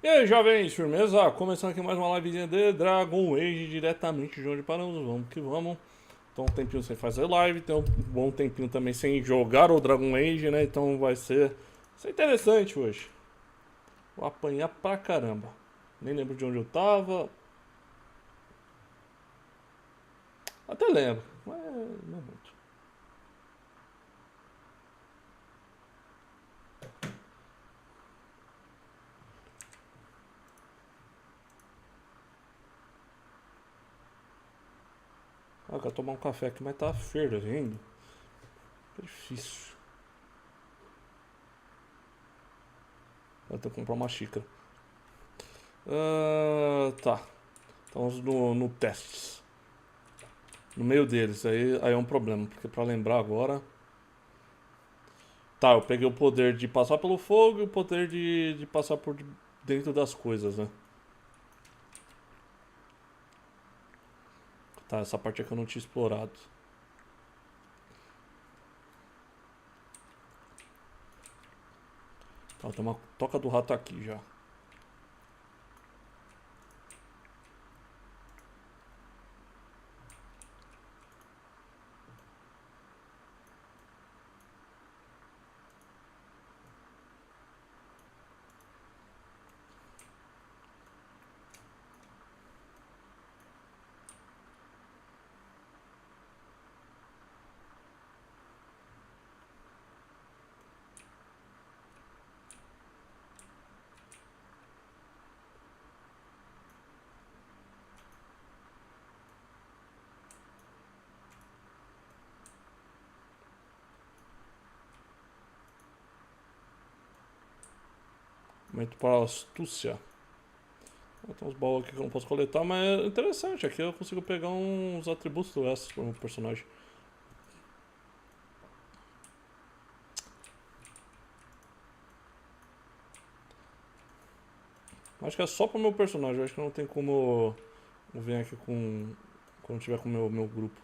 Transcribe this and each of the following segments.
E aí, jovens, firmeza? Começando aqui mais uma livezinha de Dragon Age, diretamente de onde paramos, vamos que vamos. Então, um tempinho sem fazer live, tem um bom tempinho também sem jogar o Dragon Age, né? Então vai ser interessante hoje. Vou apanhar pra caramba. Nem lembro de onde eu tava. Até lembro, mas não muito. Ah, eu quero tomar um café aqui, mas tá fervendo. É difícil. Eu tenho que comprar uma xícara. Tá. Estamos no testes. No meio deles, aí é um problema, porque pra lembrar agora. Tá, eu peguei o poder de passar pelo fogo e o poder de passar por dentro das coisas, né? Tá, essa parte aqui eu não tinha explorado. Tá, tem uma toca do rato aqui já. Momento para astúcia. Tem uns baús aqui que eu não posso coletar, mas é interessante. Aqui eu consigo pegar uns atributos extras pro meu personagem. Acho que é só pro meu personagem. Acho que não tem como eu vir aqui com. Quando tiver com o meu grupo.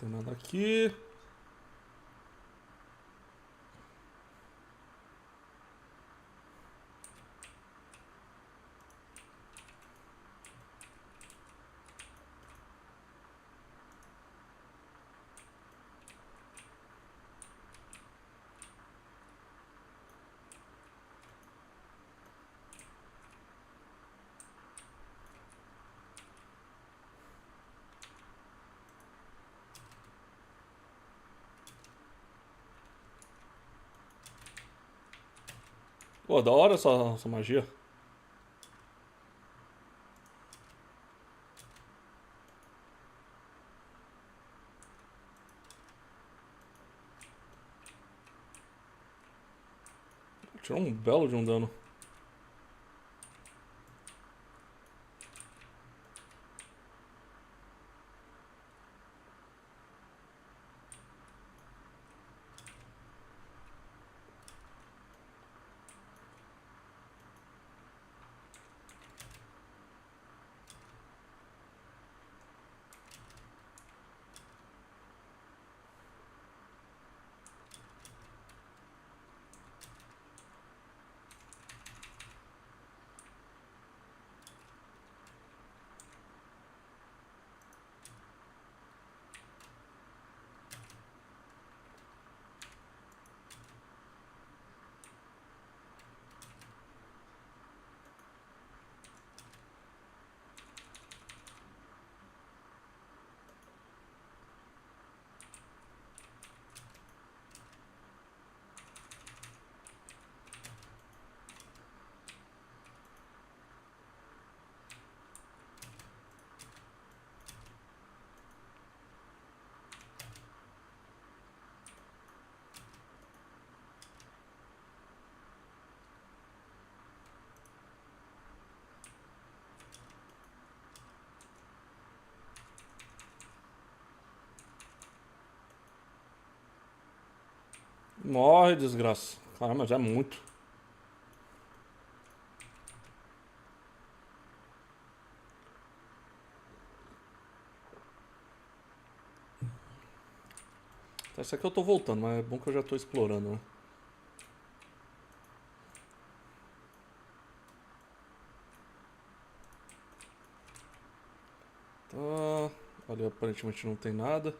Não tem nada aqui. Pô, da hora essa magia. Tirou um belo de um dano. Morre, desgraça. Caramba, já é muito. Essa aqui eu tô voltando, mas é bom que eu já tô explorando, né? Tá. Ali aparentemente não tem nada.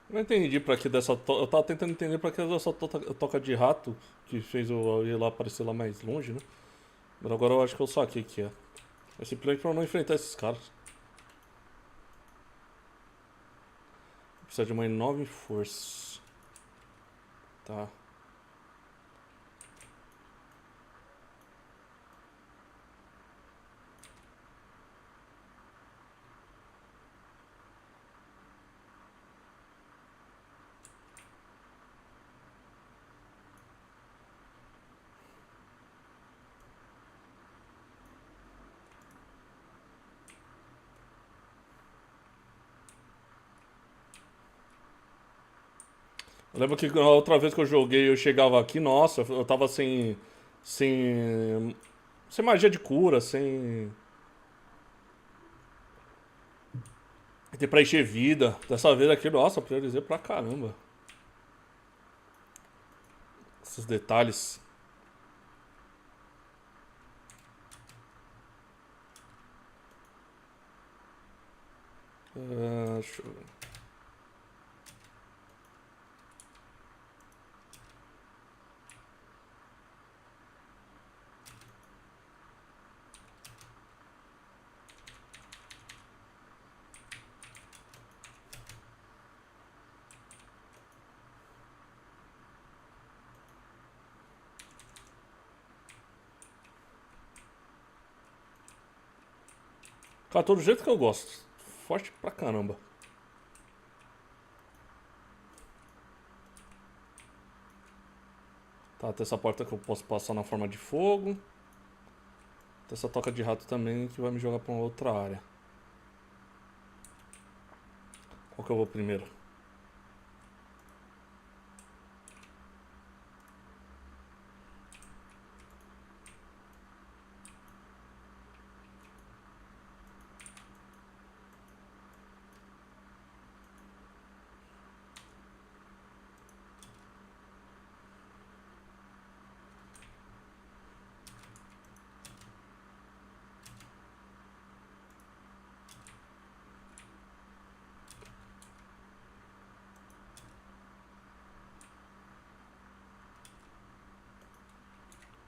Eu não entendi pra que dessa Eu tava tentando entender pra que dessa toca de rato que fez eu ir lá aparecer lá mais longe, né? Mas agora eu acho que eu saquei que é. É simplesmente pra não enfrentar esses caras. Precisa de uma enorme força. Tá. Eu lembro que a outra vez que eu joguei eu chegava aqui, nossa, eu tava sem. Sem. Sem magia de cura, sem. Ter pra encher vida. Dessa vez aqui, nossa, eu priorizei pra caramba. Esses detalhes. Deixa eu ver. 14 do jeito que eu gosto. Forte pra caramba. Tá, tem essa porta que eu posso passar na forma de fogo. Tem essa toca de rato também que vai me jogar pra uma outra área. Qual que eu vou primeiro?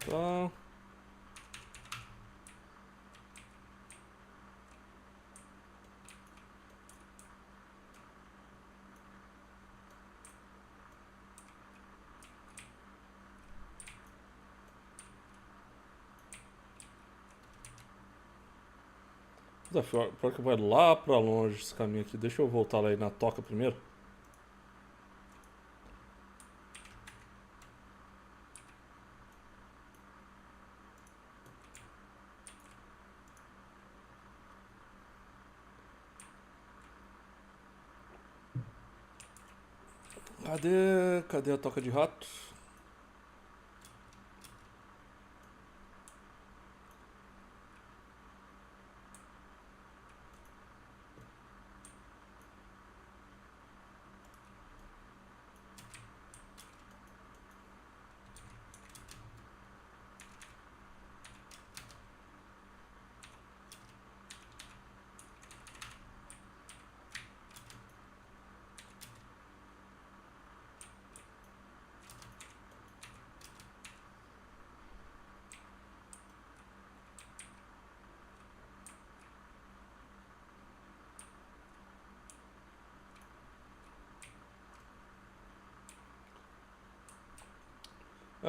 Tá. Desafio, pior que vai lá pra longe esse caminho aqui. Deixa eu voltar lá aí na toca primeiro. Cadê a toca de rato?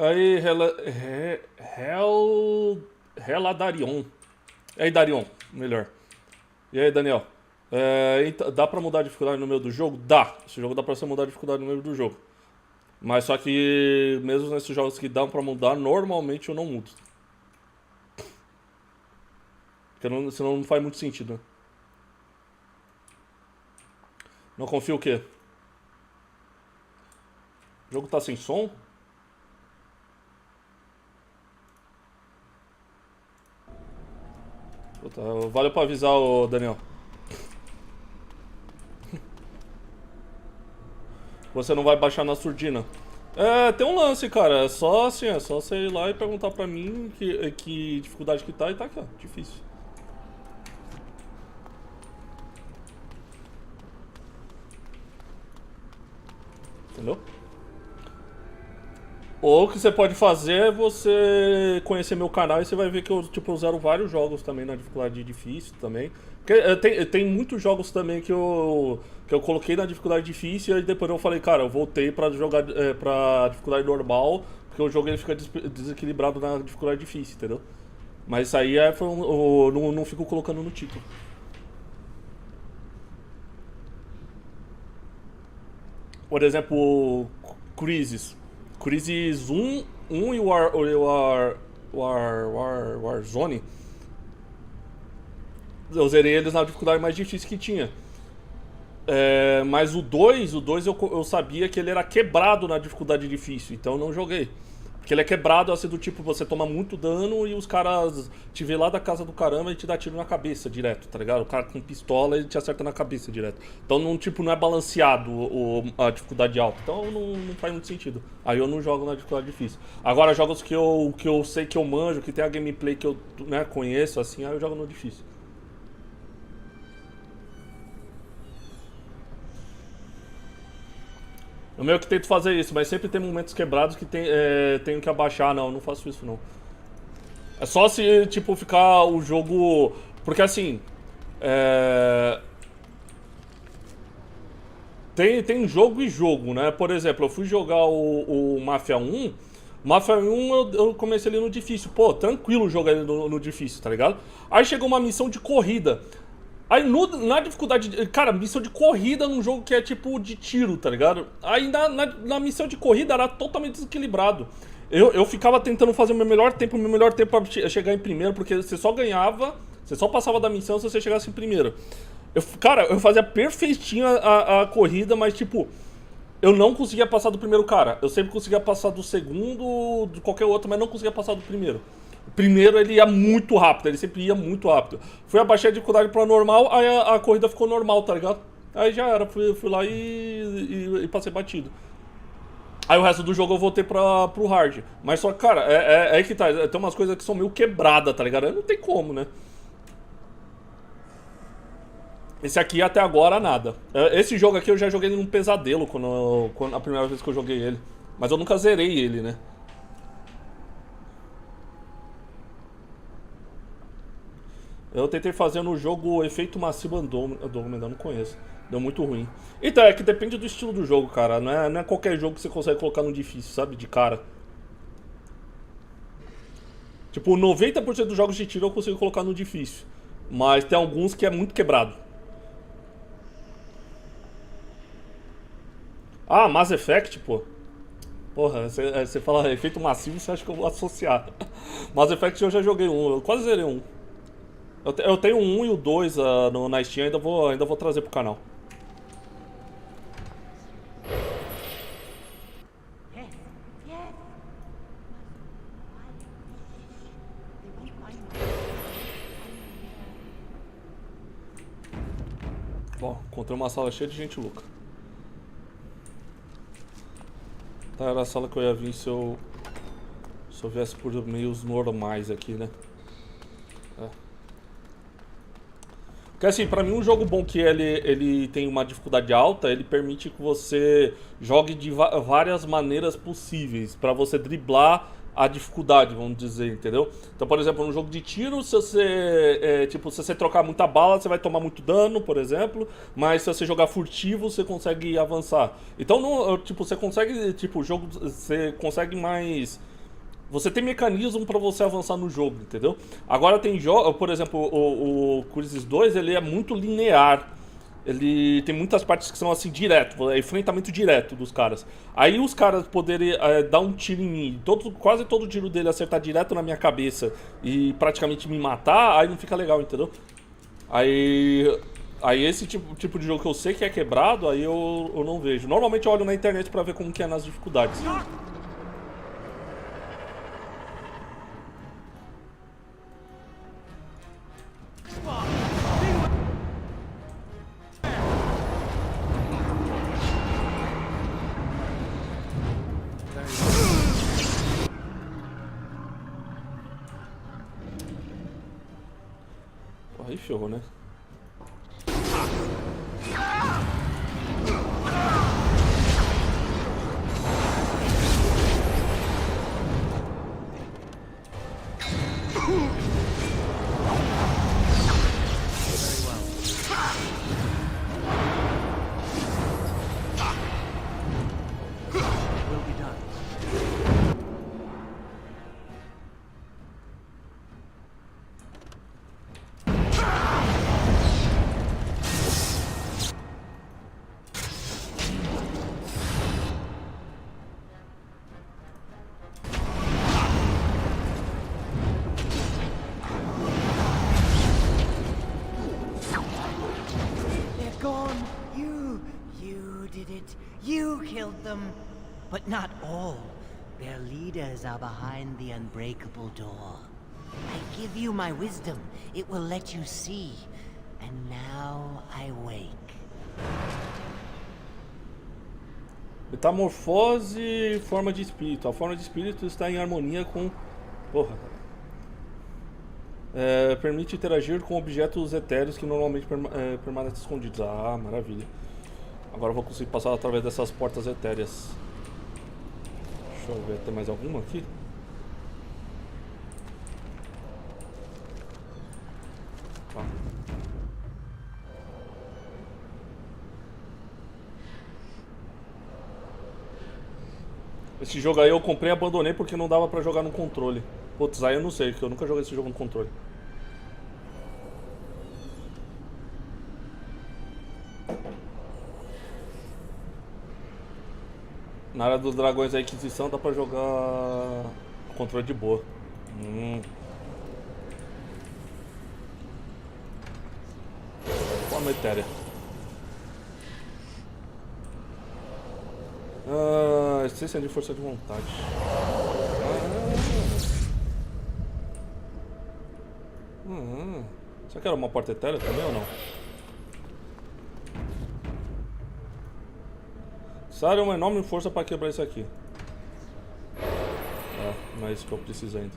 Aí, Reladarion. E aí, Darion, melhor. E aí, Daniel? Dá pra mudar a dificuldade no meio do jogo? Dá. Esse jogo dá pra você mudar a dificuldade no meio do jogo. Mas só que, mesmo nesses jogos que dão pra mudar, normalmente eu não mudo. Porque senão não faz muito sentido, né? Não confio o quê? O jogo tá sem som? Puta, valeu pra avisar, o Daniel. Você não vai baixar na surdina. Tem um lance, cara. É só assim, é só você ir lá e perguntar pra mim que dificuldade que tá e tá aqui, ó. Difícil. Entendeu? Ou o que você pode fazer é você conhecer meu canal e você vai ver que eu zero vários jogos também na dificuldade difícil também. Porque tem muitos jogos também que eu coloquei na dificuldade difícil e depois eu falei, cara, eu voltei pra jogar pra dificuldade normal, porque o jogo ele fica desequilibrado na dificuldade difícil, entendeu? Mas isso aí não fico colocando no título. Por exemplo, Crisis. Crisis 1 e Warzone. Eu zerei eles na dificuldade mais difícil que tinha. Mas o 2 eu sabia que ele era quebrado na dificuldade difícil, então eu não joguei. Porque ele é quebrado assim do tipo, você toma muito dano e os caras te vê lá da casa do caramba e te dá tiro na cabeça direto, tá ligado? O cara com pistola ele te acerta na cabeça direto. Então não é balanceado a dificuldade alta. Então não faz muito sentido. Aí eu não jogo na dificuldade difícil. Agora jogos que eu sei que eu manjo, que tem a gameplay que eu conheço, assim, aí eu jogo no difícil. Eu meio que tento fazer isso, mas sempre tem momentos quebrados que tenho que abaixar. Não faço isso não. É só se, tipo, ficar o jogo... Porque assim... Tem jogo e jogo, né? Por exemplo, eu fui jogar o Mafia 1. Mafia 1 eu comecei ali no difícil. Pô, tranquilo jogar ele no difícil, tá ligado? Aí chegou uma missão de corrida. Aí na dificuldade... Cara, missão de corrida num jogo que é tipo de tiro, tá ligado? Aí na missão de corrida era totalmente desequilibrado. Eu ficava tentando fazer o meu melhor tempo pra chegar em primeiro, porque você só ganhava, você só passava da missão se você chegasse em primeiro. Cara, eu fazia perfeitinho a corrida, mas tipo... Eu não conseguia passar do primeiro cara. Eu sempre conseguia passar do segundo, de qualquer outro, mas não conseguia passar do primeiro. O primeiro ele ia muito rápido, ele sempre ia muito rápido. Fui abaixar a dificuldade pra normal, aí a corrida ficou normal, tá ligado? Aí já era, fui lá e passei batido. Aí o resto do jogo eu voltei pro hard. Mas só que, cara, é aí que tá. Tem umas coisas que são meio quebradas, tá ligado? Aí não tem como, né? Esse aqui até agora nada. Esse jogo aqui eu já joguei num pesadelo quando a primeira vez que eu joguei ele. Mas eu nunca zerei ele, né? Eu tentei fazer no jogo efeito massivo Andrômeda, não conheço. Deu muito ruim. Então, é que depende do estilo do jogo, cara. Não é qualquer jogo que você consegue colocar no difícil, sabe? De cara. Tipo, 90% dos jogos de tiro eu consigo colocar no difícil. Mas tem alguns que é muito quebrado. Ah, Mass Effect, pô. Porra, você fala efeito massivo, você acha que eu vou associar. Mass Effect eu já joguei um, eu quase zerei um. Eu tenho o 1 e o 2 na Steam, ainda vou trazer pro canal. Bom, encontrei uma sala cheia de gente louca. Tá, era a sala que eu ia vir se eu viesse por meios normais aqui, né? Porque assim, pra mim um jogo bom que ele tem uma dificuldade alta, ele permite que você jogue de várias maneiras possíveis pra você driblar a dificuldade, vamos dizer, entendeu? Então, por exemplo, no jogo de tiro, se você trocar muita bala, você vai tomar muito dano, por exemplo, mas se você jogar furtivo, você consegue avançar. Então, você consegue, tipo, o jogo, você consegue mais Você tem mecanismo pra você avançar no jogo, entendeu? Agora tem jogos, por exemplo, o Crysis 2, ele é muito linear. Ele tem muitas partes que são assim, direto, é enfrentamento direto dos caras. Aí os caras poderem dar um tiro em mim, quase todo tiro dele acertar direto na minha cabeça e praticamente me matar, aí não fica legal, entendeu? Aí, aí esse tipo de jogo que eu sei que é quebrado, aí eu não vejo. Normalmente eu olho na internet pra ver como que é nas dificuldades. Aí ferrou, né? You killed them. But not all. Their leaders are behind the unbreakable door. I give you my wisdom. It will let you see. And now I wake. Metamorfose e forma de espírito. A forma de espírito está em harmonia com... Porra. Permite interagir com objetos etéreos que normalmente permanecem escondidos. Ah, maravilha. Agora eu vou conseguir passar através dessas portas etéreas. Deixa eu ver, tem mais alguma aqui? Tá. Esse jogo aí eu comprei e abandonei porque não dava pra jogar no controle. Putz, aí eu não sei, porque eu nunca joguei esse jogo no controle. Na área dos dragões da Inquisição dá pra jogar controle de boa. Forma etérea. Essência de força de vontade. Será que era uma porta etérea também ou não? Precisaria uma enorme força para quebrar isso aqui. Não é isso que eu preciso ainda.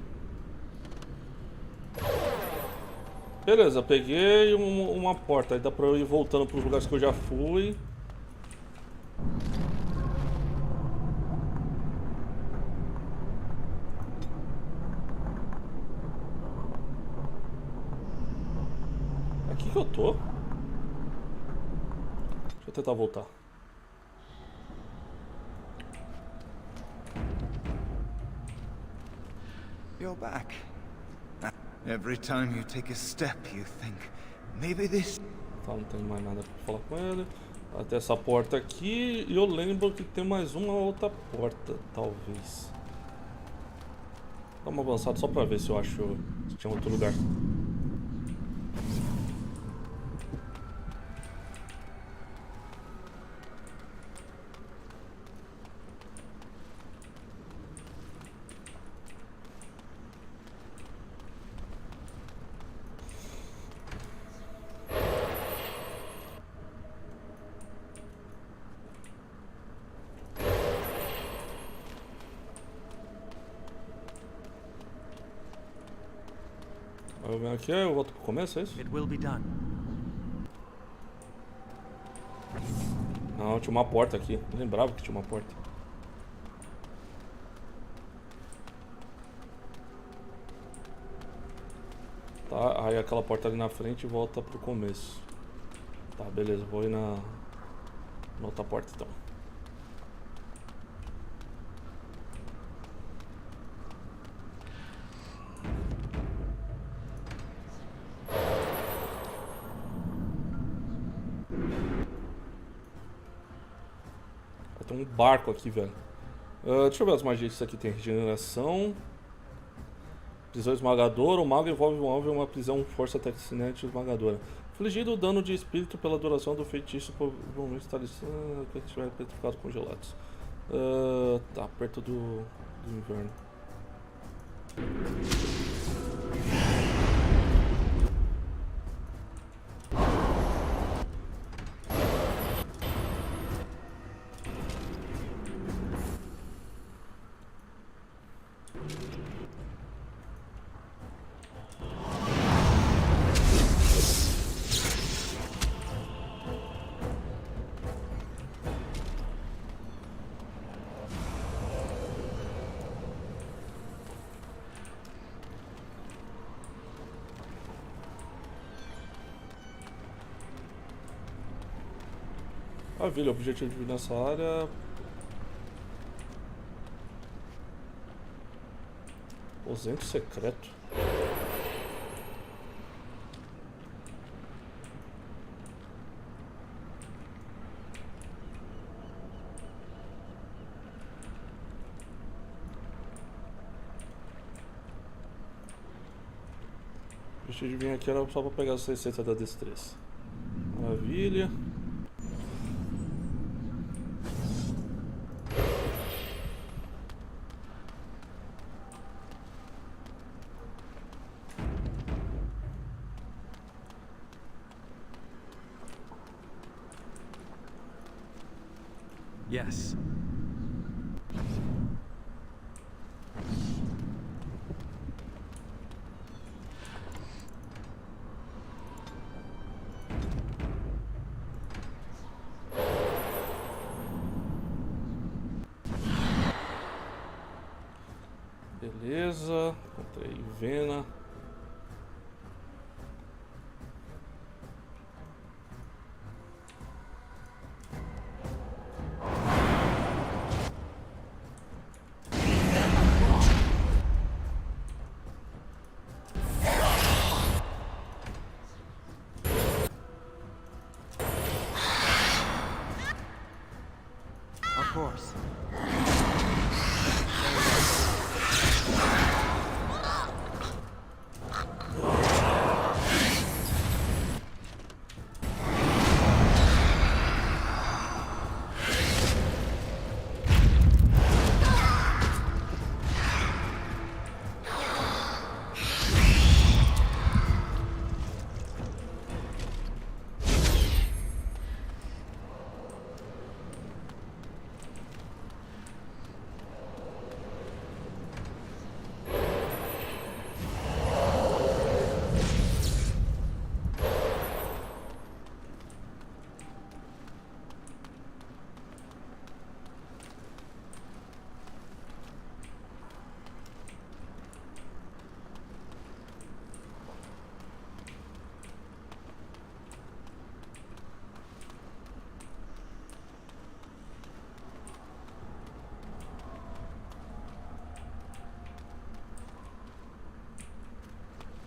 Beleza, peguei uma porta. Aí dá pra eu ir voltando para os lugares que eu já fui. Aqui que eu tô. Deixa eu tentar voltar. You're back. Every time you take a step, you think, maybe this... Tá, não tem mais nada pra falar com ele. Até essa porta aqui. E eu lembro que tem mais uma outra porta, talvez. Dá uma avançada só pra ver se eu acho se tinha outro lugar. Eu venho aqui, eu volto pro começo, é isso? It will be done. Não, tinha uma porta aqui. Não lembrava que tinha uma porta. Tá, aí aquela porta ali na frente volta pro começo. Tá, beleza, vou ir na outra porta então. Tem um barco aqui, velho. Deixa eu ver as magias que isso aqui tem. Regeneração. Prisão esmagadora. O mago envolve um alvo em uma prisão força telecinete esmagadora. Infligido dano de espírito pela duração do feitiço, provavelmente está listando que estiver petrificado congelados. Tá, perto do inverno. Maravilha, objetivo de vir nessa área. Aposento secreto. O objetivo de vir aqui era só para pegar as 600 da destreza. Maravilha. Yes. Beleza, encontrei Vena. Of course.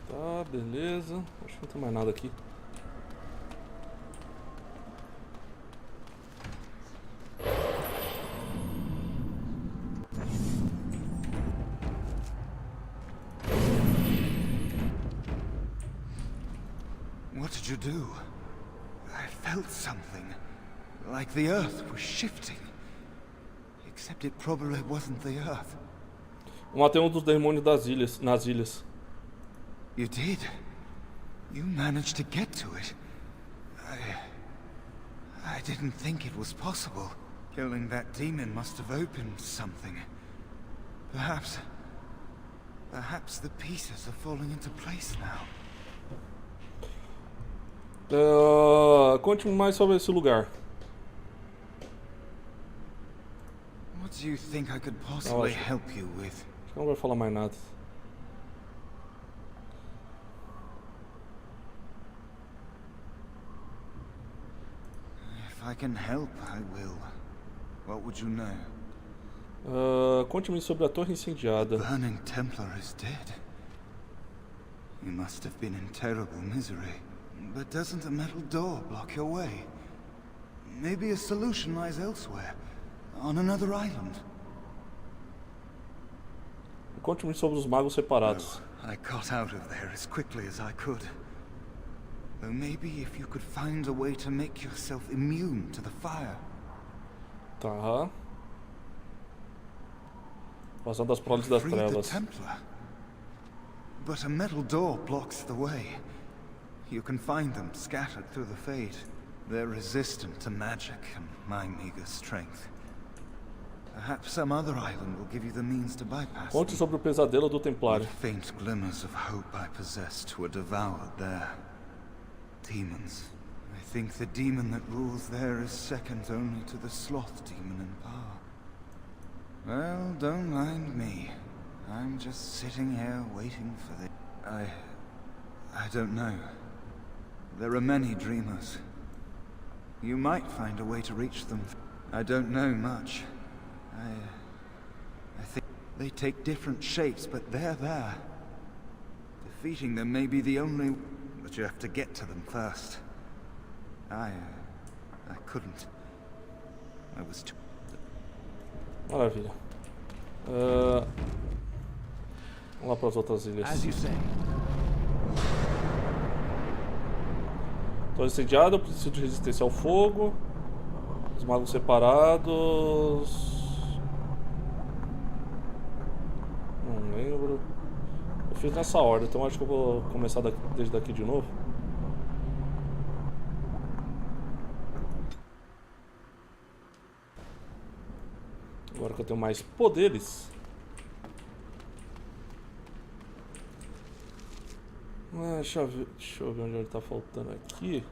Tá, beleza. Acho que não tem mais nada aqui. What did you do? I felt something. Like the earth was shifting. Except it probably wasn't the earth. Eu matei um dos demônios nas ilhas. You did? You managed to get to it? I didn't think it was possible. Killing that demon must have opened something. Perhaps the pieces are falling into place now. Conte-me mais sobre esse lugar. What do you think I could possibly help you with? Acho que não vai falar mais nada. If I can help, I will. What would you know? Conte-me sobre a torre incendiada. Burning Templar is dead. You must have been in terrible misery. But doesn't a metal door block your way? Maybe a solution lies elsewhere. on another island. Conte-me sobre os magos separados. No, I got out of there as quickly as I could. Though maybe if you could find a way to make yourself immune to the fire. Tá. Passando das proles das Freed the trevas. Templar. But a metal door blocks the way. You can find them scattered through the fade. They're resistant to magic and my meager strength. Perhaps some other island will give you the means to bypass Conte them. sobre o pesadelo do Templário. What faint glimmers of hope I possessed were devoured there. Demons. I think the demon that rules there is second only to the sloth demon in power. Well, don't mind me. I'm just sitting here waiting for the... I don't know. There are many dreamers. You might find a way to reach them. I don't know much. I think they take different shapes, but they're there. Defeating them may be the only... But you have to get to them first. I couldn't. I was too... Maravilha. Vamos lá para as outras ilhas. As you say. Estou incendiado, eu preciso de resistência ao fogo. Os magos separados. Não lembro. Eu fiz nessa ordem, então acho que eu vou começar desde daqui de novo. Agora que eu tenho mais poderes. Deixa eu ver onde ele tá faltando aqui.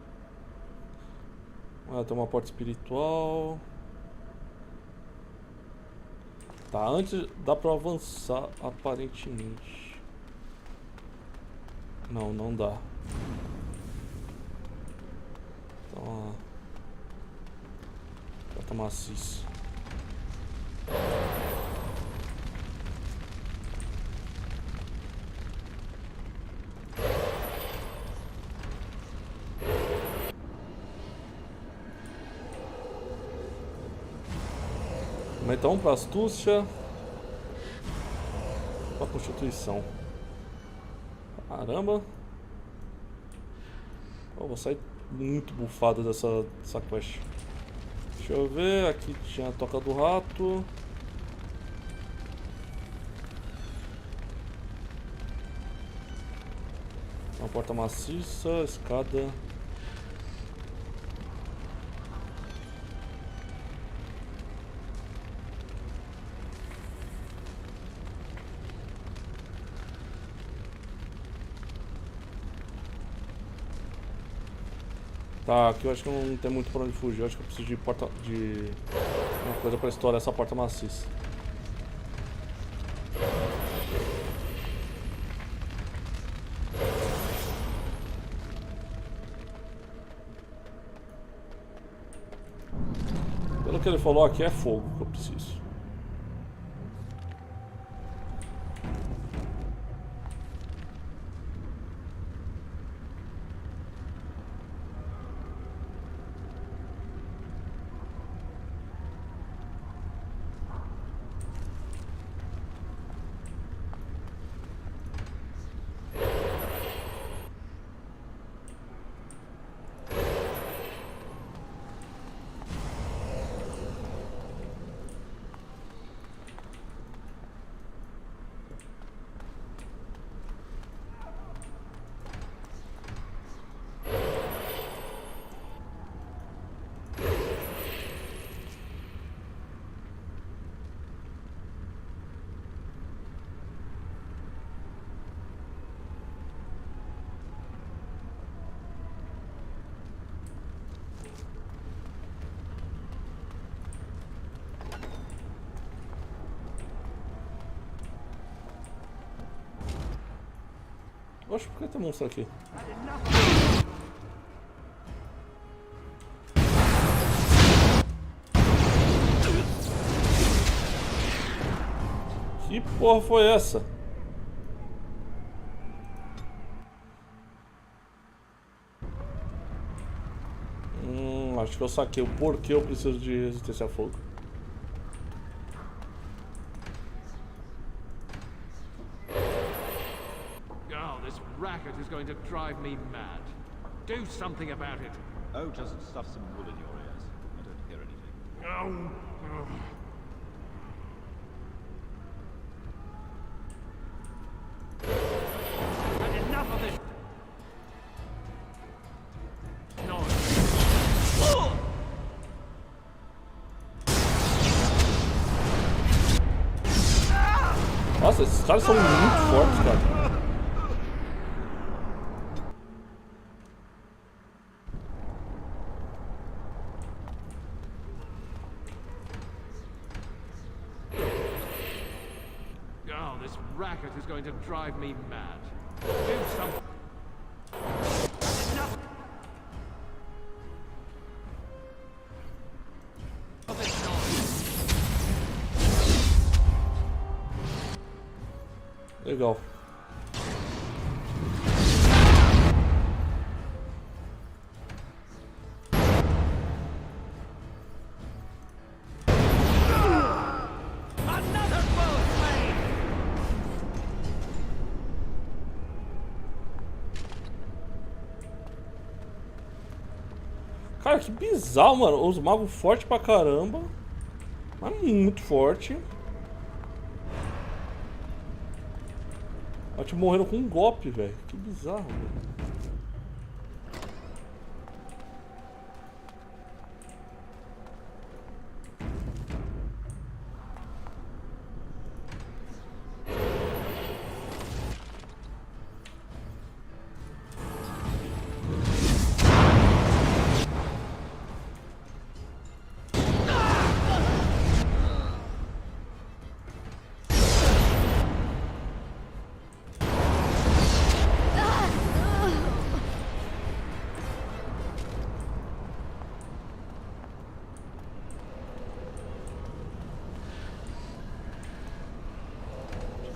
Tem uma porta espiritual. Tá, antes dá pra avançar aparentemente. Não, não dá. Então, porta maciça. Então, para astúcia, para constituição. Caramba! Oh, vou sair muito bufado dessa quest. Deixa eu ver, aqui tinha a toca do rato. Uma porta maciça, escada. Tá, aqui eu acho que não tem muito pra onde fugir. Eu acho que eu preciso de uma coisa pra estourar essa porta maciça. Pelo que ele falou aqui, é fogo que eu preciso. Oxe, por que tem monstro aqui? Que porra foi essa? Acho que eu saquei o porquê eu preciso de resistência a fogo. racket is going to drive me mad. Do something about it. Oh, just stuff some wool in your ears. I don't hear anything. Oh. And enough of this noise. Nossa, esses caras são muito fortes, cara. Oh, this racket is going to drive me mad. Do something. Enough of this noise. Legal. Another well played. Cara, que bizarro, mano. Os magos fortes pra caramba. Mas muito forte. Acho que morreram com um golpe, velho. Que bizarro, velho.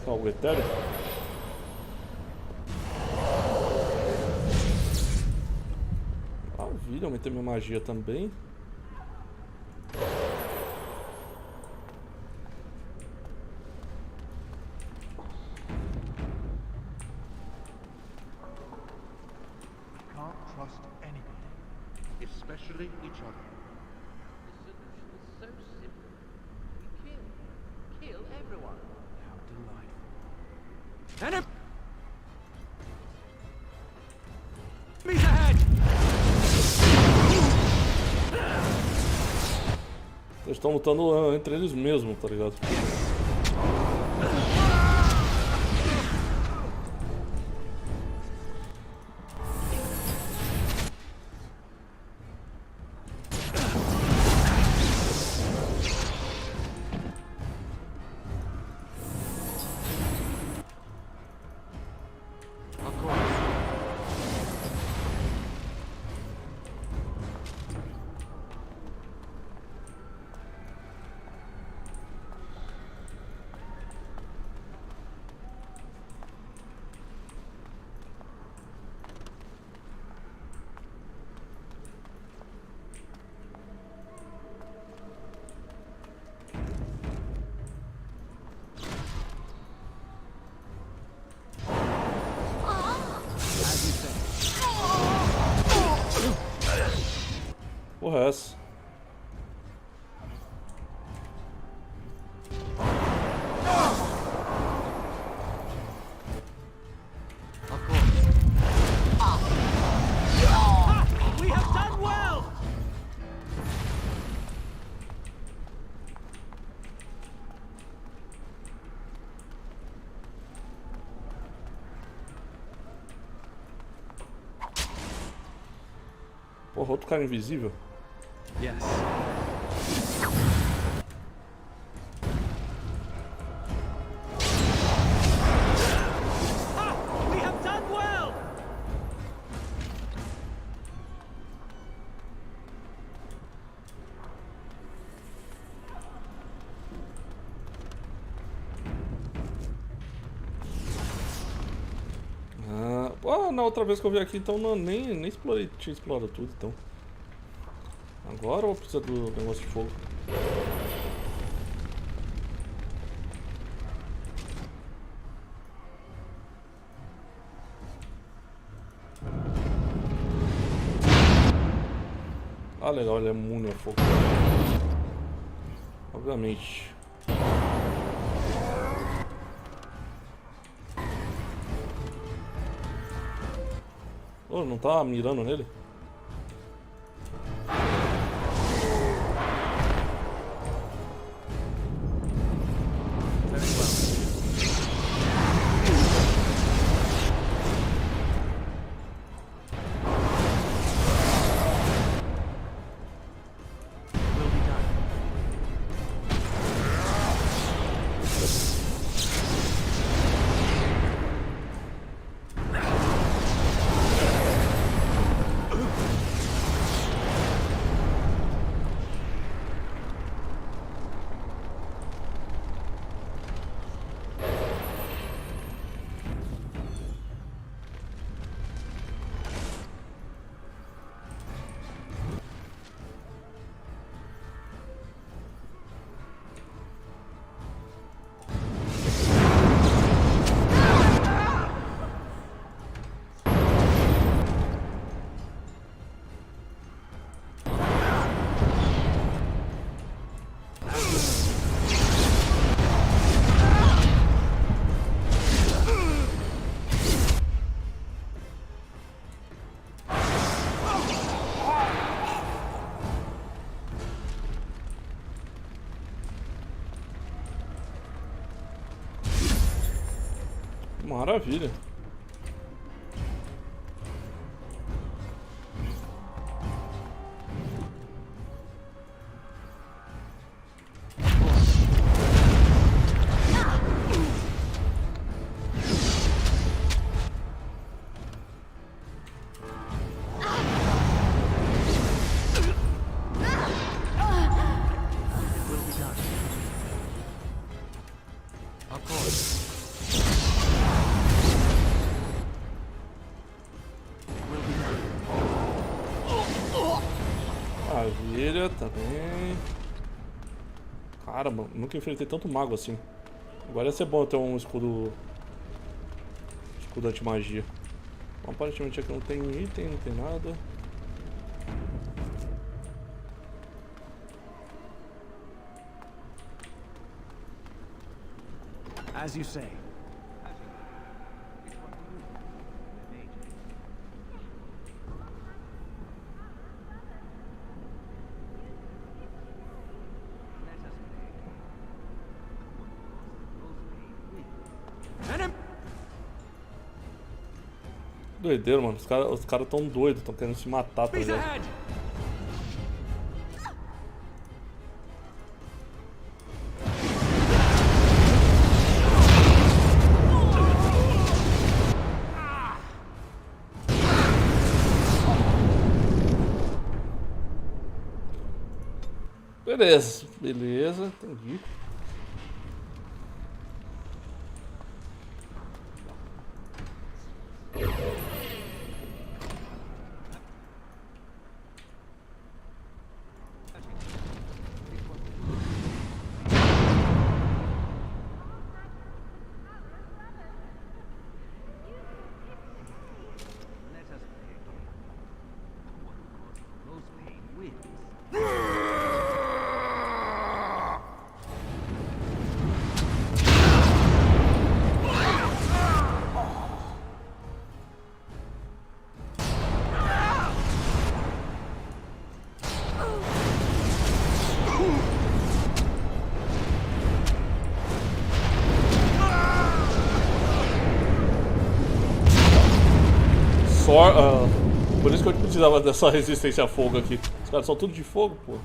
Algo etéreo? Maravilha, aumentei minha magia também. Can't trust anybody, especially each other. The solution is so simple. We kill. Kill everyone. How delightful. Enemies ahead! Eles estão lutando entre eles mesmos, tá ligado? Of course. Porra, é essa? Of course. We have done well! Porra, outro cara invisível. Yes. We have done well! Ah, na outra vez que eu vi aqui, então nem explorei, tinha explorado tudo, então. Agora ou precisa do negócio de fogo? Ah, legal, ele é imune a fogo. Obviamente. Oh, não tá mirando nele? Maravilha. Maravilha, tá bem. Cara, mano, nunca enfrentei tanto mago assim. Agora ia ser bom ter um escudo. Escudo anti-magia. Bom, aparentemente aqui não tem item, não tem nada. As you say. Doideiro, mano. Os cara tão doidos, tão querendo se matar, tá ligado? Beleza, beleza, entendi. Por isso que eu precisava dessa resistência a fogo aqui. Os caras são tudo de fogo, pô.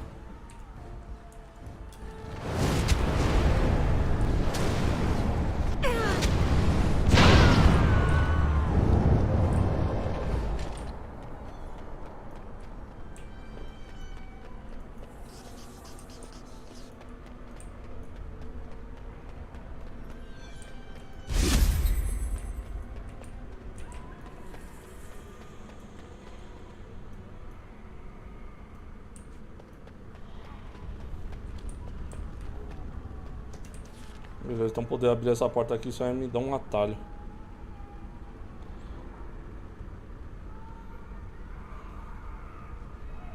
Beleza, então poder abrir essa porta aqui só me dá um atalho.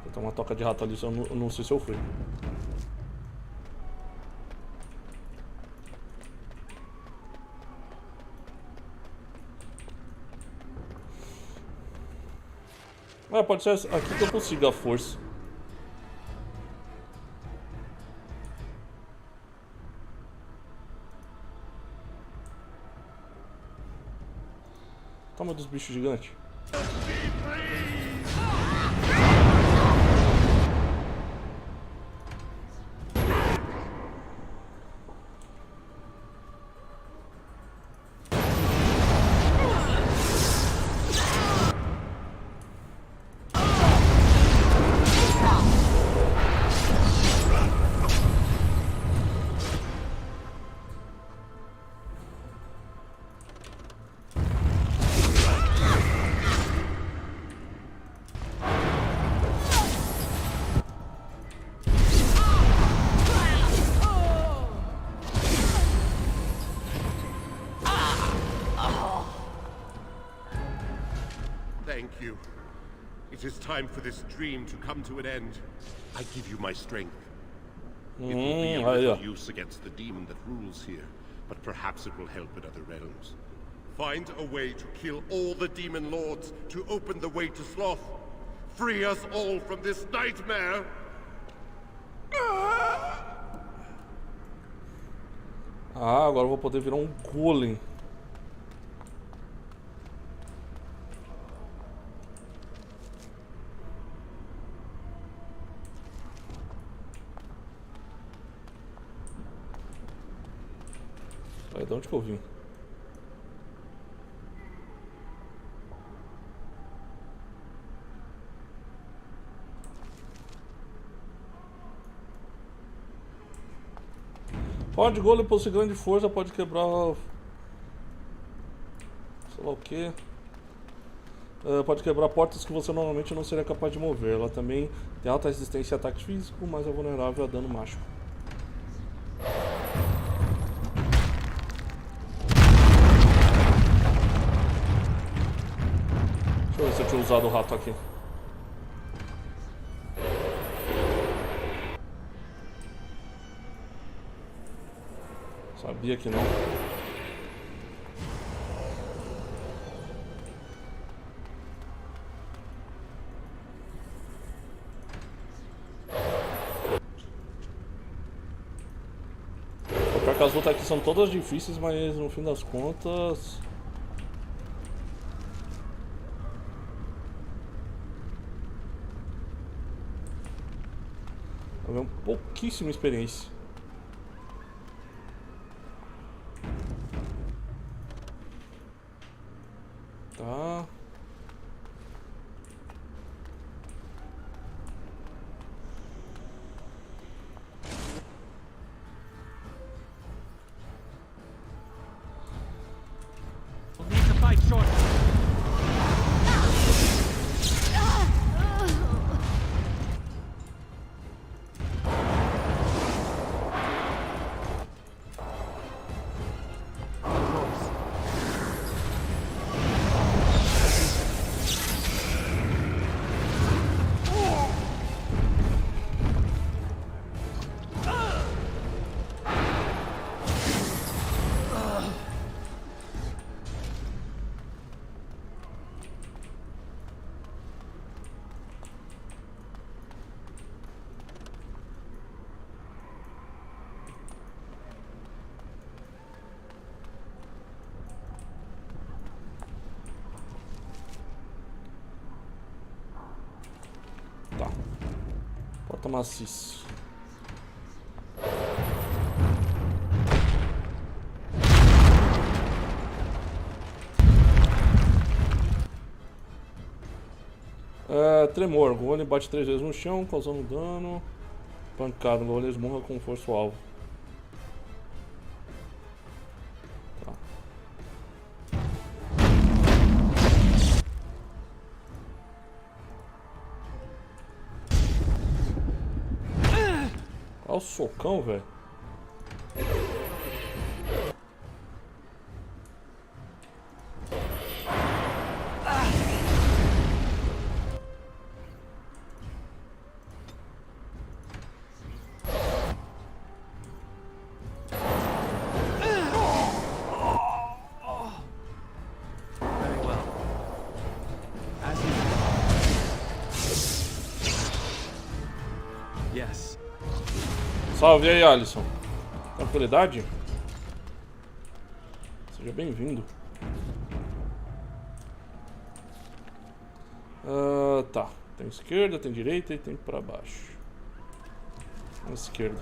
Vou Tem uma toca de rato ali, eu não sei se eu fui. Ah, pode ser aqui que eu consigo a força. Toma dos bichos gigantes. Thank you. It is time for this dream to come to an end. I give you my strength. It will be of little use against the demon that rules here, but perhaps it will help in other realms. Find a way to kill all the demon lords to open the way to Sloth. Free us all from this nightmare! Ah, agora eu vou poder virar um golem. Aí, de onde que eu vim? Pode golem possui grande força, pode quebrar... sei lá o que. Pode quebrar portas que você normalmente não seria capaz de mover. Ela também tem alta resistência a ataque físico, mas é vulnerável a dano mágico. Deixa eu ver se eu tinha usado o rato aqui. Sabia que não. Pior que as lutas aqui são todas difíceis, mas no fim das contas... é pouquíssima experiência. Tá. We'll need to fight shortly. Tá. Porta maciça. Tremor. Golem bate 3 vezes no chão, causando dano. Pancada. Golem esmurra com força o alvo. Tá. Olha o socão, velho. Salve aí, Alisson. Tranquilidade? Seja bem-vindo. Tá. Tem esquerda, tem direita e tem pra baixo. Na esquerda.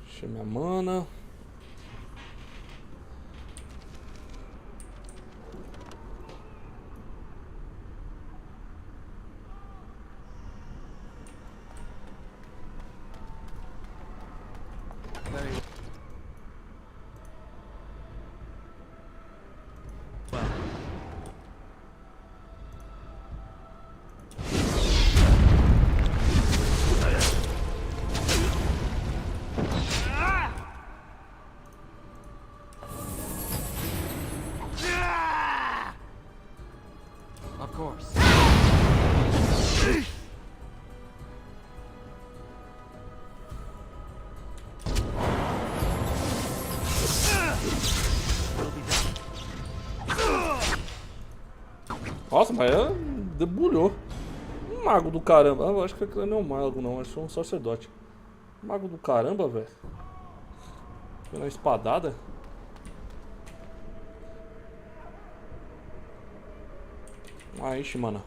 Encher minha mana. Of course. Nossa, mas debulhou. Um mago do caramba. Eu acho que aquilo não é um mago, não. Acho que é um sacerdote. Mago do caramba, velho. Pela espadada. Ah, ixi, mano.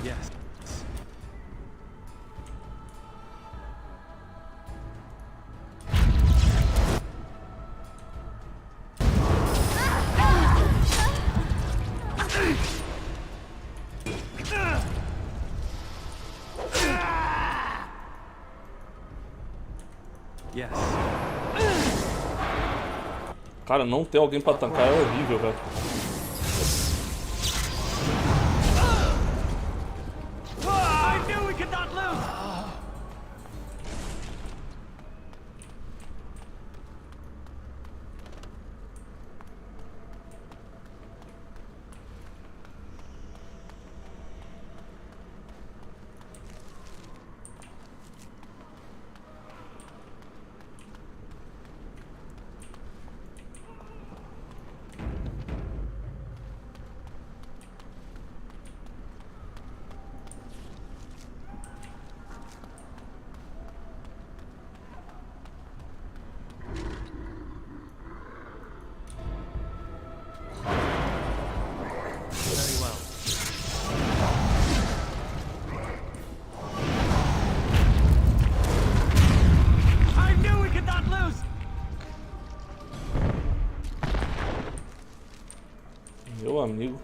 Yes. Yes. Cara, não ter alguém pra tancar é horrível, velho. I knew we could not lose. Very well. I knew we could not lose. Meu amigo.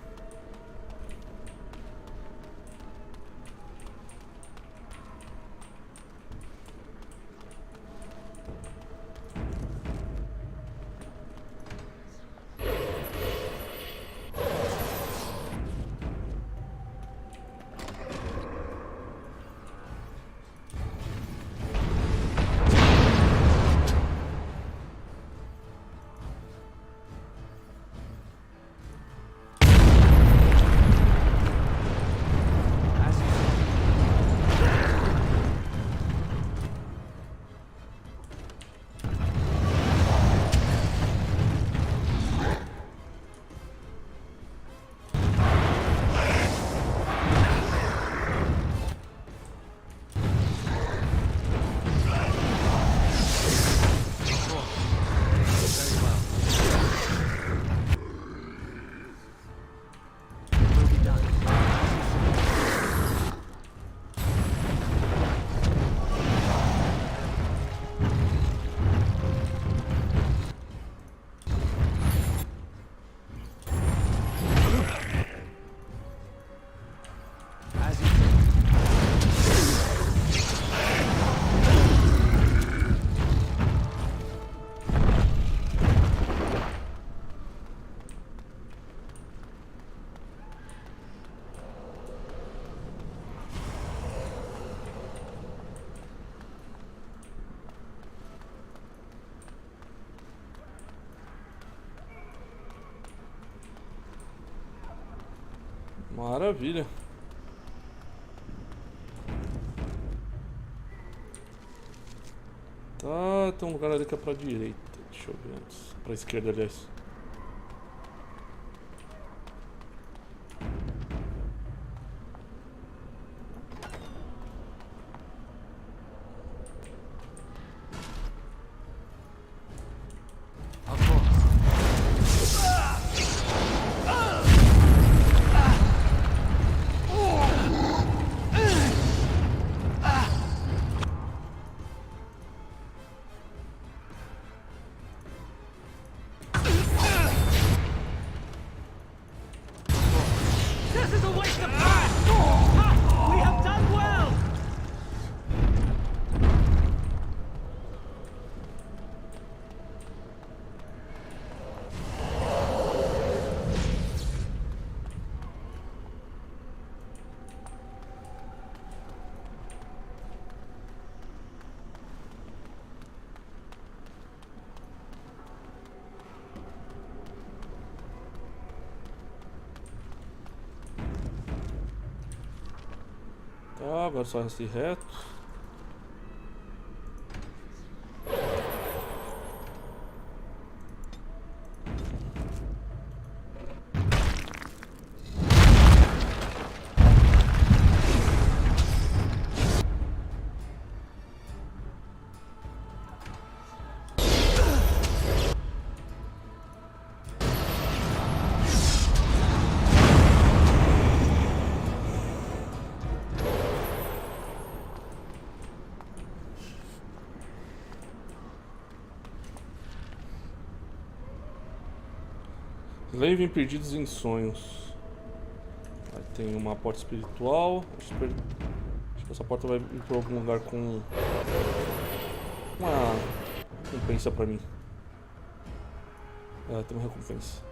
Maravilha. Tá, tem um lugar ali que é pra direita. Deixa eu ver antes. Pra esquerda, aliás. Of course. This is a waste of time! Ha! We have done well! Tá, agora só resta ir reto. Levem perdidos em sonhos. Aí tem uma porta espiritual. Acho que essa porta vai ir para algum lugar com uma recompensa pra mim. É, tem uma recompensa.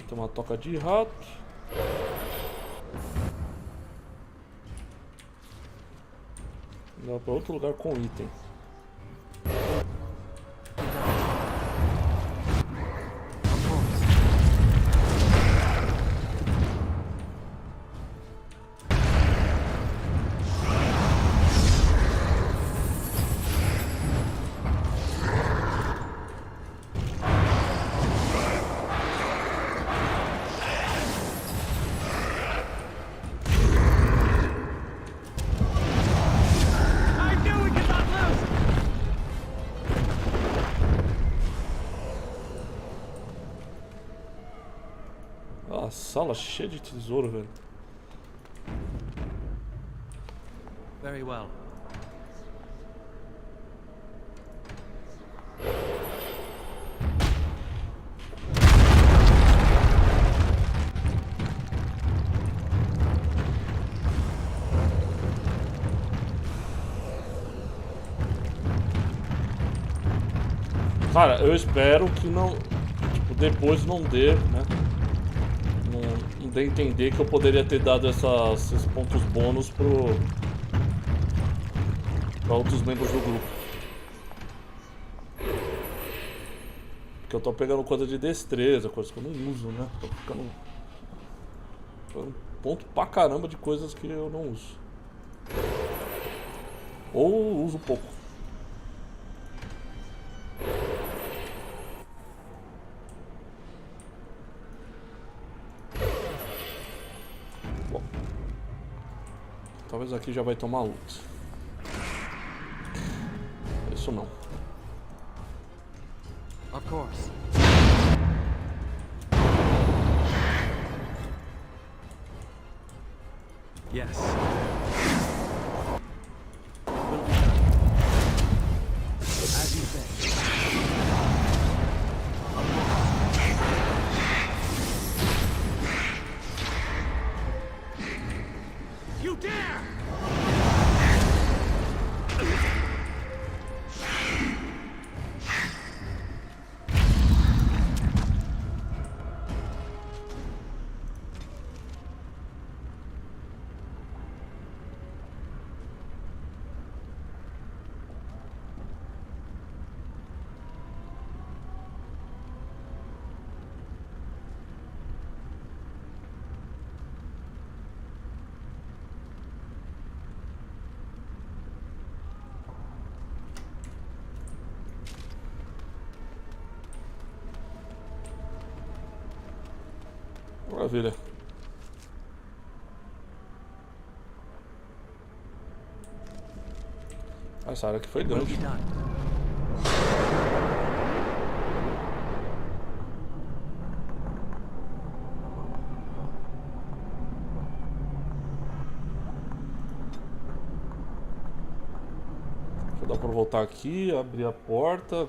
Tem uma toca de rato. Dá pra outro lugar com item. A sala cheia de tesouro, velho. Very well. Cara, eu espero que não, tipo, depois não dê, né? Não dê a entender que eu poderia ter dado esses pontos bônus pra outros membros do grupo. Porque eu tô pegando coisa de destreza, coisas que eu não uso, né? Tô ficando ponto pra caramba de coisas que eu não uso. Ou uso pouco. Talvez aqui já vai tomar luta. Isso não. Of course. Yes. Will be done. As you say. you dare! Maravilha. Essa área aqui foi grande. Dá pra voltar aqui, abrir a porta.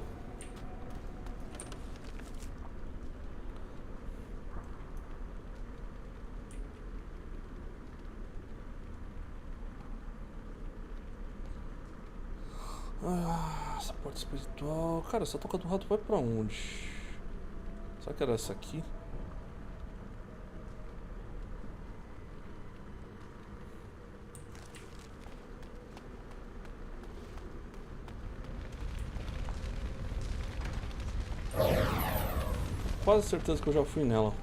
Essa porta espiritual. Cara, essa toca do rato vai pra onde? Será que era essa aqui? Quase certeza que eu já fui nela.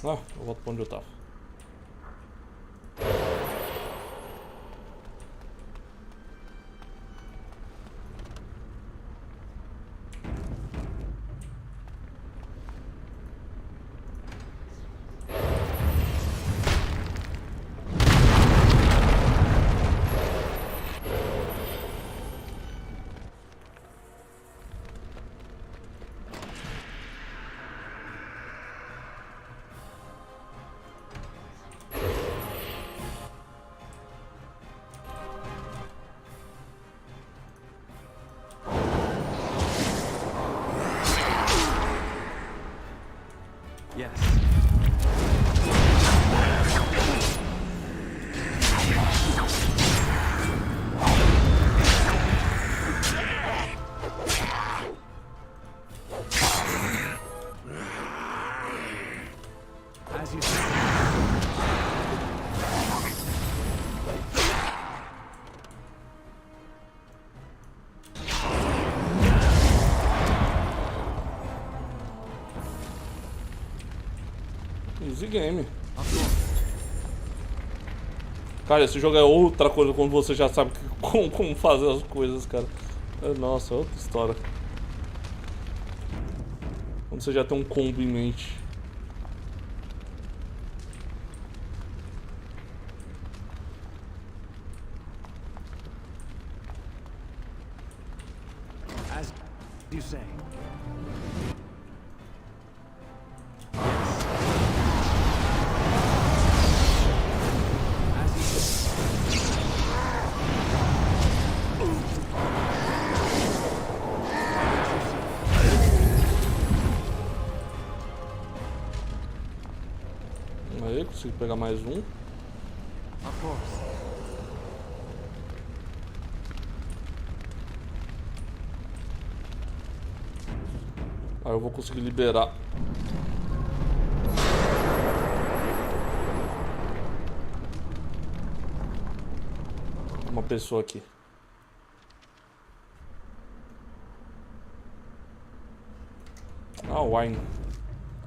Ah, eu volto pra onde eu tava. Easy game. Cara, esse jogo é outra coisa quando você já sabe como fazer as coisas, cara. Nossa, é outra história. Quando você já tem um combo em mente. As you say. Aí, consigo pegar mais um. Of course. Aí eu vou conseguir liberar. Uma pessoa aqui. Ah, wine.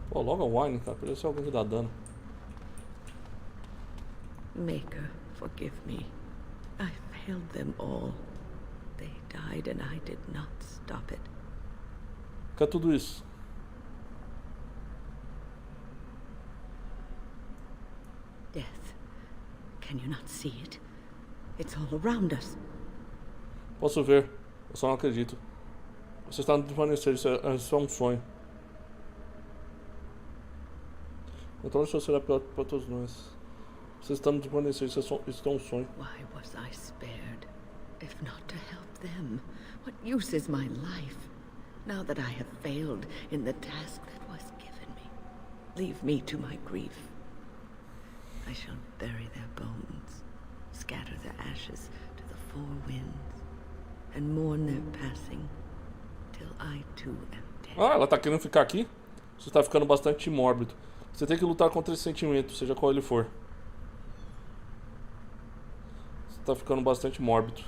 Pô, logo a wine, cara. Parece ser alguém que dá dano. Maker, forgive me. I failed them all. They died and I did not stop it. O que é tudo isso? Death. Can you not see it? It's all around us. Posso ver. Eu só não acredito. Você está no desvanecer. Isso é um sonho. Então isso será pior para todos nós. Você está no desvanecer, isso é um sonho. Why was I spared? If not to help them, what use is my life? Now that I have failed in the task that was given me, leave me to my grief. I shall bury their bones, scatter their ashes to the four winds, and mourn their passing, till I too am dead. Ah, ela tá querendo ficar aqui? Você tá ficando bastante mórbido. Você tem que lutar contra esse sentimento, seja qual ele for. Você tá ficando bastante mórbido.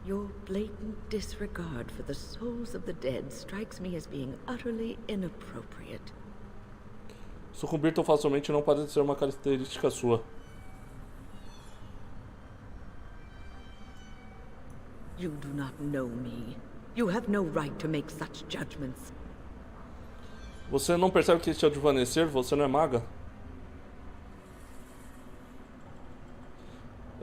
Your blatant disregard for the souls of the dead strikes me as being utterly inappropriate. Sucumbir tão facilmente não parece ser uma característica sua. You do not know me. You have no right to make such judgments. Você não percebe que este é o desvanecer? Você não é maga?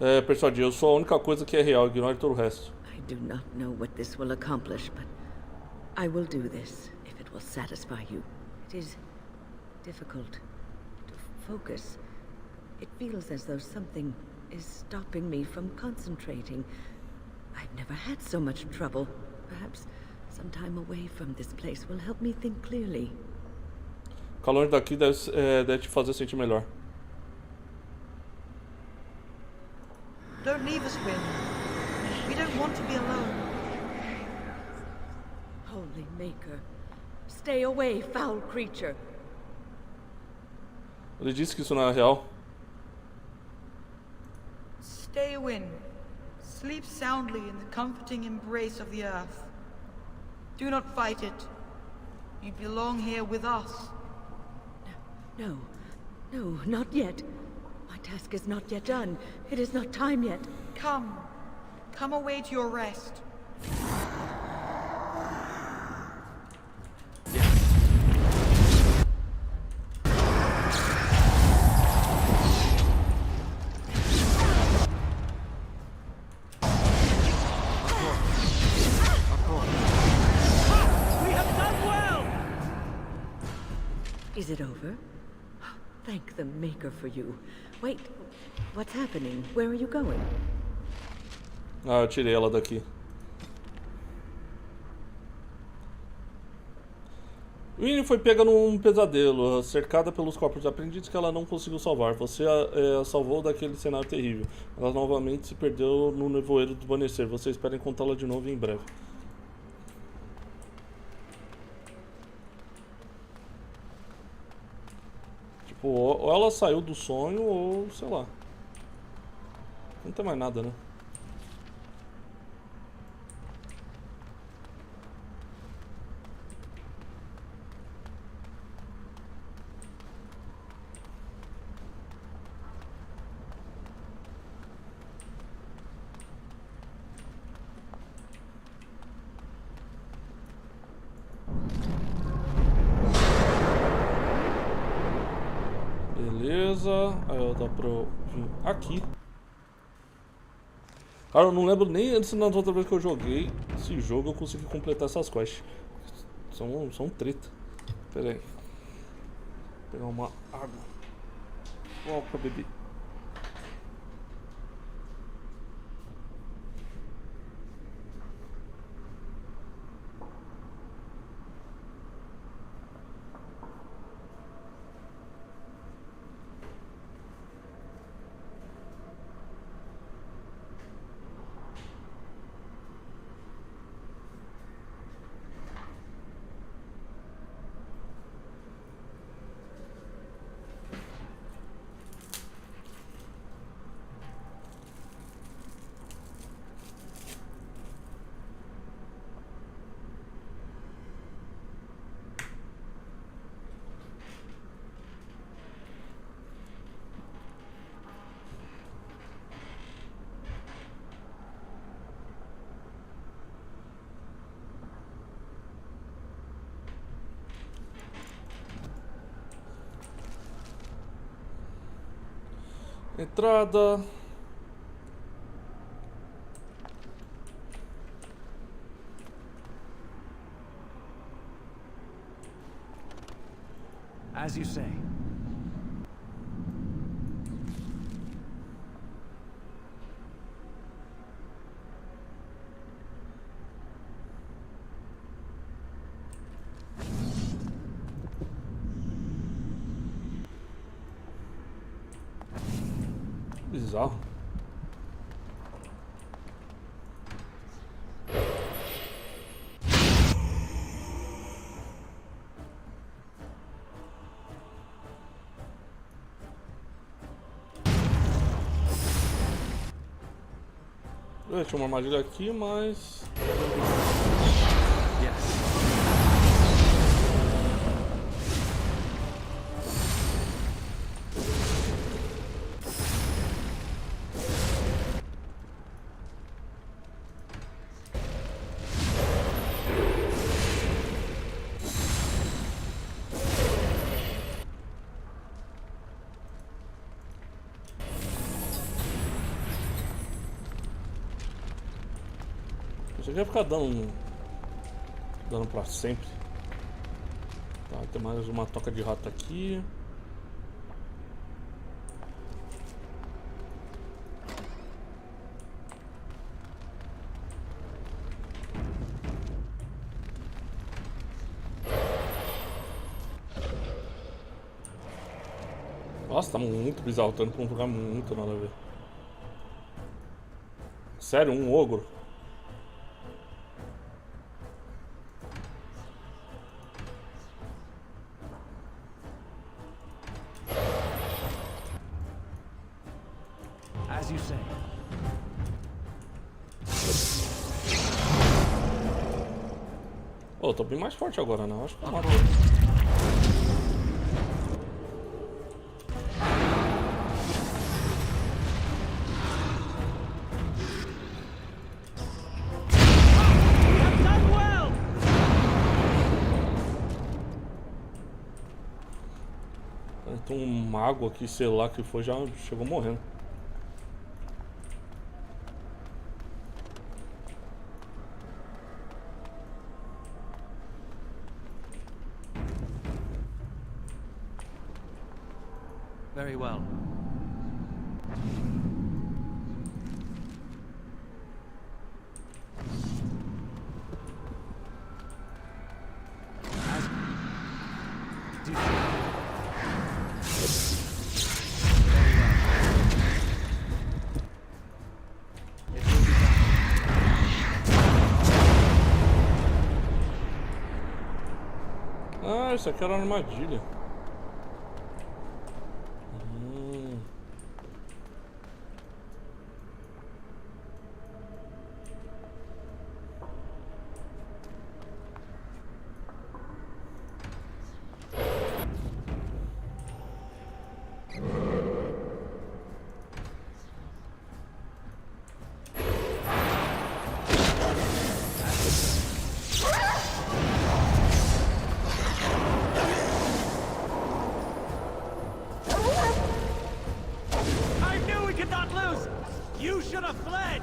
É, persuadir, eu sou a única coisa que é real, ignore todo o resto. I do not know what this will accomplish, but I will do this if it will satisfy you. It is difficult to focus. It feels as though something is stopping me from concentrating. I've never had so much trouble. Perhaps some time away from this place will help me think clearly. Ficar longe daqui deve te fazer sentir melhor. Don't leave us, Win. We don't want to be alone. Holy Maker, stay away, foul creature. Ele disse que isso não é real. Stay, Win. Sleep soundly in the comforting embrace of the earth. Do not fight it. You belong here with us. No, not yet. My task is not yet done. It is not time yet. Come. Come away to your rest. We have done well! Is it over? Thank the Maker for you. Wait, what's happening? Where are you going? Ah, eu tirei ela daqui. Winnie foi pega num pesadelo, cercada pelos corpos de aprendizes que ela não conseguiu salvar. Você a salvou daquele cenário terrível. Ela novamente se perdeu no nevoeiro do desvanecer. Você espera encontrá-la de novo em breve. Tipo, ou ela saiu do sonho ou sei lá. Não tem mais nada, né? Beleza, aí dá pra eu vir aqui. Cara, eu não lembro nem antes da outra vez que eu joguei esse jogo eu consegui completar essas quests. São treta. Pera aí. Vou pegar uma água. Ó, pra beber. Entrada. As you say. Bizarro. Tinha uma armadilha aqui, mas... Isso aqui vai ficar dando pra sempre. Tá, tem mais uma toca de rato aqui. Nossa, tá muito bizarro, tá indo pra um lugar muito nada a ver. Sério, um ogro? As you say. Oh, eu tô bem mais forte agora, né? Acho que eu mato. Tem um mago aqui, sei lá que foi, já chegou morrendo. Very well. Ah, isso aqui era uma armadilha. You should have fled!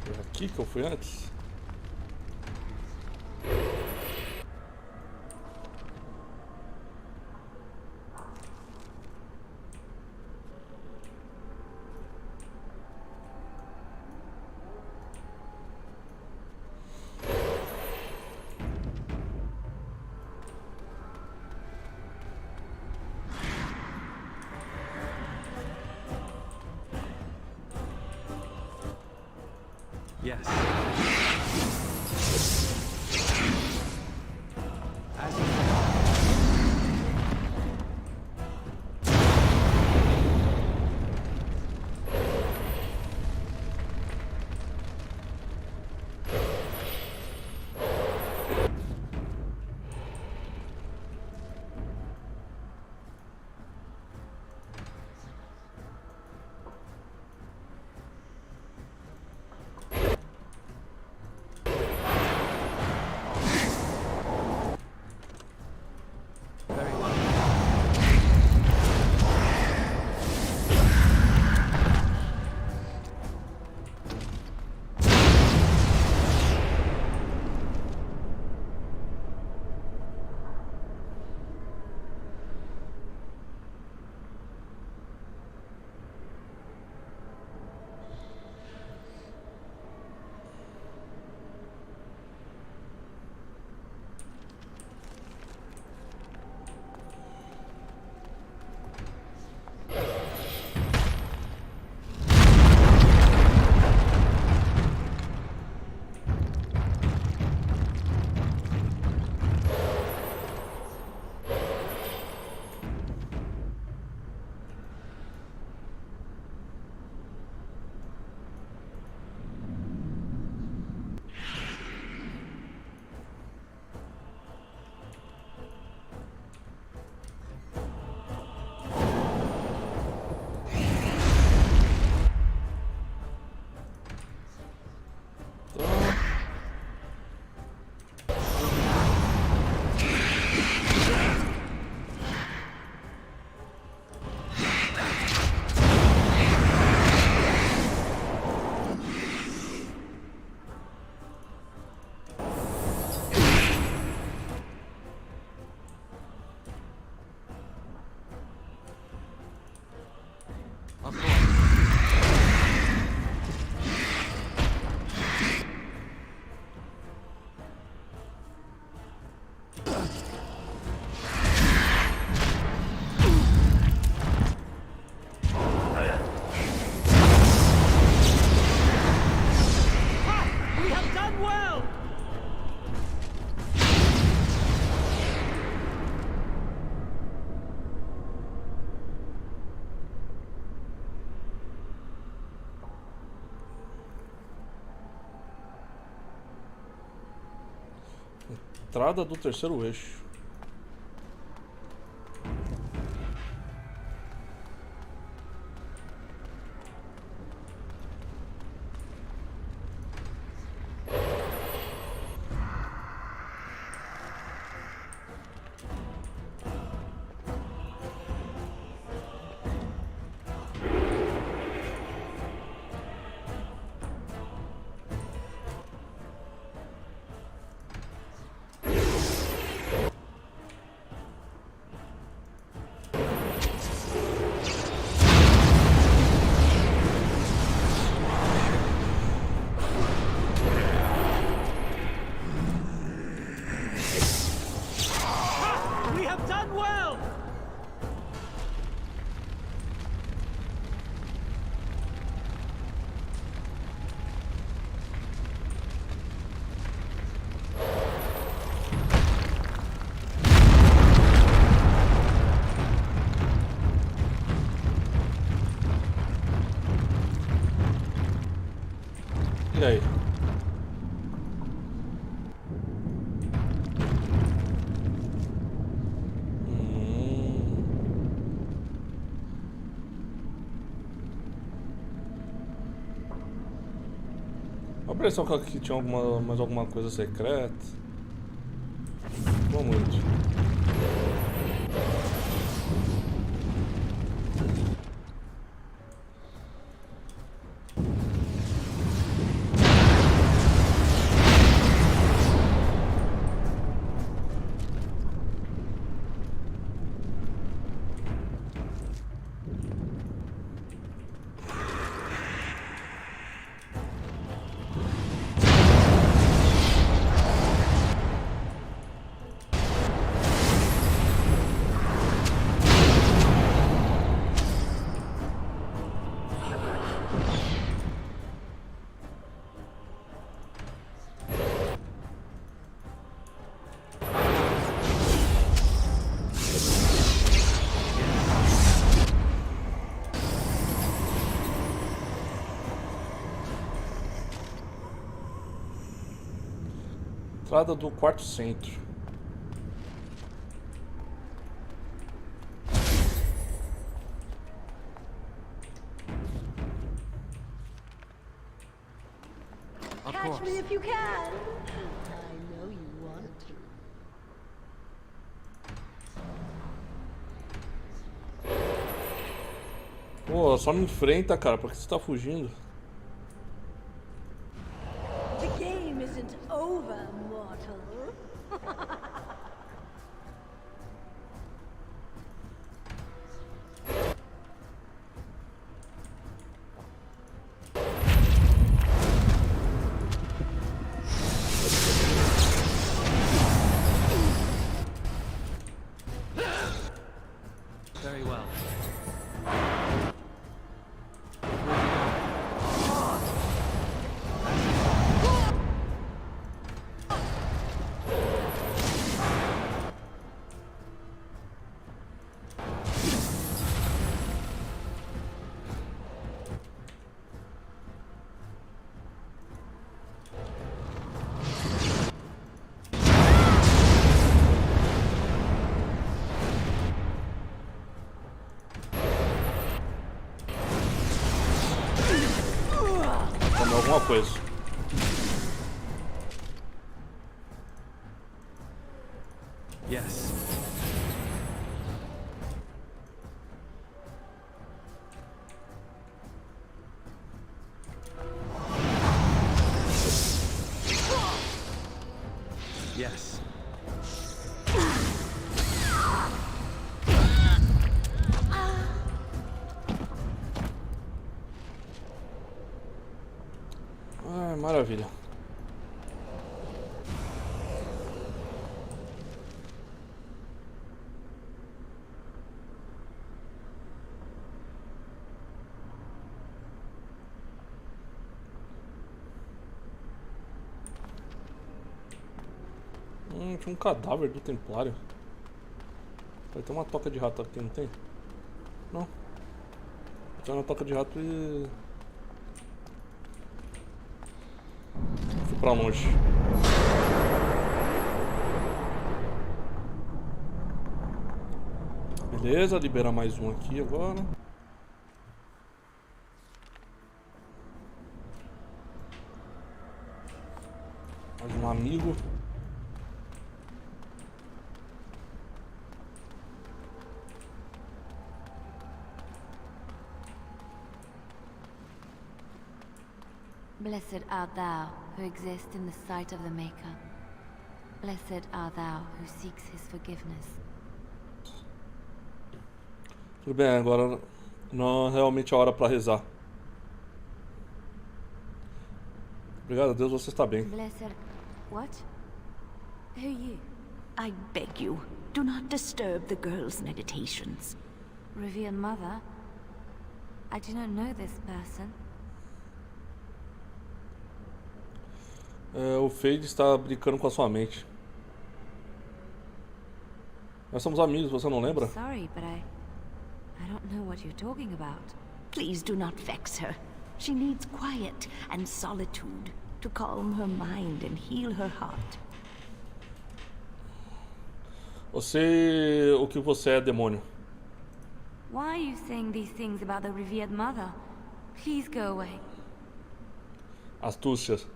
Foi aqui que eu fui antes? Yes. Entrada do terceiro eixo. We have done well! E aí? A impressão que aqui tinha mais alguma coisa secreta. Não muito. Entrada do quarto centro. Of Catch course. me if you can. I know you want to. Pô, só me enfrenta, cara. Por que você tá fugindo? The game isn't over, mortal. Very well. Tomei alguma coisa. Yes. Yes. Ah, maravilha. Tinha um cadáver do templário. Vai ter uma toca de rato aqui, não tem? Não. Tem uma toca de rato e... fui pra longe. Beleza, liberar mais um aqui agora. Mais um amigo. Blessed art thou who exists in the sight of the Maker. Blessed art thou who seeks his forgiveness. Tudo bem, agora não é realmente a hora para rezar. Obrigado a Deus, você está bem. Blessed... What? Who are you? I beg you, do not disturb the girl's meditations. Revered Mother? I do not know this person. O Fade está brincando com a sua mente. Nós somos amigos, você não lembra? Sorry, but I don't know what you're talking about. Please do not vex her. She needs quiet and solitude to calm her mind and heal her heart. O que você é, demônio? Why are you saying these things about the Revered Mother? Please go away. Astúcias.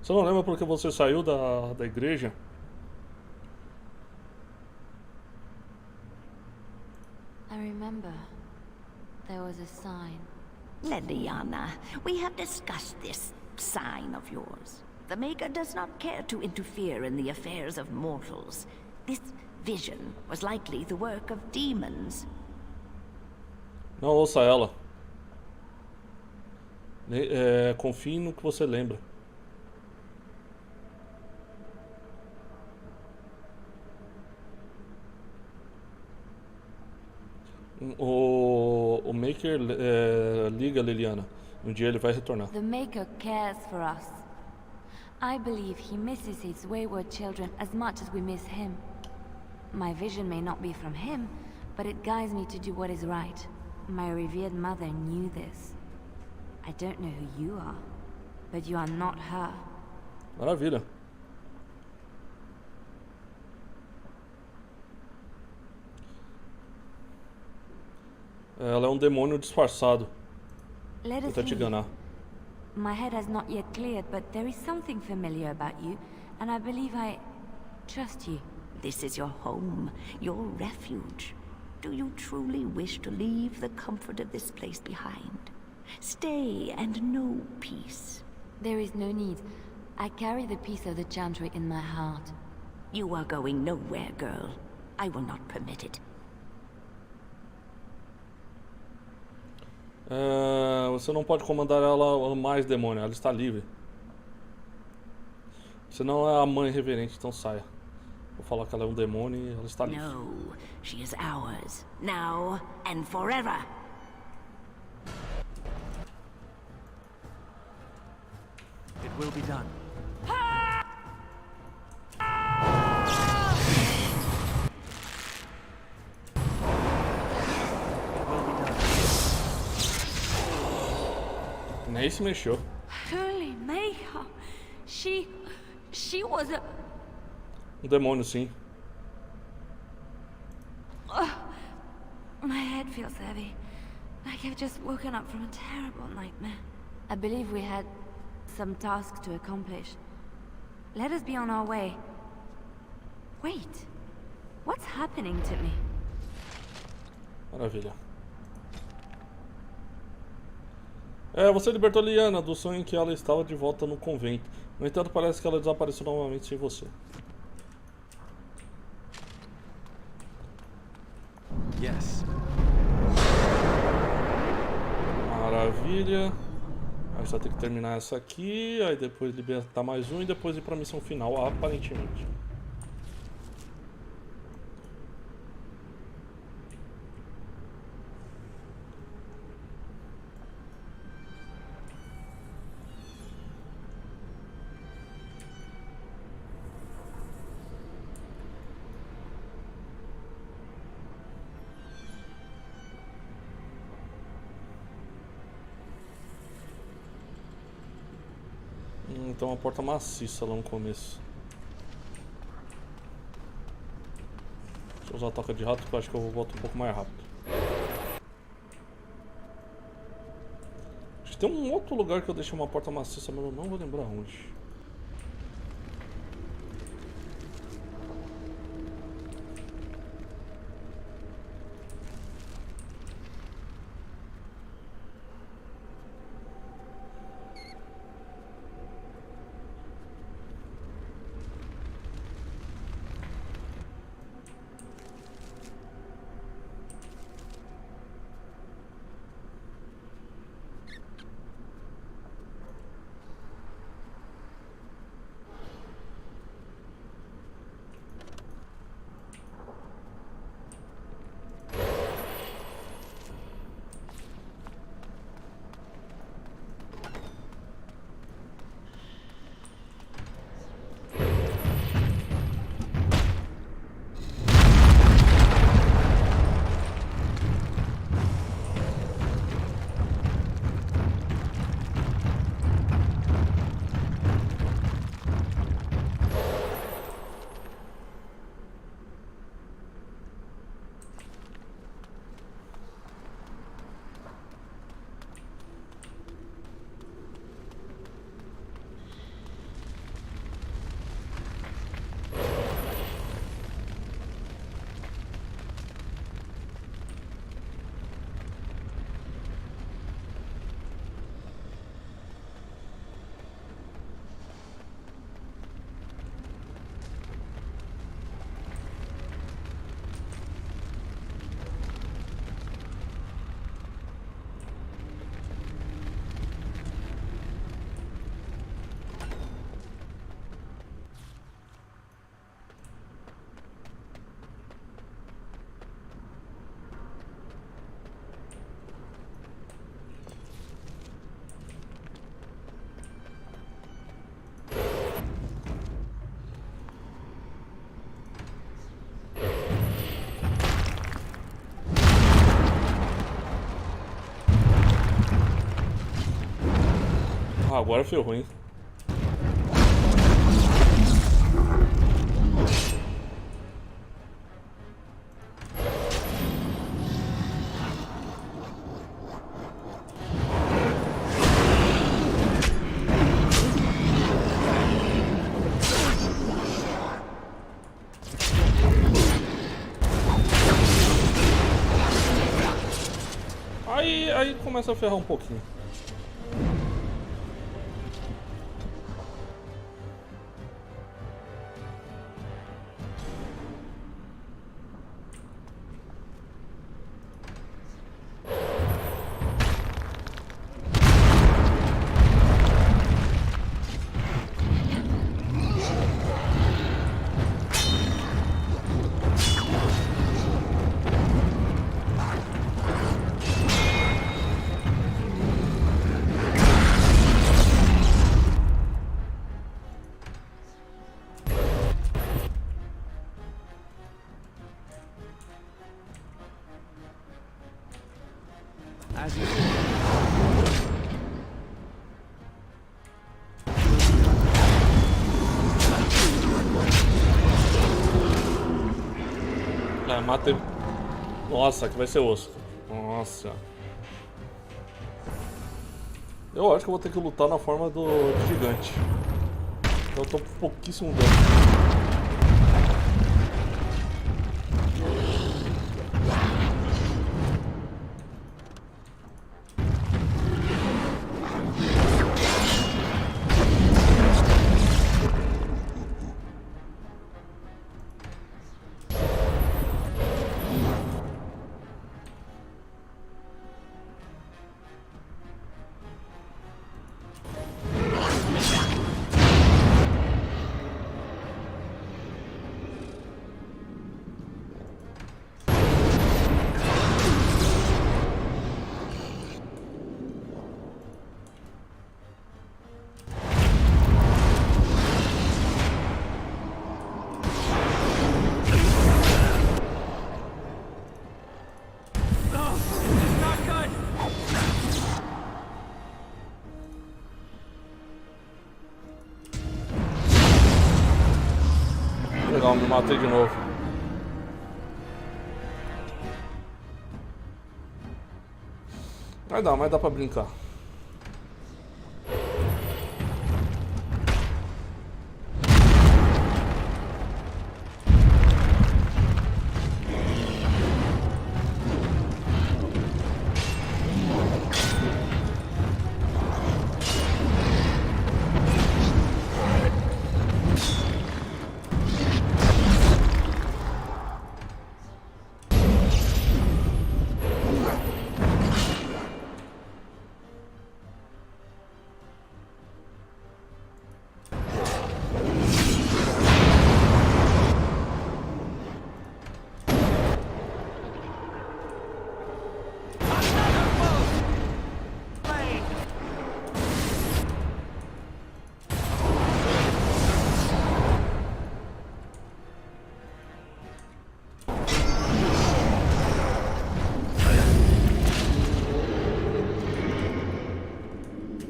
Você não lembra porque você saiu da igreja? I remember. There was a sign. Leliana, we have discussed this sign of yours. The Maker does not care to interfere in the affairs of mortals. This vision was likely the work of demons. Não ouça ela. Confie no que você lembra. O Maker liga Liliana. Dia ele vai retornar. The Maker cares for us. I believe he misses his wayward children as much as we miss him. My vision may not be from him, but it guides me to do what is right. My revered mother knew this. I don't know who you are, but you are not her. Maravilha. Ela é um demônio disfarçado. Tenta te enganar. My head has not yet cleared, but there is something familiar about you, and I believe I trust you. This is your home, your refuge. Do you truly wish to leave the comfort of this place behind? Stay and know peace. There is no need. I carry the peace of the Chantry in my heart. You are going nowhere, girl. I will not permit it. Você não pode comandar ela mais, demônio. Ela está livre. Você não é a mãe reverente, então saia. Vou falar que ela é um demônio e ela está livre. No, she is ours, now and forever. It will be done. Nem se mexeu. Holy Maker! She was a... Um demônio, sim. My head feels heavy. Like I've just woken up from a terrible nightmare. I believe we had some task to accomplish. Let us be on our way. Wait. What's happening to me? Maravilha. Você libertou Liana do sonho em que ela estava de volta no convento. No entanto, parece que ela desapareceu novamente sem você. Yes. Maravilha. Aí só tem que terminar essa aqui, aí depois libertar mais um e depois ir pra missão final, aparentemente. Então uma porta maciça lá no começo. Deixa eu usar a toca de rato que eu acho que eu volto um pouco mais rápido. Acho que tem um outro lugar que eu deixei uma porta maciça, mas eu não vou lembrar onde. Ah, agora foi ruim. Aí começa a ferrar um pouquinho. As you Mata ele. Nossa, aqui vai ser osso. Nossa. Eu acho que eu vou ter que lutar na forma do gigante. Eu tô com pouquíssimo dano. Legal, me matei de novo. Vai dar, mas dá pra brincar.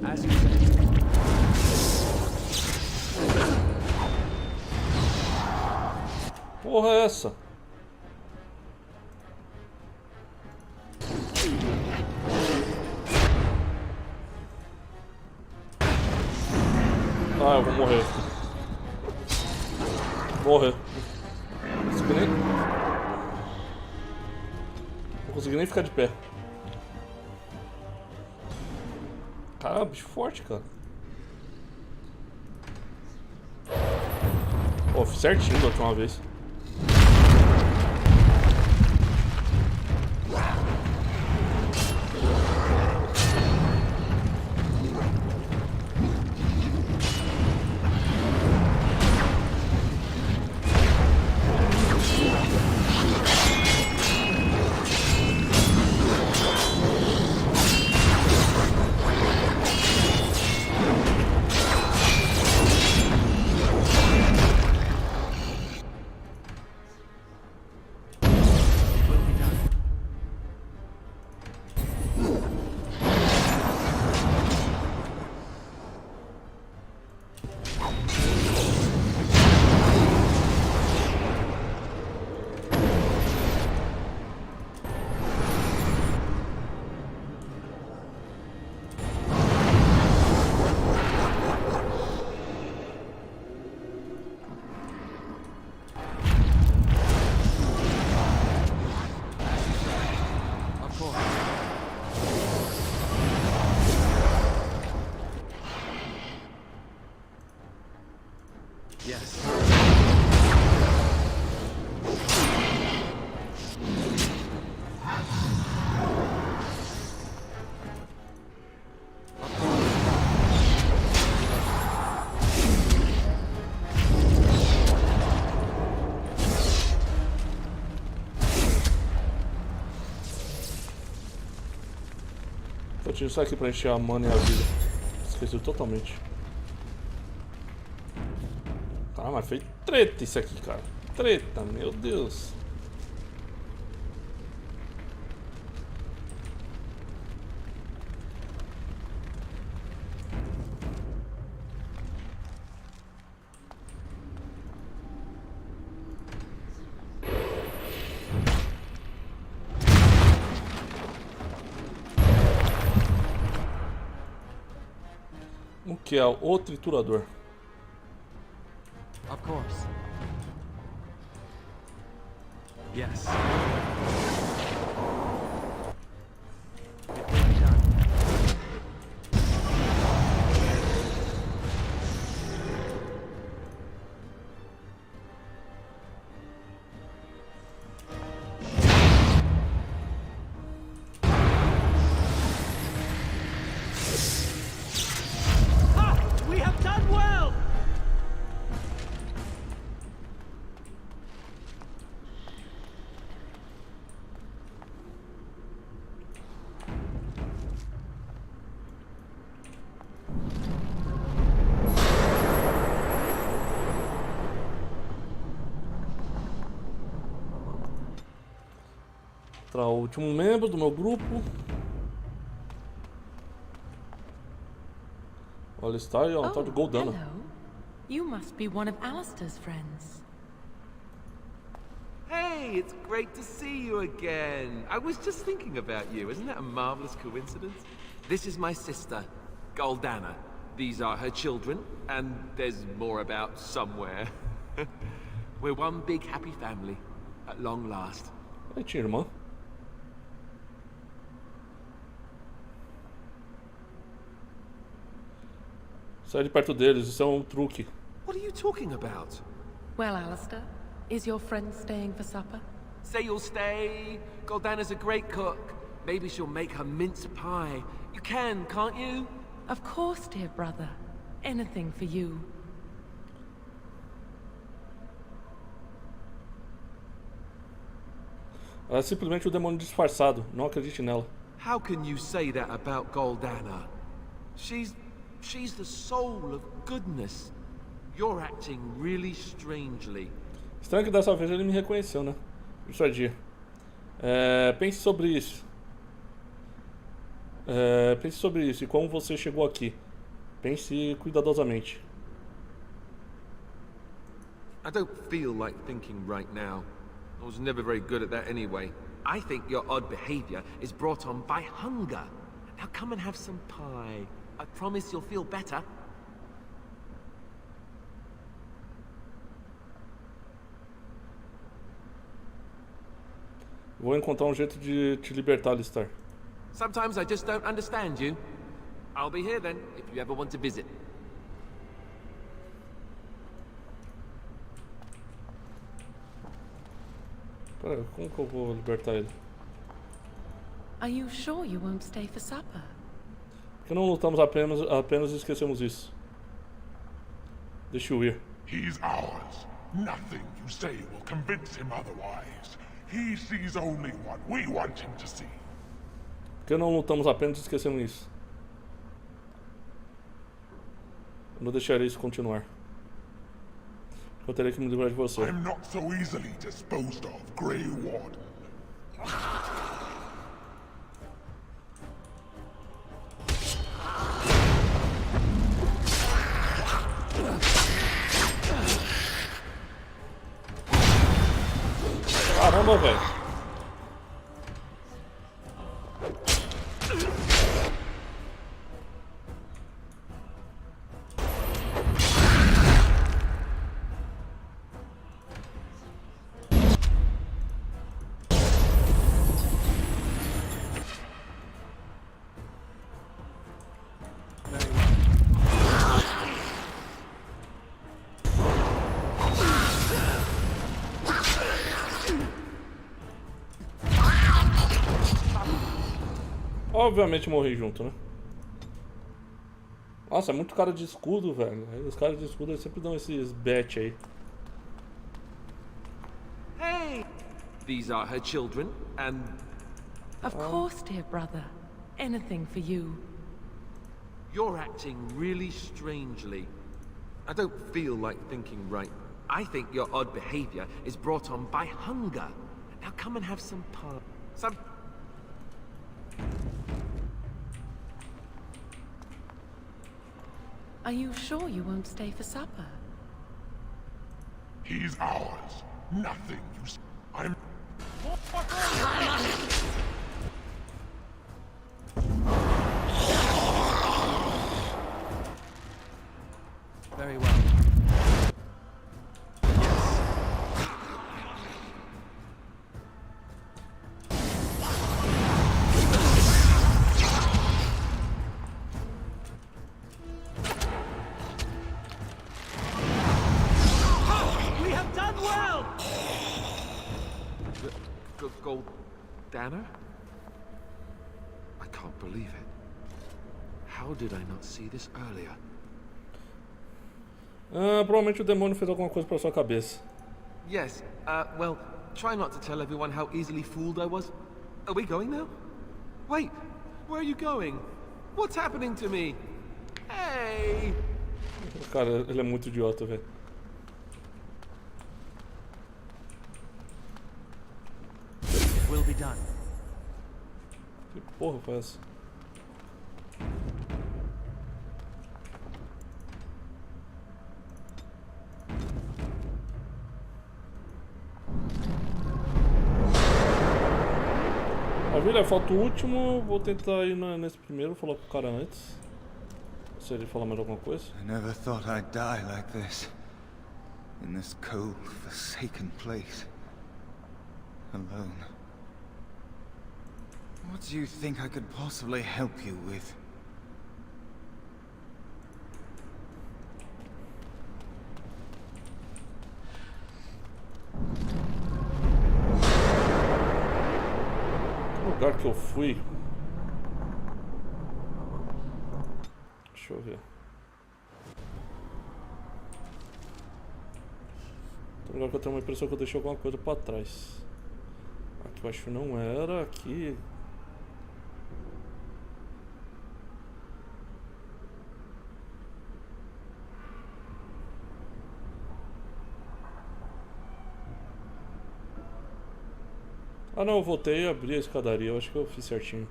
As you said. Porra é essa? Ah, eu vou morrer. Morrer. Não consegui nem ficar de pé. Caramba, bicho forte, cara. Pô, fiz certinho da última vez. Eu tiro isso aqui pra encher a mana e a vida. Esqueci totalmente. Caramba, mas foi treta isso aqui, cara. Treta, meu Deus. O que é o triturador? Of course. Yes. It will be done. We have done well! Para o último membro do meu grupo. Olha, está aí, ó, um tal de Goldana. Hello. You must be one of Alistair's friends. Hey, Hey, it's great to see you again. I was just thinking about you. Isn't that a marvelous coincidence? This is my sister, Goldana. These are her children, and there's more about somewhere. We're one big happy family, at long last. É, tinha irmã. Sai de perto deles, isso é um truque. What are you talking about? Well, Alistair, is your friend staying for supper? Say you'll stay. Goldana's a great cook. Maybe she'll make her mince pie. You can, can't you? Of course, dear brother. Anything for you. Ela é simplesmente o demônio disfarçado. Não acredite nela. How can you say that about Goldana? She's the soul of goodness. You're acting really strangely. Estranho que dessa vez ele me reconheceu, né? Isso é dia. Pense sobre isso. Pense sobre isso e como você chegou aqui. Pense cuidadosamente. I don't feel like thinking right now. I was never very good at that anyway. I think your odd behavior is brought on by hunger. Now come and have some pie. I promise you'll feel better. Vou encontrar um jeito de te libertar, Alistair. Sometimes I just don't understand you. I'll be here then, if you ever want to visit. Pera, como que eu vou libertar ele? Are you sure you won't stay for supper? Por que não lutamos apenas e esquecemos isso? Deixa eu ir. He's ours. Nothing you say will convince him otherwise. He sees only what we want him to see. Por que não lutamos apenas e esquecemos isso? Eu não deixarei isso continuar. Eu terei que me livrar de você. I'm not so easily disposed of, Grey Warden. Caramba, velho. Obviamente morri junto, né? Nossa, é muito cara de escudo, velho. Os caras de escudo eles sempre dão esses bet aí. Hey! These are her children, and... Of course, dear brother. Anything for you. You're acting really strangely. I don't feel like thinking right. I think your odd behavior is brought on by hunger. Now come and have some pie. Are you sure you won't stay for supper? He's ours. Nothing you say. I'm... Very well. Goldana? I can't believe it. How did I not see this earlier? Provavelmente o demônio fez alguma coisa pra sua cabeça. Yes, well, try not to tell everyone how easily fooled I was. Are we going now? Wait, where are you going? What's happening to me? Hey! Cara, ele é muito idiota, velho. Will be done. Que porra foi essa? Maravilha, falta o último. Vou tentar ir nesse primeiro, falar com o cara antes. Se ele falar mais alguma coisa. I never thought I'd die like this. In this cold, forsaken place. Alone. What do you think I could possibly help you with? Que lugar que eu fui? Deixa eu ver. Tem lugar que eu tenho uma impressão que eu deixei alguma coisa pra trás. Aqui eu acho que não era. Aqui. Ah não, eu voltei e abri a escadaria. Eu acho que eu fiz certinho.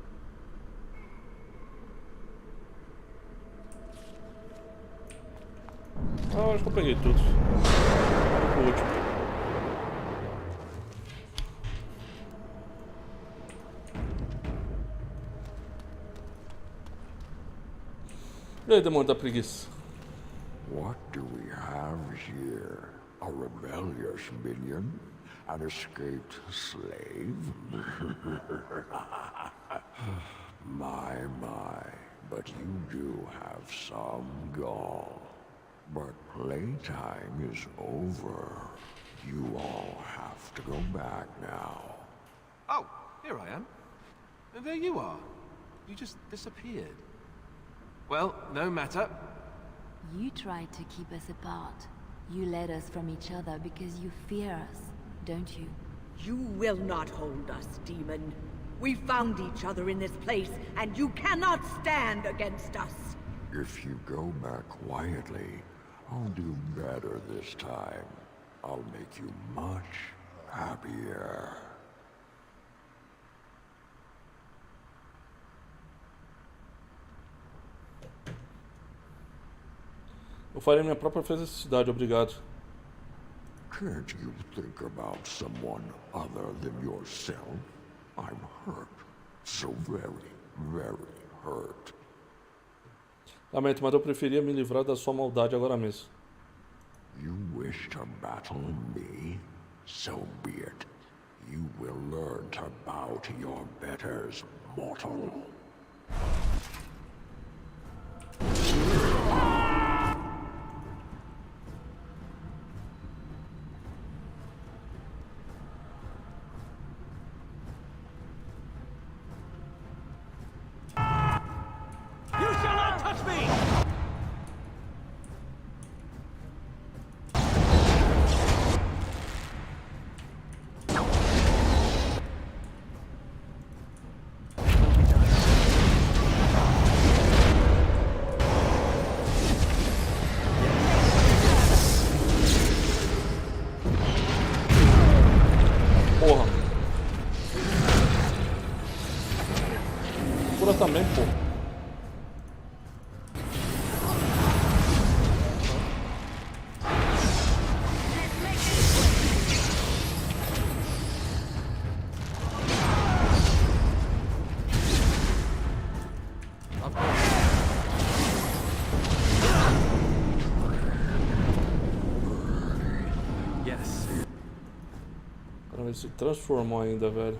Ah, eu acho que eu peguei tudo. O último. E aí, demônio da preguiça? What do we have here? A rebellious minion? An escaped slave? My, but you do have some gall. But playtime is over. You all have to go back now. Oh, here I am. And there you are. You just disappeared. Well, no matter. You tried to keep us apart. You led us from each other because you fear us, don't you? You will not hold us, demon. We found each other in this place, and you cannot stand against us. If you go back quietly, I'll do better this time. I'll make you much happier. Eu farei minha própria felicidade, obrigado. Can't you think about someone other than yourself? I'm hurt. So very, very hurt. Lamento, mas eu preferia me livrar da sua maldade agora mesmo. You wish to battle me? So be it. You will learn to bow to your betters, mortal. Porra. Cura também, pô. Ele se transformou ainda, velho.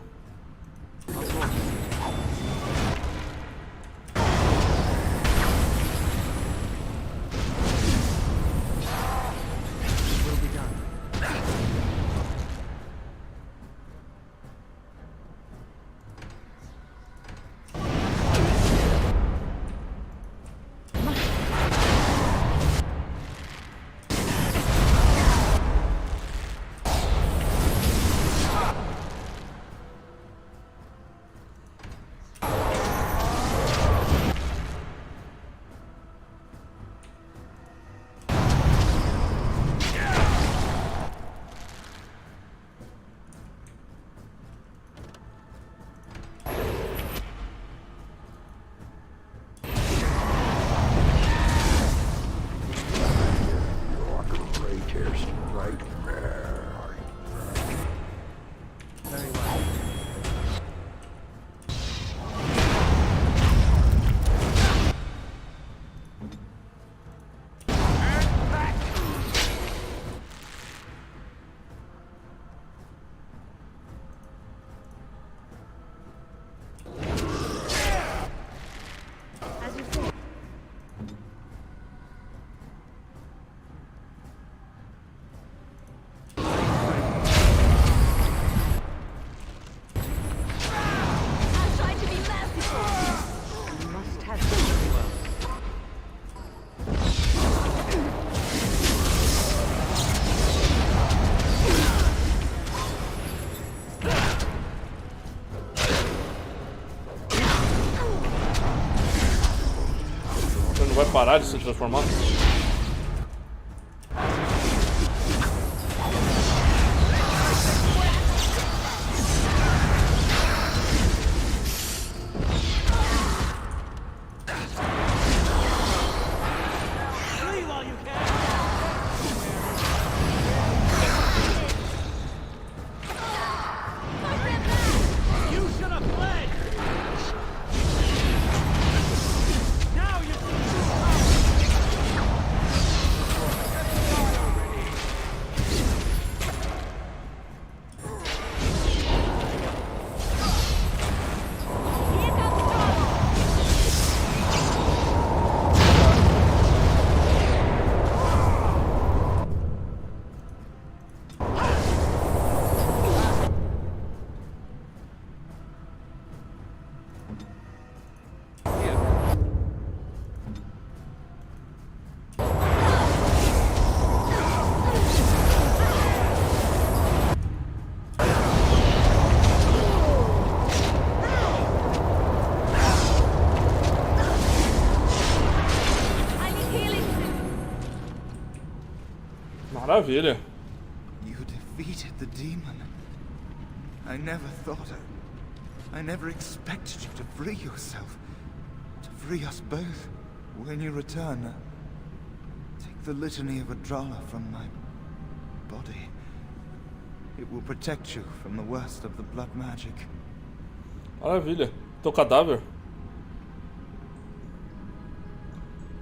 vai parar de se transformar? Maravilha. You defeated the demon. I never thought I never expected you to free yourself. To free us both. When you return, take the litany of Adrala from my body. It will protect you from the worst of the blood magic. Maravilha. Teu cadáver?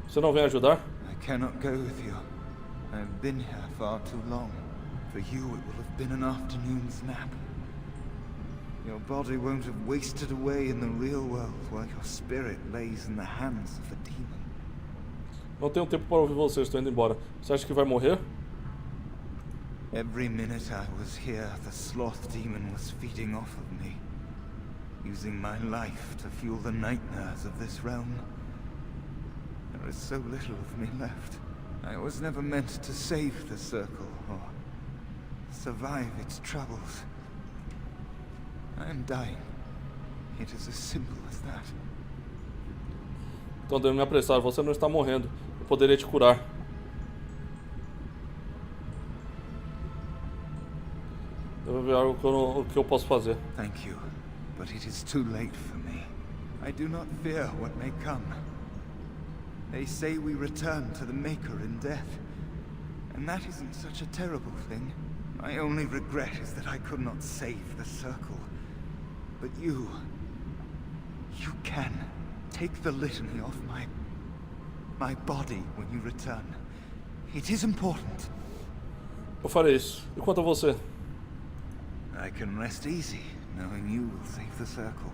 Você não vem ajudar? I cannot go with you. I've been here far too long. For you, it will have been an afternoon's nap. Your body won't have wasted away in the real world while your spirit lays in the hands of the demon. Não tenho tempo para ouvir você, estou indo embora. Você acha que vai morrer? Every minute I was here, the sloth demon was feeding off of me, using my life to fuel the nightmares of this realm. There is so little of me left. I was never meant to save the circle or survive its troubles. I am dying. It is as simple as that. Então devo me apressar. Você não está morrendo. Eu poderia te curar. Devo ver o que eu posso fazer. Thank you, but it is too late for me. I do not fear what may come. They say we return to the Maker in death, and that isn't such a terrible thing. My only regret is that I could not save the circle. But you can take the litany off my body when you return. It is important. Eu farei isso. E quanto a você? I can rest easy, knowing you will save the circle.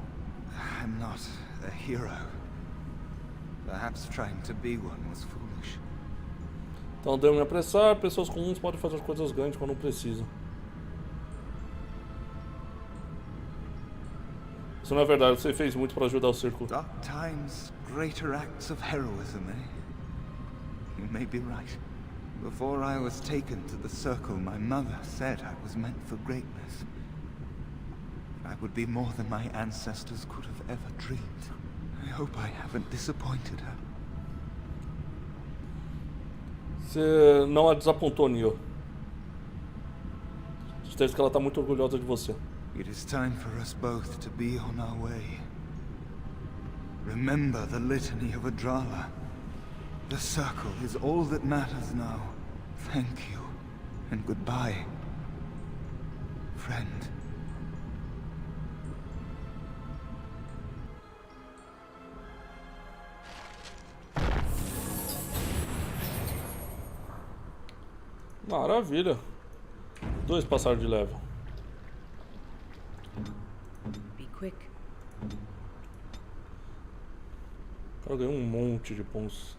I'm not a hero. Perhaps trying to be one was foolish. Então devo me apressar. Pessoas comuns podem fazer coisas grandes quando precisam. Isso não é verdade. Você fez muito para ajudar o círculo. Dark times, greater acts of heroism, eh? You may be right. Before I was taken to the circle, my mother said I was meant for greatness. I would be more than my ancestors could have ever dreamed. I hope I haven't disappointed her. Você não a desapontou, Neo. Certeza que ela está muito orgulhosa de você. It is time for us both to be on our way. Remember the litany of Adrala. The circle is all that matters now. Thank you, and goodbye, friend. Maravilha. 2 passaram de level. Be quick. O cara ganhou um monte de pontos.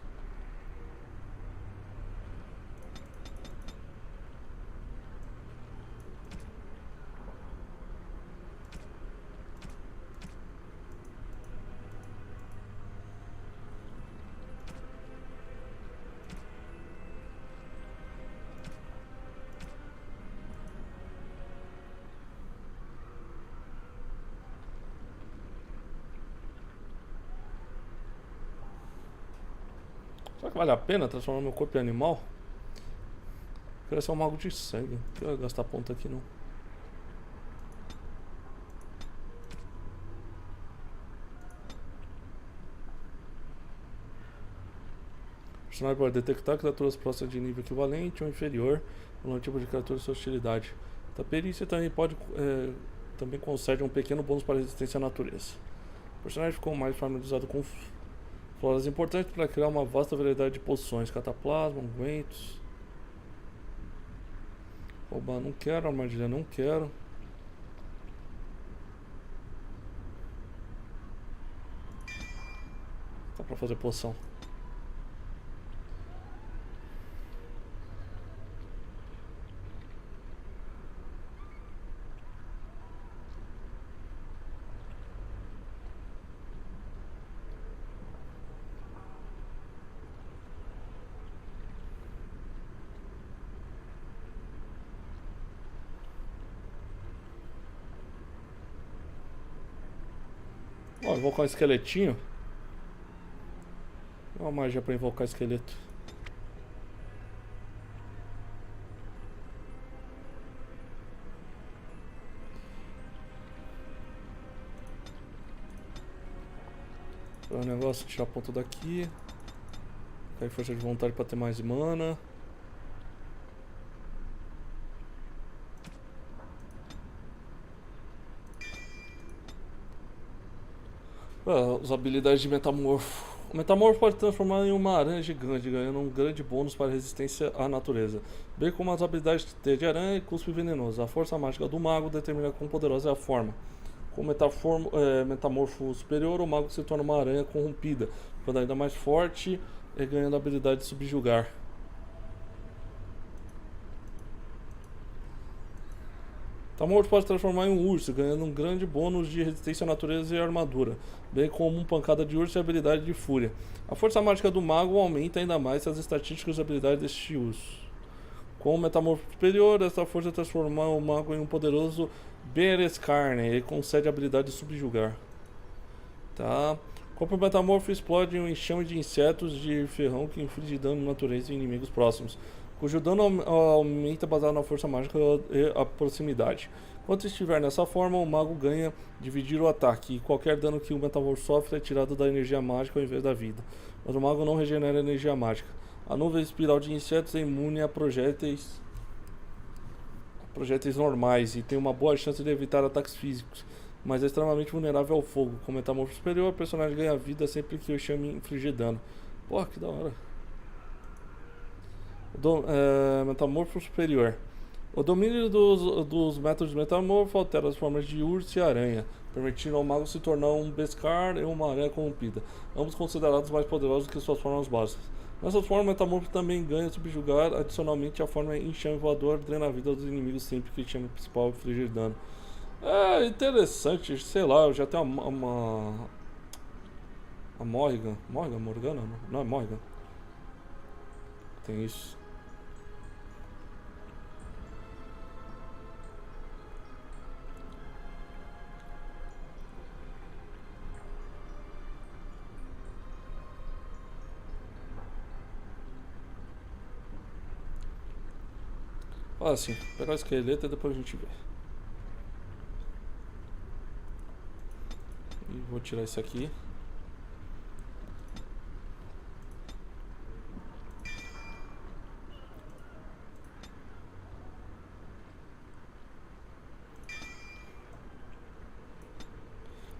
Será que vale a pena transformar meu corpo em animal? Eu queria ser um mago de sangue. Não quero gastar ponto aqui não. O personagem pode detectar criaturas próximas de nível equivalente ou inferior ou um tipo de criatura de sua hostilidade. A perícia também também concede um pequeno bônus para a resistência à natureza. O personagem ficou mais familiarizado com floras importantes para criar uma vasta variedade de poções, cataplasma, ungüentos. Roubar não quero, armadilha não quero. Dá pra fazer poção. Ó, invocar um esqueletinho. É uma magia pra invocar esqueleto. O negócio, tirar ponto daqui. Cair força de vontade pra ter mais mana. As habilidades de metamorfo. O metamorfo pode transformar em uma aranha gigante, ganhando um grande bônus para resistência à natureza, bem como as habilidades de teia de aranha e cuspe venenoso. A força mágica do mago determina quão poderosa é a forma. Com o metamorfo superior, o mago se torna uma aranha corrompida, ficando ainda mais forte e ganhando a habilidade de subjugar. Metamorfo pode se transformar em um urso, ganhando um grande bônus de resistência à natureza e armadura, bem como uma pancada de urso e habilidade de fúria. A força mágica do mago aumenta ainda mais as estatísticas e habilidades deste urso. Com o metamorfo superior, essa força transforma o mago em um poderoso Berescarne e concede a habilidade de subjugar. Tá. O corpo metamorfo explode em um enxame de insetos de ferrão que inflige dano na natureza e inimigos próximos, cujo dano aumenta baseado na força mágica e a proximidade. Enquanto estiver nessa forma, o mago ganha dividir o ataque, e qualquer dano que o metamorfo sofre é tirado da energia mágica ao invés da vida. Mas o mago não regenera a energia mágica. A nuvem espiral de insetos é imune a projéteis normais e tem uma boa chance de evitar ataques físicos, mas é extremamente vulnerável ao fogo. Com o metamorfo superior, o personagem ganha vida sempre que o chame infligir dano. Porra, que da hora. Metamorfo superior. O domínio dos métodos de metamorfo altera as formas de urso e aranha, permitindo ao mago se tornar um Beskar e uma aranha corrompida, ambos considerados mais poderosos que suas formas básicas. Nessa forma, o metamorfo também ganha subjugar. Adicionalmente, a forma enxame voador drena a vida dos inimigos sempre que o enxame principal infligir dano. É interessante, sei lá, eu já tenho a Morrigan. Morgana? Não é Morrigan. Tem isso. Fala assim, pegar o esqueleto e depois a gente vê. E vou tirar isso aqui.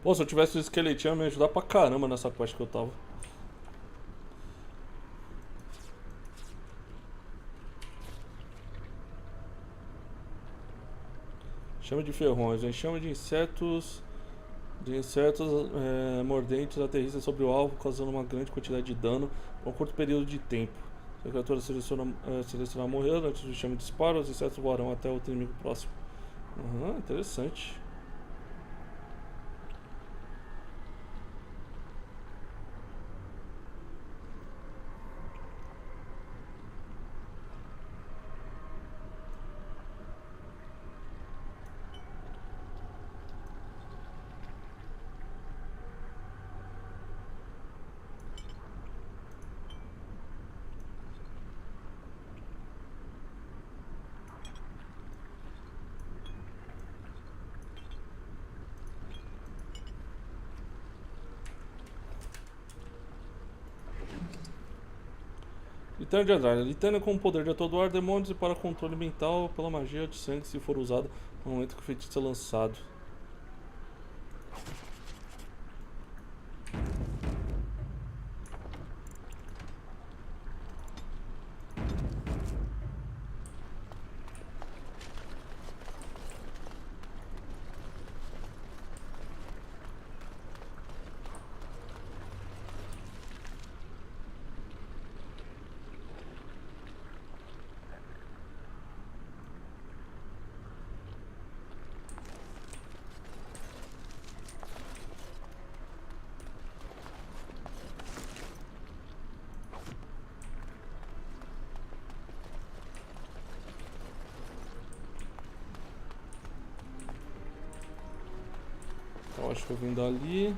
Pô, se eu tivesse o esqueletinho ia me ajudar pra caramba nessa quest que eu tava. Chama de ferrões, enxame de insetos. Mordentes aterrissam sobre o alvo, causando uma grande quantidade de dano por um curto período de tempo. Se a criatura selecionar morrer antes do enxame dispara, os insetos voarão até outro inimigo próximo. Interessante. Linterna de Andrade. Linterna com o poder de atordoar demônios e para controle mental pela magia de sangue se for usada no momento que o feitiço é lançado. Eu acho que eu vim dali.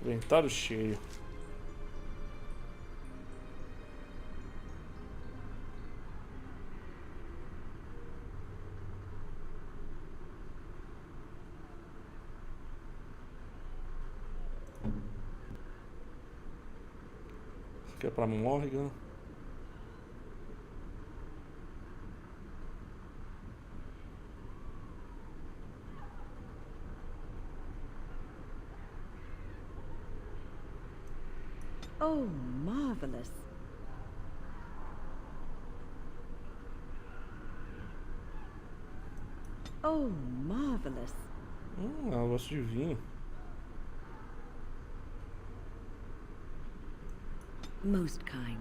Inventário cheio. Isso aqui é pra Morrigan. Oh, marvelous. Oh, marvelous. Eu gosto de vinho. Most kind.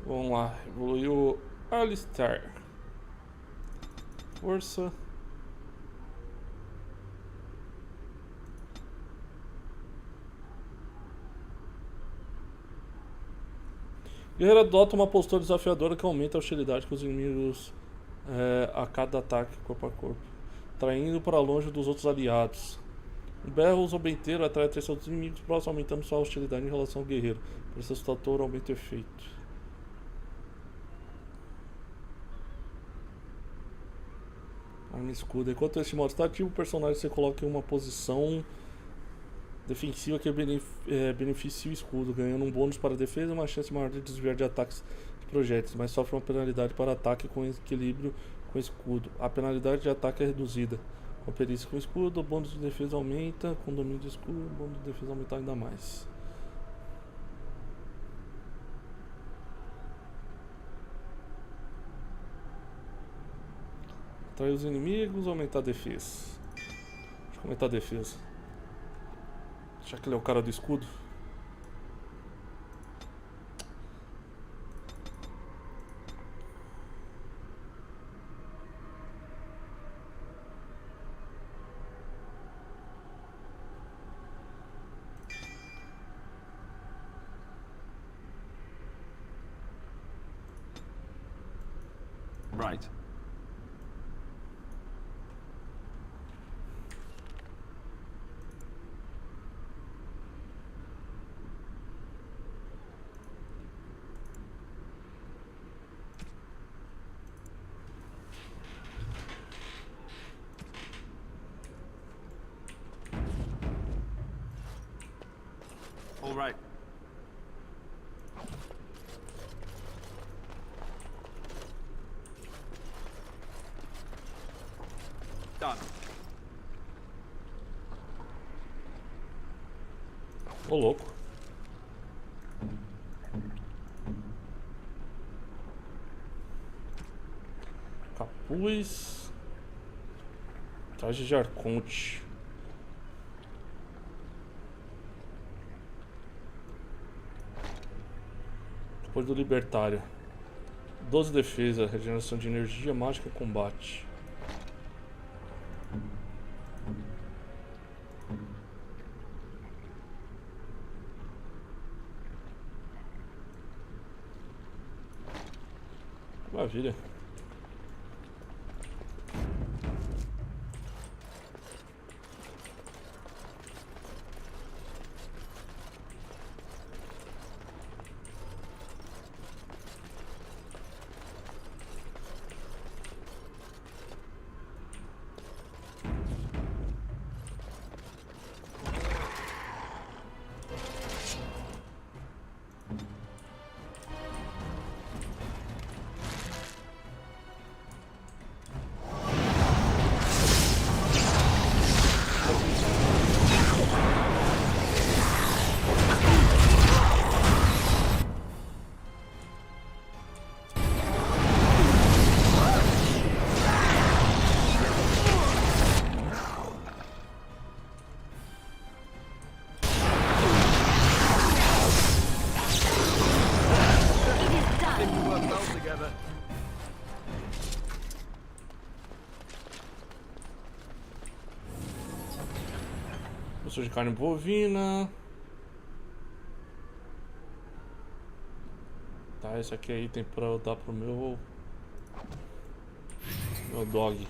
Vamos lá, evoluiu Alistar. Força. Guerreiro adota uma postura desafiadora que aumenta a hostilidade com os inimigos a cada ataque corpo a corpo, traindo para longe dos outros aliados. O berro zombeteiro atrai a atenção dos inimigos próximos, aumentando sua hostilidade em relação ao guerreiro. Por esse fator aumenta o efeito. Arma escudo. Enquanto este modo está ativo, o personagem se coloca em uma posição defensiva que beneficia o escudo, ganhando um bônus para a defesa e uma chance maior de desviar de ataques de projéteis, mas sofre uma penalidade para ataque com equilíbrio com escudo. A penalidade de ataque é reduzida. Com perícia com escudo, o bônus de defesa aumenta. Com domínio de escudo, o bônus de defesa aumenta ainda mais. Atrair os inimigos, aumentar a defesa. Deixa eu aumentar a defesa. Já que ele é o cara do escudo. Right. All right. Done. Ô louco. Capuz. Traje de arconte. Depois do libertário. 12 defesa, regeneração de energia, mágica e combate. Maravilha. Osso de carne bovina. Tá, esse aqui é item pra eu dar pro meu dog.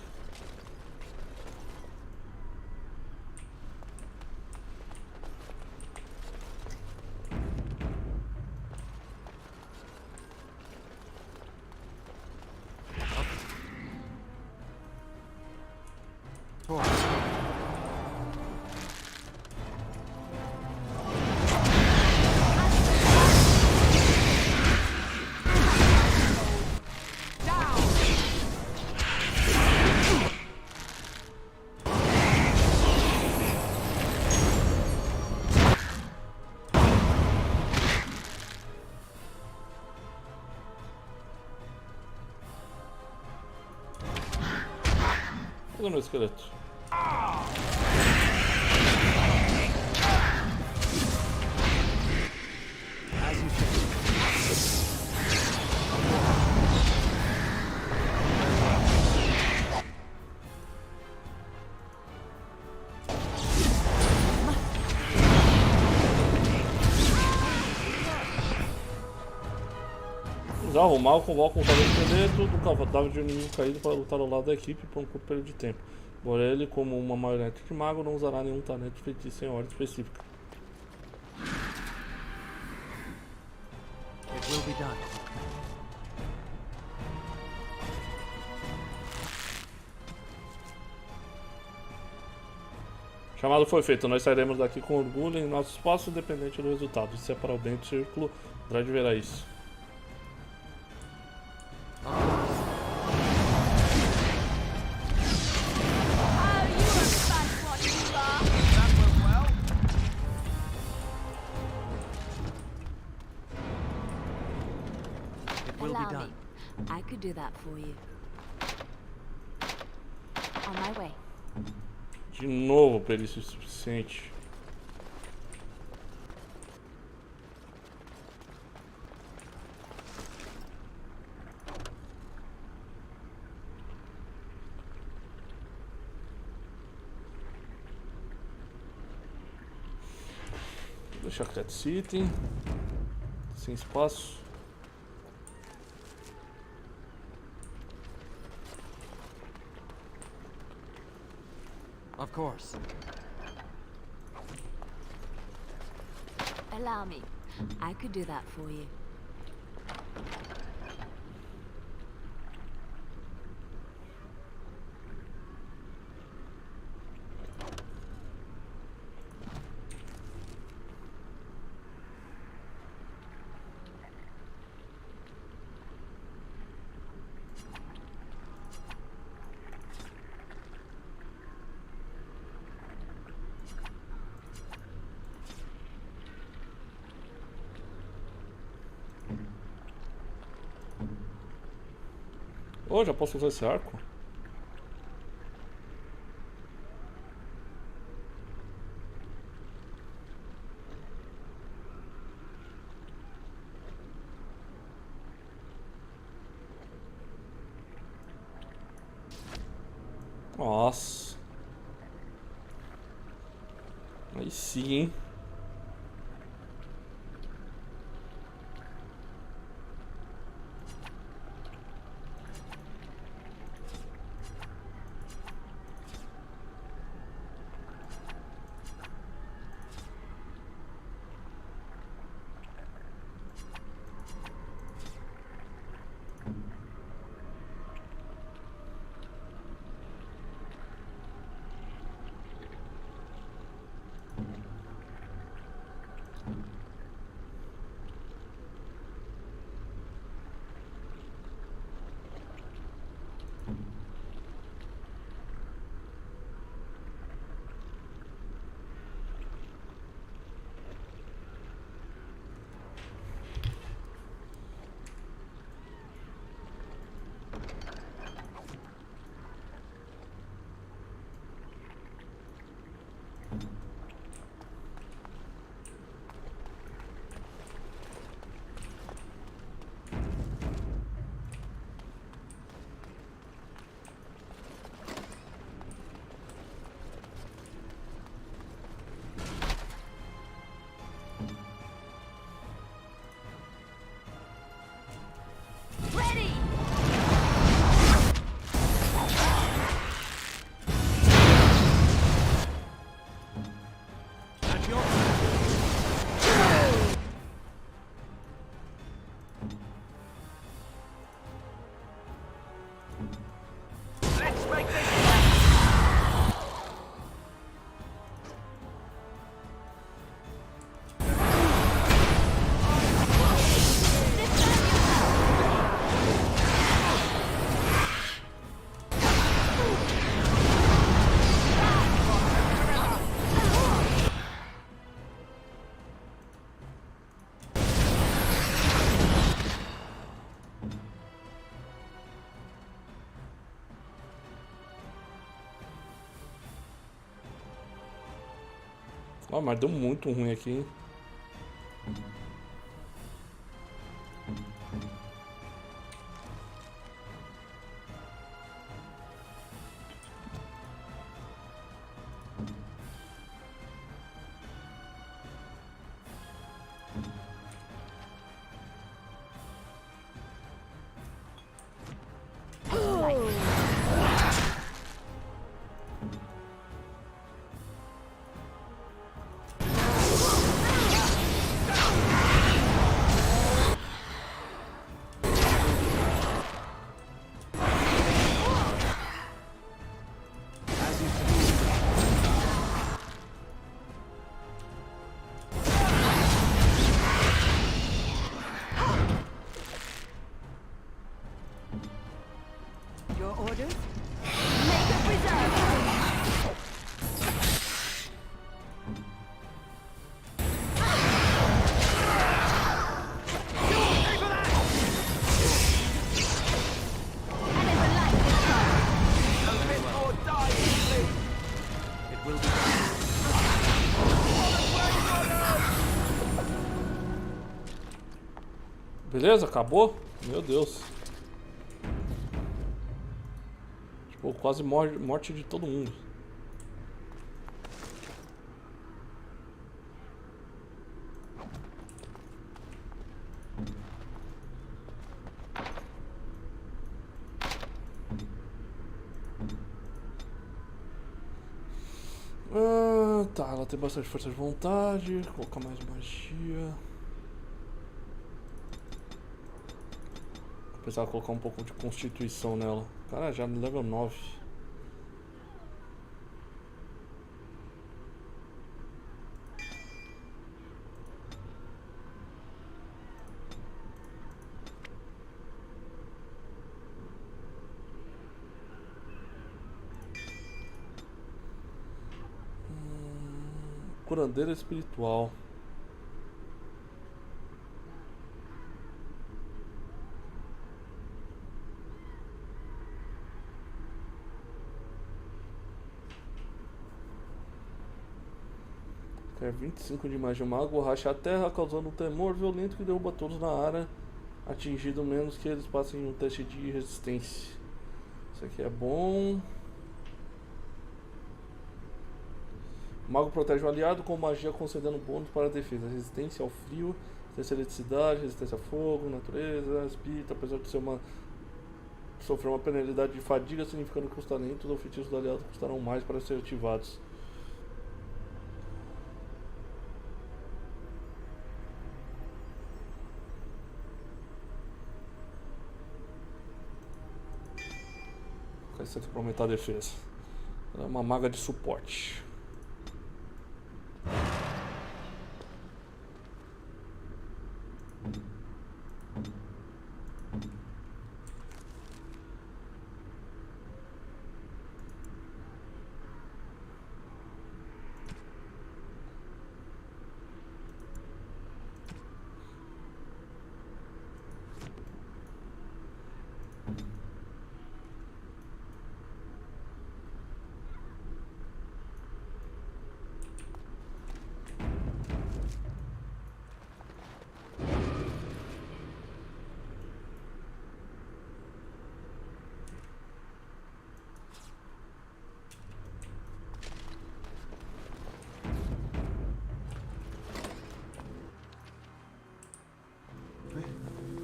Cadê o meu esqueleto? Já o mal convoca um cabelo de esqueleto do cadáver de um inimigo caído para lutar ao lado da equipe por um curto período de tempo. Por ele, como uma marionete de mago, não usará nenhum talento de feitiço em ordem específica. It will be done. Chamado foi feito, nós sairemos daqui com orgulho em nossos passos, independente do resultado. Se é para o bem do círculo, Dredd verá isso. Allow me. I could do that for you. On my way. De novo, perícia suficiente. Vou deixar quieto esse item. Sem espaço. Of course. Allow me. I could do that for you. Oh, já posso usar esse arco? Nossa. Aí sim, hein? Ah, mas deu muito ruim aqui, hein? Your orders? Make a preserve! Beleza? Acabou? Meu Deus. Tipo, quase morte de todo mundo. Ah, tá, ela tem bastante força de vontade. Vou colocar mais magia. Vou precisar colocar um pouco de constituição nela. Cara, já no level 9. Curandeira espiritual. Quer 25 de magia. Mago racha a terra, causando um tremor violento que derruba todos na área, atingido menos que eles passem um teste de resistência. Isso aqui é bom. O mago protege o aliado com magia concedendo bônus para a defesa, resistência ao frio, resistência à eletricidade, resistência a fogo, natureza, espírito, apesar de sofrer uma penalidade de fadiga, significando que os talentos ou feitiços do aliado custarão mais para serem ativados. Vou colocar isso aqui para aumentar a defesa. Ela é uma maga de suporte.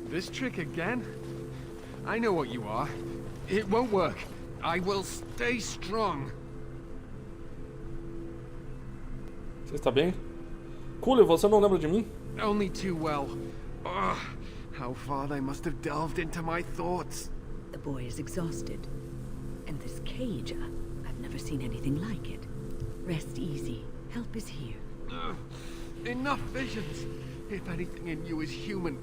This trick again? I know what you are. It won't work. I will stay strong. Você está bem? Cooley, você não lembra de mim? Only too well. Ugh, how far they must have delved into my thoughts. The boy is exhausted. And this cage, I've never seen anything like it. Rest easy. Help is here. Enough visions. If anything in you is human,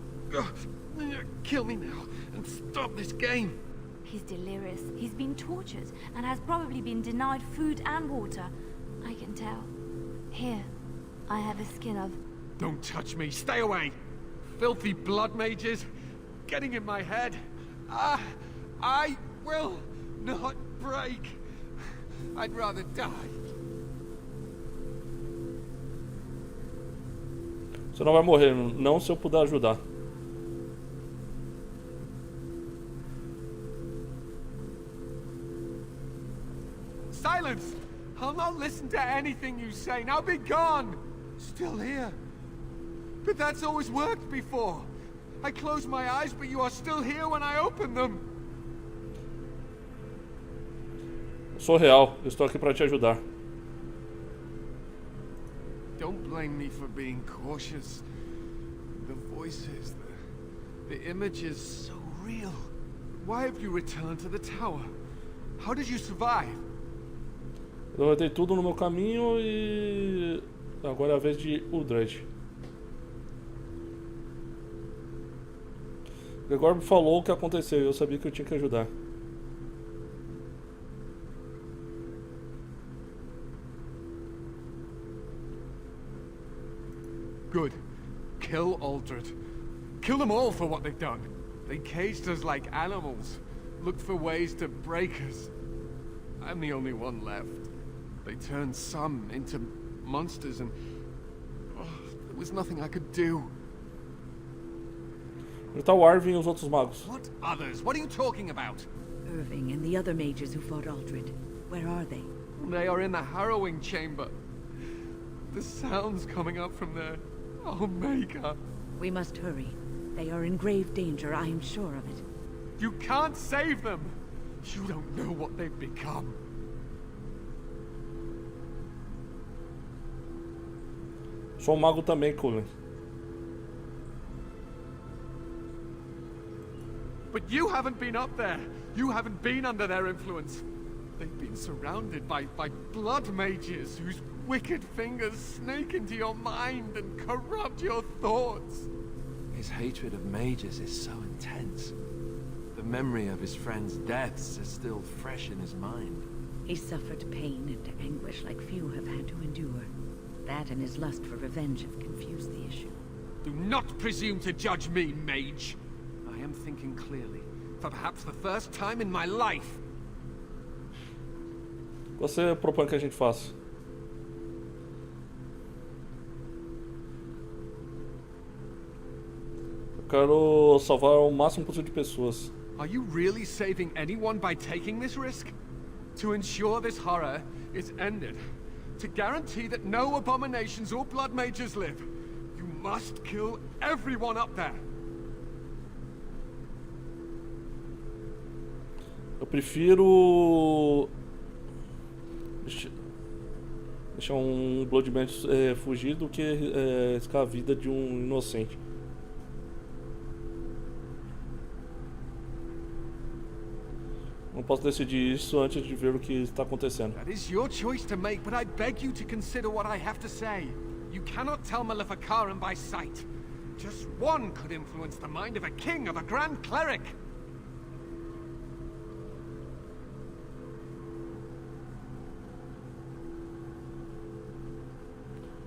kill me now and stop this game. He's delirious. He's been tortured and has probably been denied food and water. I can tell. Here, I have a skin of... Don't touch me. Stay away. Filthy blood mages. Getting in my head. I will not break. I'd rather die. Você não vai morrer, não se eu puder ajudar. Silence! I'll not listen to anything you say. Now be gone! Still here. But that's always worked before. I close my eyes, but you are still here when I open them. Eu sou real, eu estou aqui para te ajudar. Don't blame me for being cautious. The voices, the images, so real. Why have you returned to the tower? How did you survive? Eu derrotei tudo no meu caminho e agora é a vez de Uldred. Gregor me falou o que aconteceu e eu sabia que eu tinha que ajudar. Good. Kill Aldred. Kill them all for what they've done. They caged us like animals. Looked for ways to break us. I'm the only one left. They turned some into monsters and... there was nothing I could do. Onde tá o Arvin e os outros magos? What others? What are you talking about? Irving and the other mages who fought Aldred. Where are they? They are in the harrowing chamber. The sounds coming up from there. Oh, Maker. We must hurry. They are in grave danger, I am sure of it. You can't save them! You don't know what they've become. Sou um mago também, Cooley. But you haven't been up there. You haven't been under their influence. They've been surrounded by blood mages whose wicked fingers snake into your mind and corrupt your thoughts. His hatred of mages is so intense. The memory of his friends' deaths is still fresh in his mind. He suffered pain and anguish like few have had to endure. That and his lust for revenge have confused the issue. Do not presume to judge me, mage. I am thinking clearly, for perhaps the first time in my life. Você propõe que a gente faça? Eu quero salvar o máximo possível de pessoas. Are you really saving anyone by taking this risk? To ensure this horror is ended, To guarantee that no abominations or blood mages live, you must kill everyone up there. Eu prefiro deixar um Bloodman fugir do que riscar a vida de um inocente. Não posso decidir isso antes de ver o que está acontecendo. That is your choice to make, but I beg you to consider what I have to say. You cannot tell Maleficarum by sight. Just one could influence the mind of a king, of a grand cleric.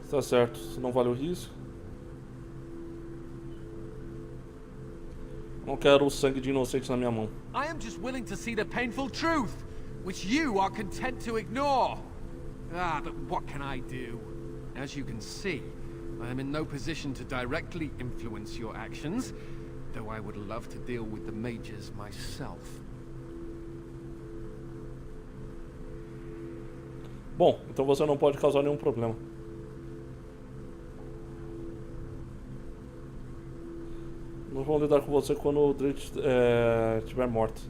Está certo, se não vale o risco. Não quero o sangue de inocentes na minha mão. I am just willing to see the painful truth, which you are content to ignore. Ah, but what can I do? As you can see, I am in no position to directly influence your actions, though I would love to deal with the mages myself. Bom, então você não pode causar nenhum problema. Não vou lidar com você quando o Drake estiver morto.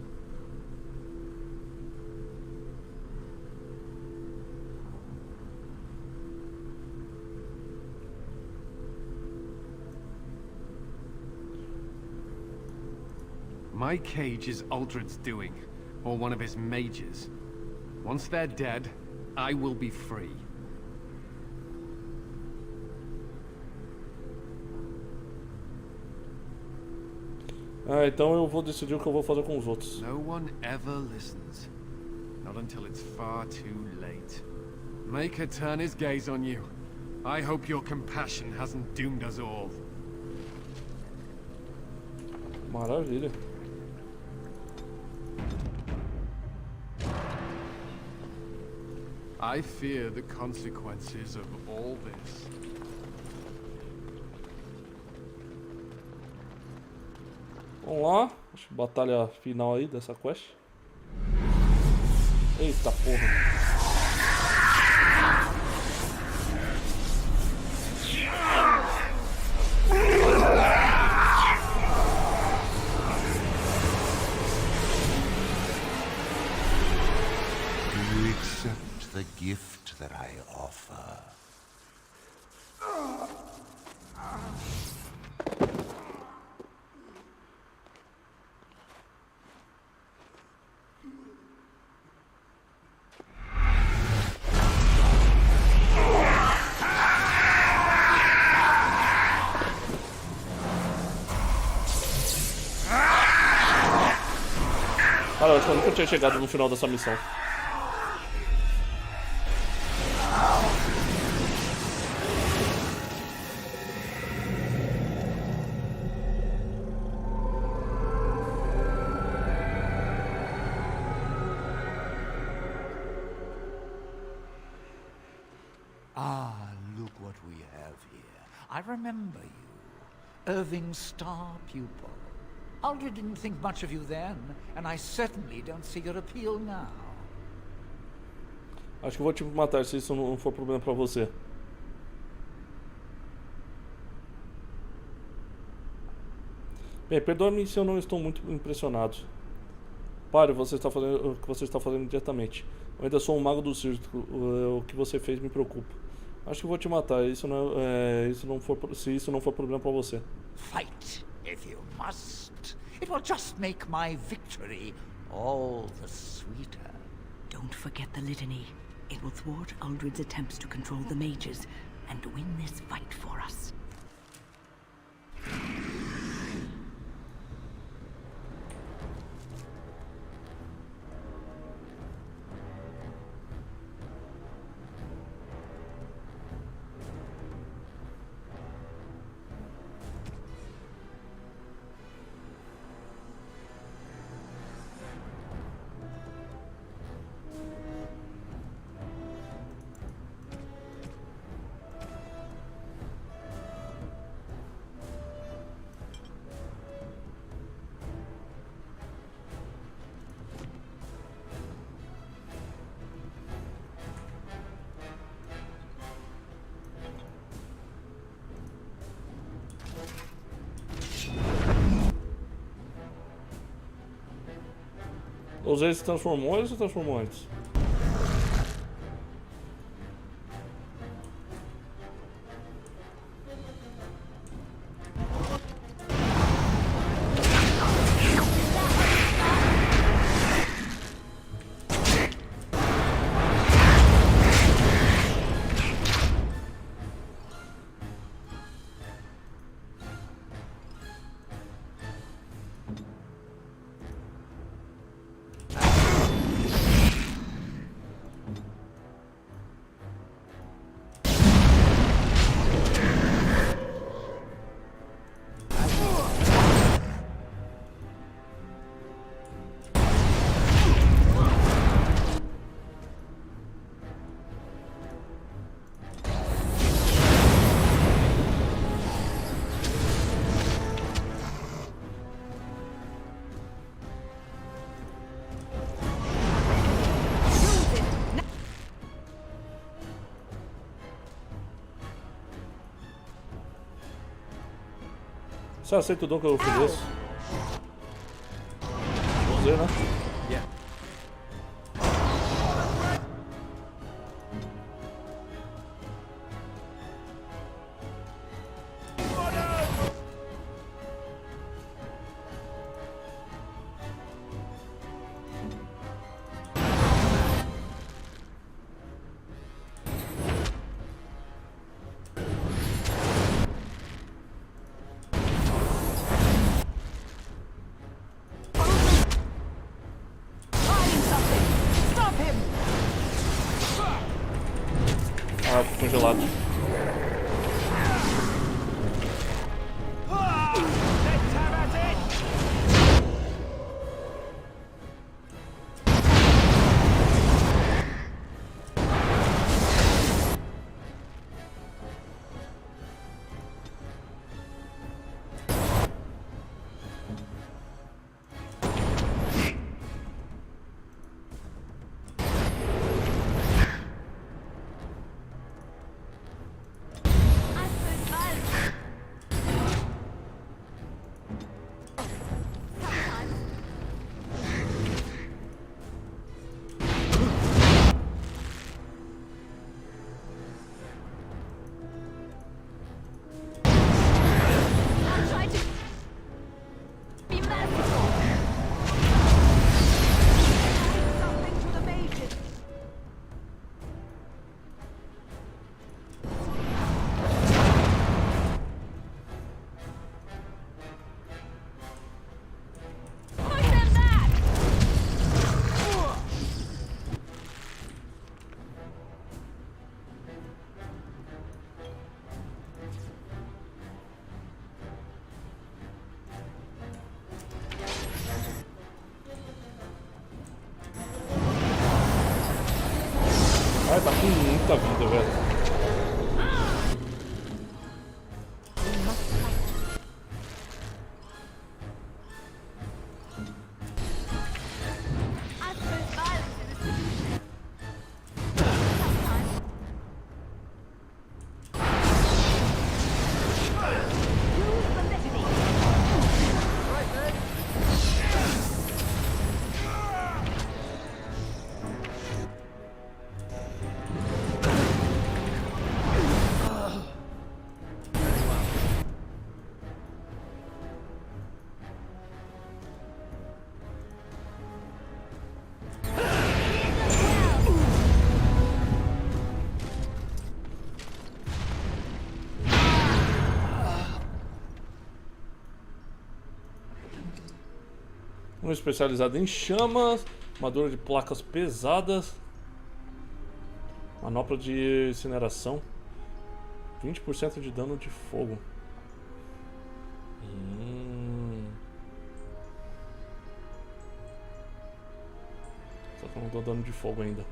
My cage is Aldred's doing, or one of his mages. Once they're dead, I will be free. Então eu vou decidir o que eu vou fazer com os outros. No one ever listens. Not until it's far too late. Maker turn his gaze on you. I hope your compassion hasn't doomed us all. Maravilha. I fear the consequences of all this. Vamos lá, batalha final aí dessa quest. Eita porra. Do you accept the gift that I offer? Cara, eu acho que eu nunca tinha chegado no final dessa missão. Ah, look what we have here. I remember you. Irving's star pupil. Aldred didn't think much of you then, and I certainly don't see your appeal now. Acho que eu vou te matar se isso não for problema pra você. Bem, perdoe-me se eu não estou muito impressionado. Pare, você está fazendo o que você está fazendo diretamente. Eu ainda sou um mago do circo. O que você fez me preocupa. Acho que vou te matar. Se isso não for problema pra você. Fight, if you must. It will just make my victory all the sweeter. Don't forget the litany. It will thwart Aldred's attempts to control the mages and win this fight for us. Ou ele se transformou ou se transformou antes? Você aceita o dom que eu ofereço? Vamos ver, né? Yeah. Ah, tô congelado. Ai, tá com muita vida, velho. Um especializado em chamas, armadura de placas pesadas, manopla de incineração, 20% de dano de fogo. Só que eu não dou dano de fogo ainda.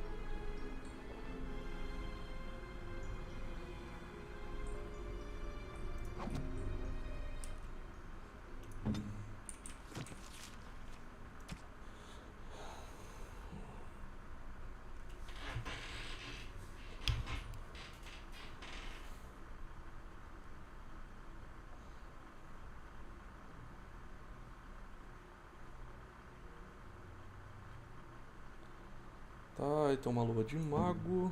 Tá, e tem uma luva de mago.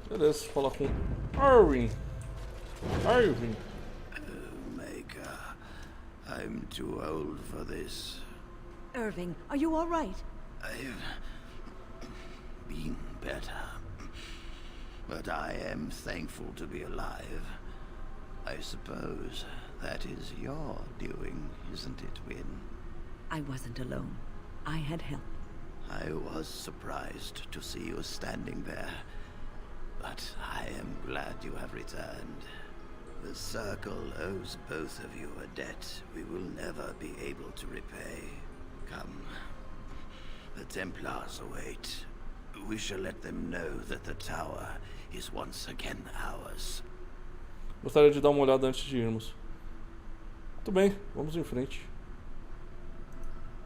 Beleza, falar com Irving. Irving. Oh, Maker, I'm too old for this. Irving, are you all right? I've been better. But I am thankful to be alive. I suppose that is your doing, isn't it, Win? I wasn't alone. I had help. I was surprised to see you standing there. But I am glad you have returned. The Circle owes both of you a debt we will never be able to repay. Come. The Templars await. We shall let them know that the tower is once again ours. Gostaria de dar uma olhada antes de irmos. Muito bem, vamos em frente.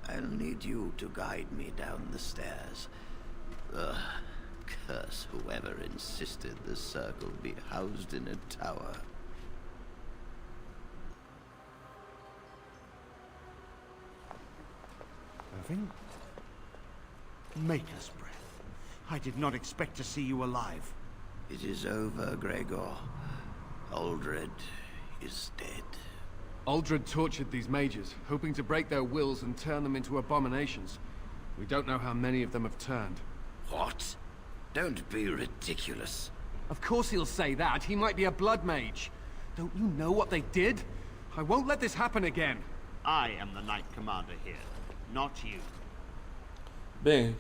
I'll need you to guide me down the stairs. Curse whoever insisted the Circle be housed in a tower. Irving? Maker's breath. I did not expect to see you alive. It is over, Gregor. Aldred is dead. Aldred tortured these mages, hoping to break their wills and turn them into abominations. We don't know how many of them have turned. What? Don't be ridiculous. Of course he'll say that. He might be a blood mage. Don't you know what they did? I won't let this happen again. I am the Knight Commander here, not you. Bem,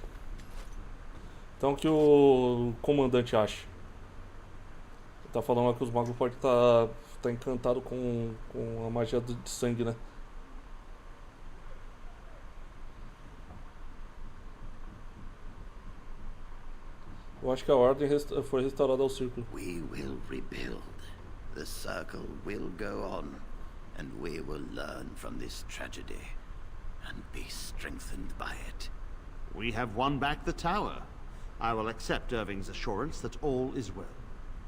então o que o comandante acha? Ele tá falando lá que os magos podem estar encantados com a magia de sangue, né? Eu acho que a ordem foi restaurada ao círculo. We will rebuild. The Circle will go on, and we will learn from this tragedy and be strengthened by it. We have won back the tower. I will accept Irving's assurance that all is well.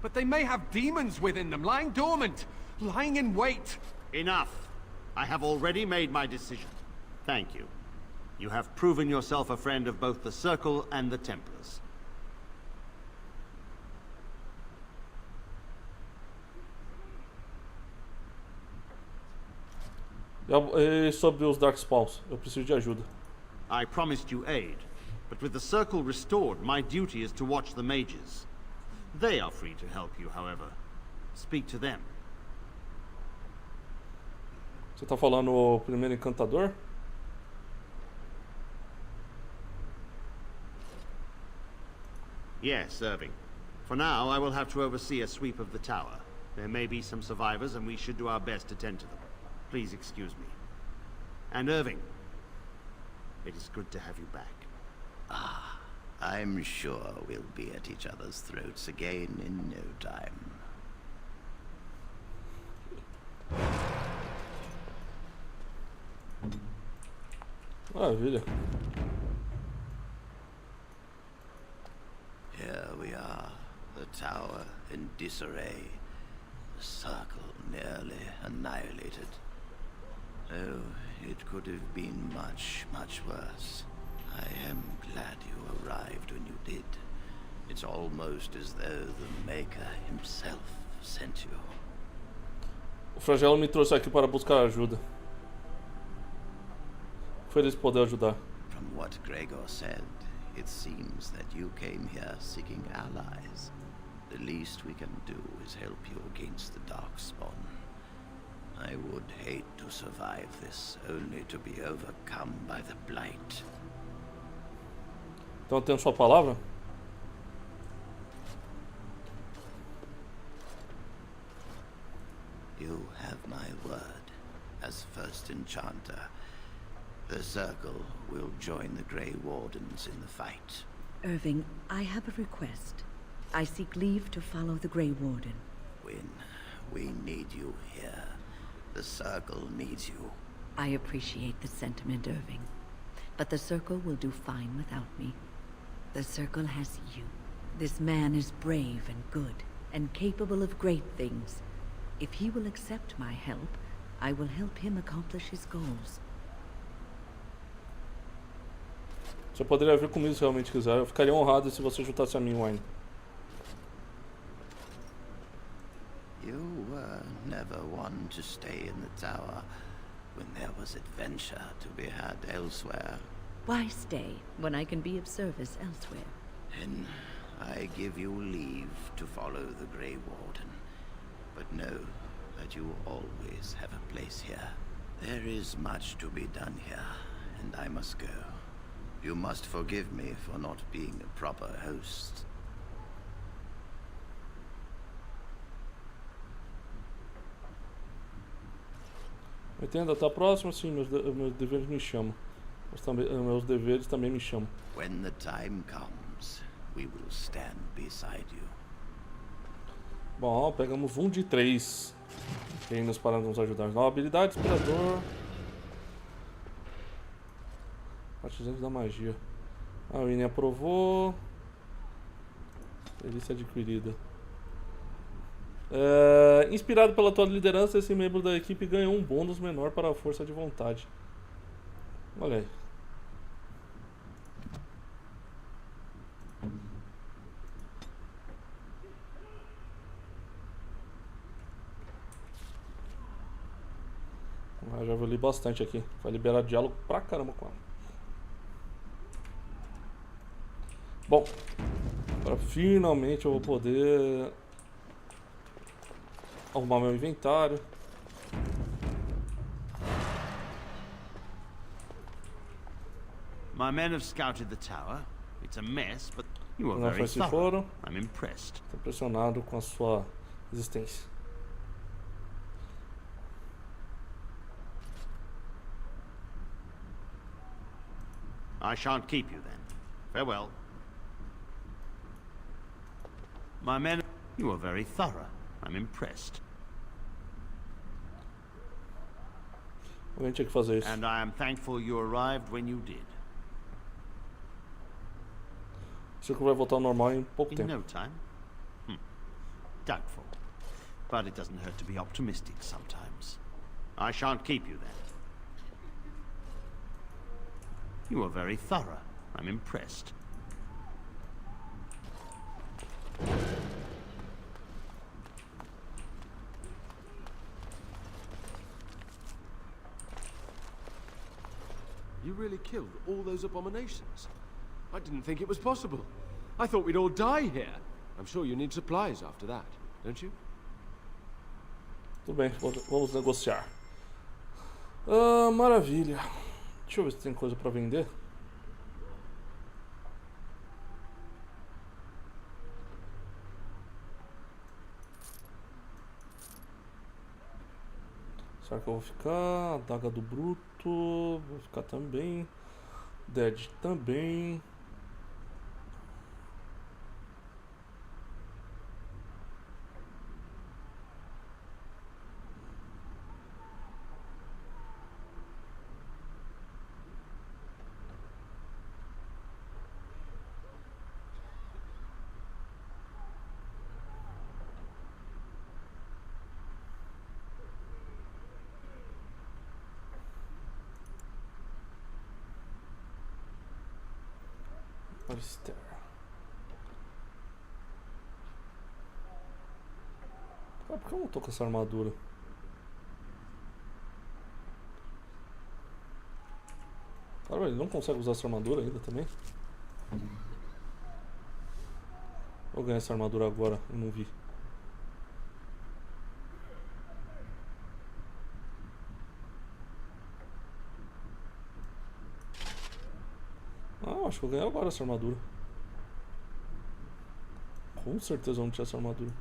But they may have demons within them, lying dormant, lying in wait. Enough. I have already made my decision. Thank you. You have proven yourself a friend of both the Circle and the Templars. E sobre os Darkspawns, eu preciso de ajuda. I promised you aid, but with the Circle restored, my duty is to watch the mages. They are free to help you, however. Speak to them. Você tá falando o primeiro encantador? Yes, Irving. For now, I will have to oversee a sweep of the tower. There may be some survivors, and we should do our best to tend to them. Please excuse me. And Irving, it is good to have you back. Ah, I'm sure we'll be at each other's throats again in no time. Maravilha. Here we are, the tower in disarray, the Circle nearly annihilated. Oh, it could have been much, much worse. I am glad you arrived when you did. It's almost as though the Maker himself sent you. O Flagelo me trouxe aqui para buscar ajuda. Feliz poder ajudar. From what Gregor said, it seems that you came here seeking allies. The least we can do is help you against the Darkspawn. I would hate to survive this, only to be overcome by the Blight. Então eu tenho sua palavra? You have my word, as first enchanter. The Circle will join the Grey Wardens in the fight. Irving, I have a request. I seek leave to follow the Grey Warden. Wynne, we need you here. The Circle needs you. I appreciate the sentiment, Irving. But the Circle will do fine without me. The Circle has you. This man is brave and good, and capable of great things. If he will accept my help, I will help him accomplish his goals. Você poderia vir comigo se realmente quiser. Eu ficaria honrado se você juntasse a mim, Wayne. You were never one to stay in the tower when there was adventure to be had elsewhere. Why stay when I can be of service elsewhere? Then I give you leave to follow the Grey Warden. But know that you always have a place here. There is much to be done here, and I must go. You must forgive me for not being a proper host. Entenda, até a próxima, sim, meus deveres me chamam. Meus deveres também me chamam. When the time comes, we will stand beside you. Bom, pegamos 1 de 3 reinos para nos ajudar. Nova habilidade, inspirador. Partizantes da magia. A Winnie aprovou. Delícia adquirida. Inspirado pela tua liderança, esse membro da equipe ganhou um bônus menor para a força de vontade. Olha aí. Já vou ler bastante aqui. Vai liberar diálogo pra caramba com ela. Bom, agora finalmente eu vou poder arrumar meu inventário. My men have scouted the tower. It's a mess, but you are very thorough. I'm impressed. Estou impressionado com a sua existência. I shan't keep you then. Farewell. My men, you are very thorough. I'm impressed. Alguém tinha que fazer isso. And I am thankful you arrived when you did. O ciclo vai voltar ao normal em pouco tempo. In no time? Doubtful. But it doesn't hurt to be optimistic sometimes. I shan't keep you then. You are very thorough. I'm impressed. You really killed all those abominations? I didn't think it was possible. I thought we'd all die here. I'm sure you need supplies after that, don't you? Tudo bem, vamos negociar. Maravilha. Deixa eu ver se tem coisa pra vender. Será que eu vou ficar? Adaga do Bruto. Vou ficar também. Dead também. Alistair. Por que eu não tô com essa armadura? Cara, ele não consegue usar essa armadura ainda também? Vou ganhar essa armadura agora, eu não vi. Acho que eu ganhei agora essa armadura. Com certeza eu não tinha essa armadura.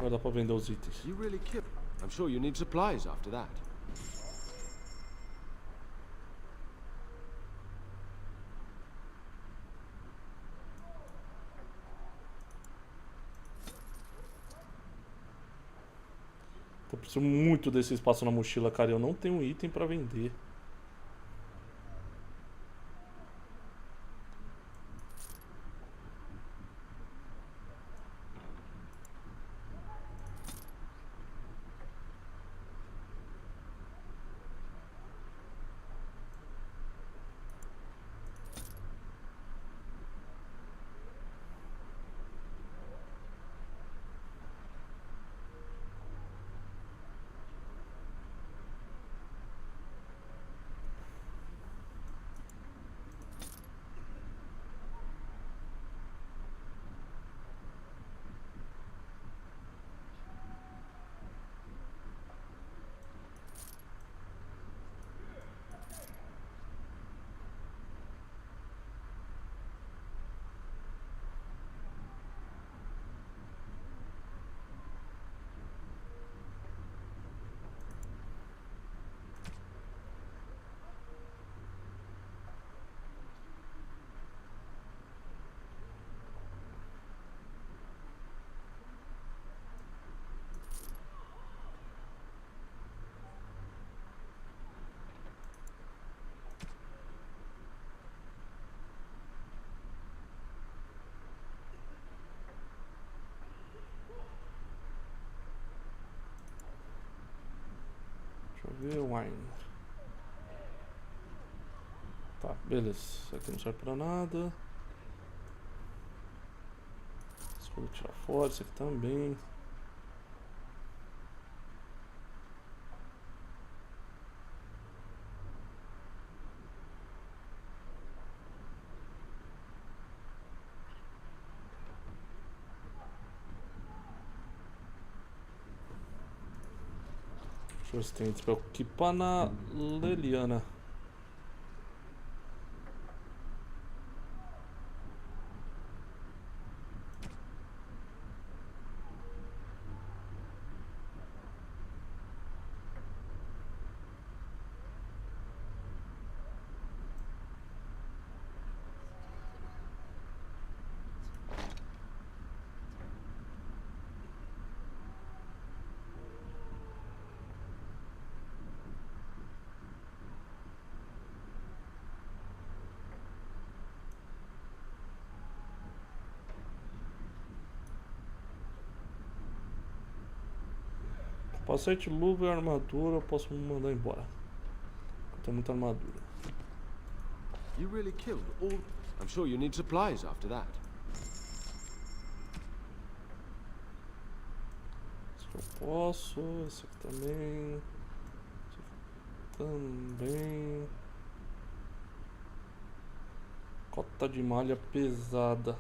Vai dar pra vender os itens. You really kill. I'm sure you need supplies after that. Eu preciso muito desse espaço na mochila, cara. Eu não tenho item pra vender. Deixa eu ver, wine. Tá, beleza. Isso aqui não serve pra nada. Isso eu vou tirar fora, isso aqui também. Deixa eu ver se tem pra equipar na Leliana. Capacete, luva e armadura eu posso me mandar embora. Eu tenho muita armadura. You really killed all... I'm sure you need supplies after that. Esse aqui eu posso, esse aqui também. Esse aqui também. Cota de malha pesada.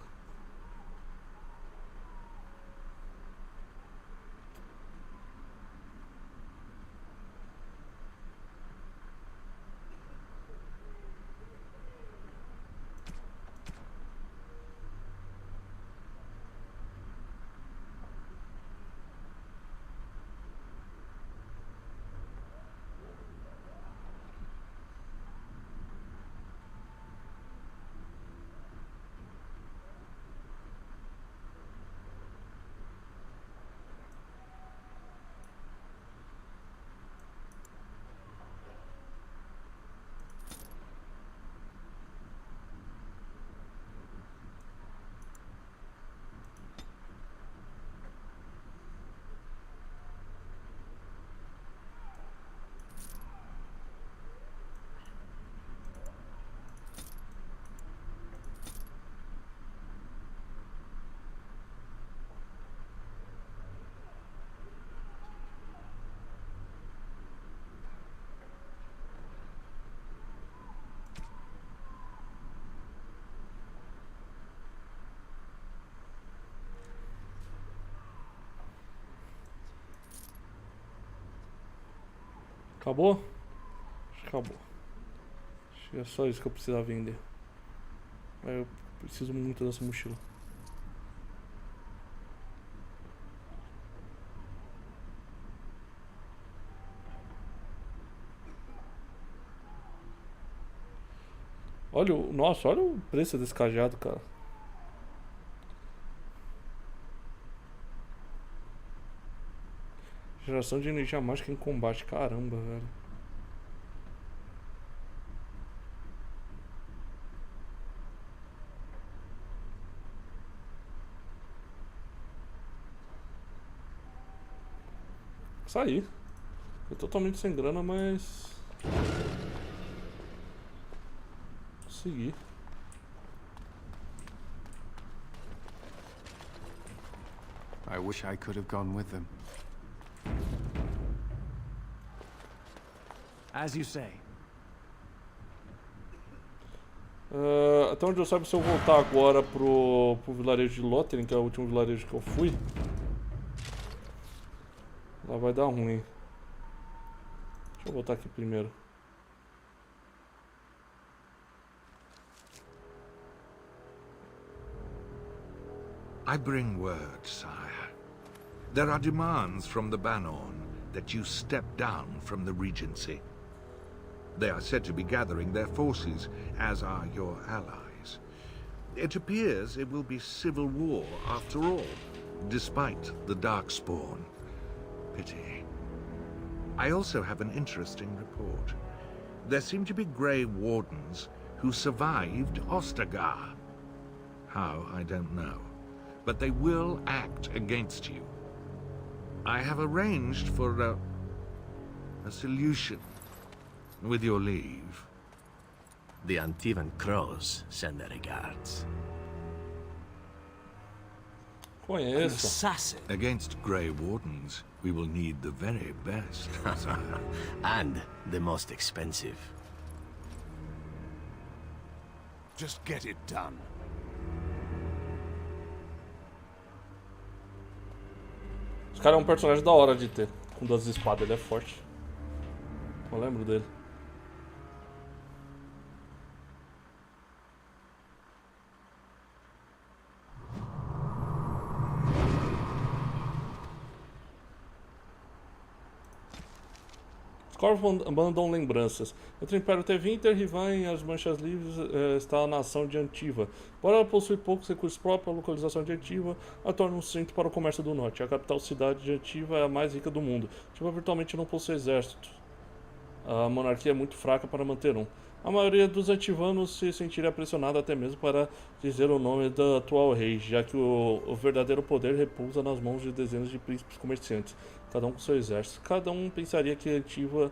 Acabou? Acho que acabou. Acho que é só isso que eu precisava vender. Eu preciso muito dessa mochila. Olha o... Nossa, olha o preço desse cajado, cara. Geração de energia mágica em combate. Caramba, velho. Saí. Tô totalmente sem grana, mas... Consegui. I wish I could have gone with them. As you say. Até onde eu saiba, se eu voltar agora pro vilarejo de Lothringen, que é o último vilarejo que eu fui, lá vai dar ruim. Deixa eu voltar aqui primeiro. I bring word, sire. There are demands from the Banorn that you step down from the Regency. They are said to be gathering their forces, as are your allies. It appears it will be civil war after all, despite the Darkspawn. Pity. I also have an interesting report. There seem to be Grey Wardens who survived Ostagar. How, I don't know. But they will act against you. I have arranged for a solution, with your leave. The Antivan Crows send their regards. Conheço. Assassin. Against Grey Wardens, we will need the very best, sire. And the most expensive. Just get it done. Esse cara é um personagem da hora de ter. Com 2 espadas, ele é forte. Eu lembro dele. Os corvos mandam lembranças. Entre o Império Tevinter, Rivan e as Manchas Livres está a nação de Antiva. Embora ela possui poucos recursos próprios, a localização de Antiva a torna um centro para o comércio do norte. A capital cidade de Antiva é a mais rica do mundo. Antiva virtualmente não possui exército. A monarquia é muito fraca para manter um. A maioria dos antivanos se sentiria pressionada até mesmo para dizer o nome do atual rei, já que o verdadeiro poder repousa nas mãos de dezenas de príncipes comerciantes, cada um com seu exército. Cada um pensaria que Antiva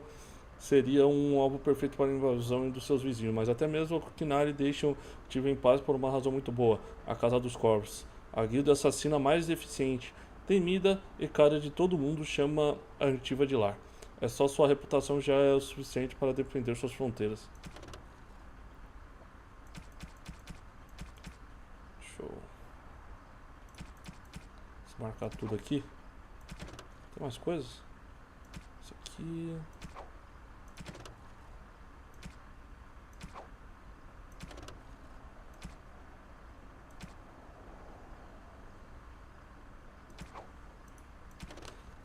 seria um alvo perfeito para a invasão dos seus vizinhos, mas até mesmo o Kinari deixam Antiva em paz por uma razão muito boa: a Casa dos Corvos. A guilda assassina mais eficiente, temida e cara de todo mundo chama a Antiva de lar. É só sua reputação já é o suficiente para defender suas fronteiras. Deixa eu marcar tudo aqui. Tem mais coisas? Isso aqui.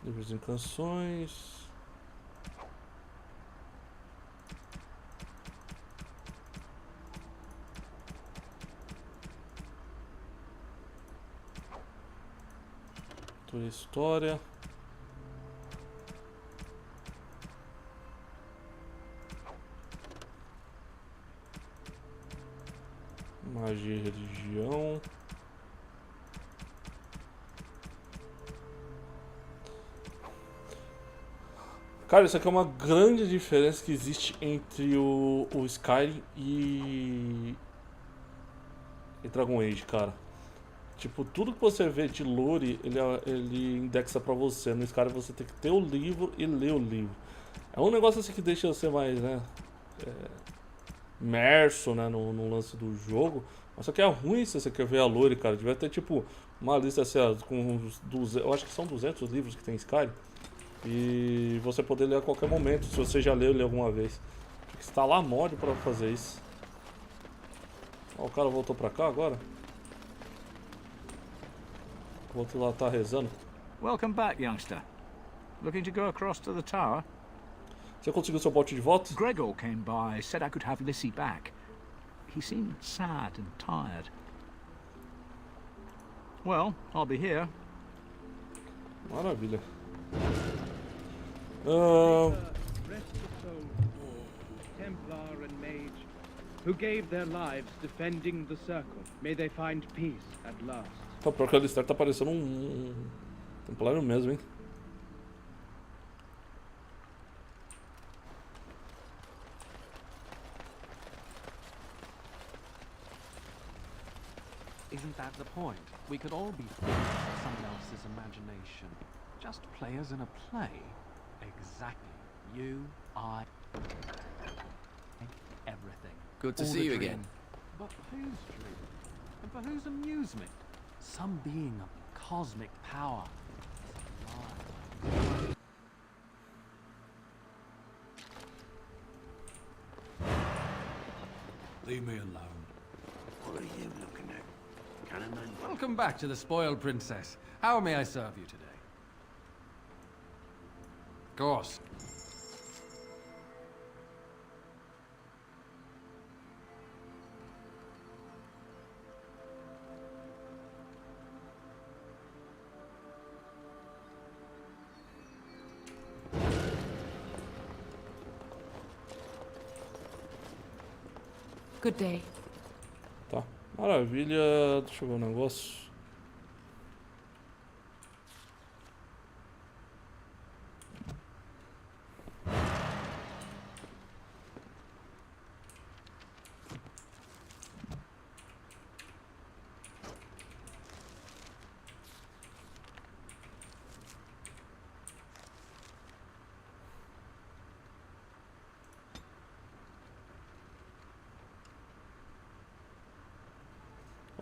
Livros em canções. História. Magia e religião. Cara, isso aqui é uma grande diferença que existe entre o Skyrim e Dragon Age, cara. Tipo, tudo que você vê de lore, ele indexa pra você. No Skyrim você tem que ter o livro e ler o livro. É um negócio assim que deixa você mais, né, imerso, né, no lance do jogo. Mas só que é ruim se você quer ver a lore, cara. Devia ter, tipo, uma lista assim, com uns 200, eu acho que são 200 livros que tem em Skyrim. E você poder ler a qualquer momento, se você já leu ele alguma vez. Tem que instalar mod pra fazer isso. Ó, o cara voltou pra cá agora. O outro lá tá rezando. Welcome back, youngster. Looking to go across to the tower? Você conseguiu seu bote de volta? Gregor came by, said I could have Lissy back. He seemed sad and tired. Well, I'll be here. Maravilha. Rest the soul, Templar and Mage, who gave their lives defending the Circle. May they find peace at last. Pô, pior que o Alistair tá parecendo templário mesmo, hein? Isn't that the point? We could all be fools of someone else's imagination. Just players in a play. Exactly. You, I, everything. Good to All see a you dream. again. But whose dream? And for whose amusement? Some being of cosmic power. Leave me alone. What are you looking at? Cannon? Welcome back to the Spoiled Princess. How may I serve you today? Of course. Good day. Tá, maravilha. Deixa eu ver um negócio.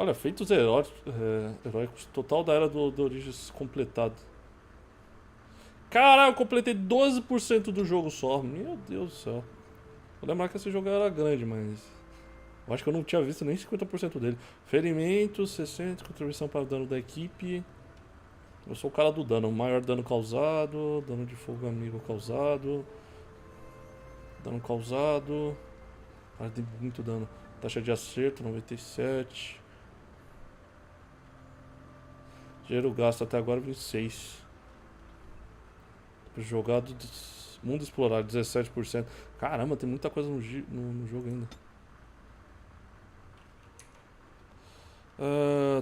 Olha, feitos heróicos. Total da era do Origins completado. Caralho, eu completei 12% do jogo só. Meu Deus do céu. Vou lembrar que esse jogo era grande, mas... eu acho que eu não tinha visto nem 50% dele. Ferimentos, 60, contribuição para o dano da equipe. Eu sou o cara do dano. Maior dano causado, dano de fogo amigo causado. Dano causado. Ah, tem muito dano. Taxa de acerto, 97. Dinheiro gasto até agora, 26. Jogado, mundo explorado, 17%. Caramba, tem muita coisa no jogo ainda.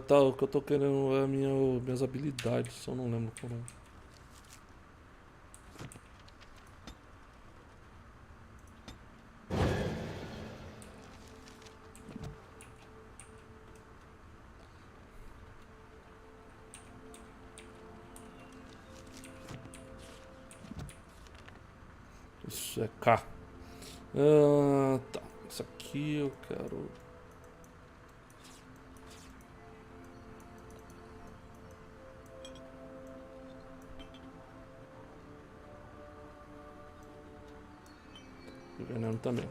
Tá, o que eu tô querendo é minhas habilidades, eu não lembro qual é. Isso é K. Tá, isso aqui eu quero... e veneno também.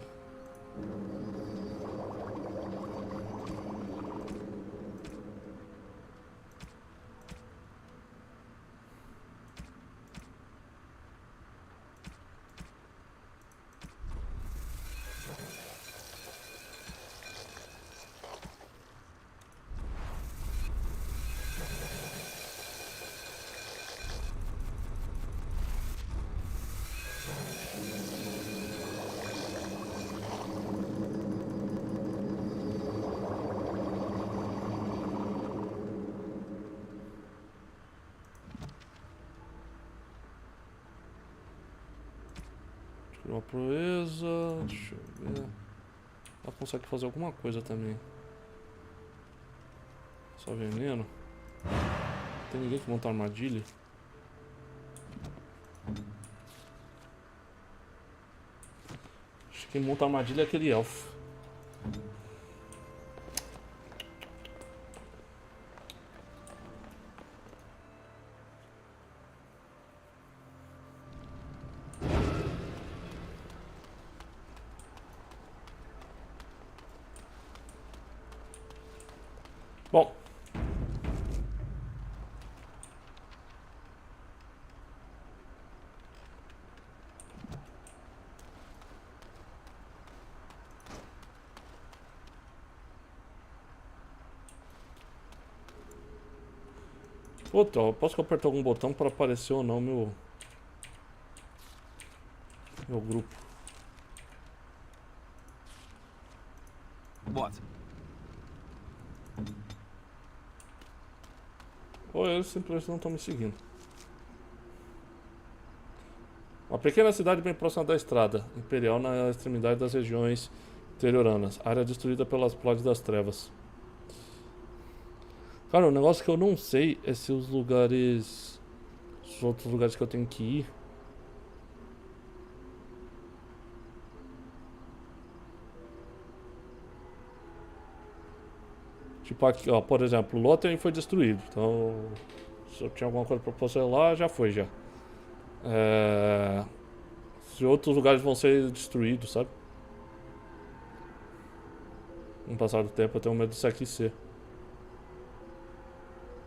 Uma proeza, deixa eu ver. Ela consegue fazer alguma coisa também. Só veneno. Tem ninguém que monta armadilha. Acho que quem monta armadilha é aquele elfo. Bom. Puta, eu posso apertar algum botão para aparecer ou não meu grupo. What? Ou eles simplesmente não estão me seguindo. Uma pequena cidade bem próxima da estrada imperial na extremidade das regiões interioranas. Área destruída pelas plodes das trevas. Cara, o negócio que eu não sei é se os lugares... Os outros lugares que eu tenho que ir... Tipo aqui, ó, por exemplo, o Lothar foi destruído. Então, se eu tinha alguma coisa pra você lá, já foi, já. Se outros lugares vão ser destruídos, sabe? No passar do tempo, eu tenho medo disso aqui ser.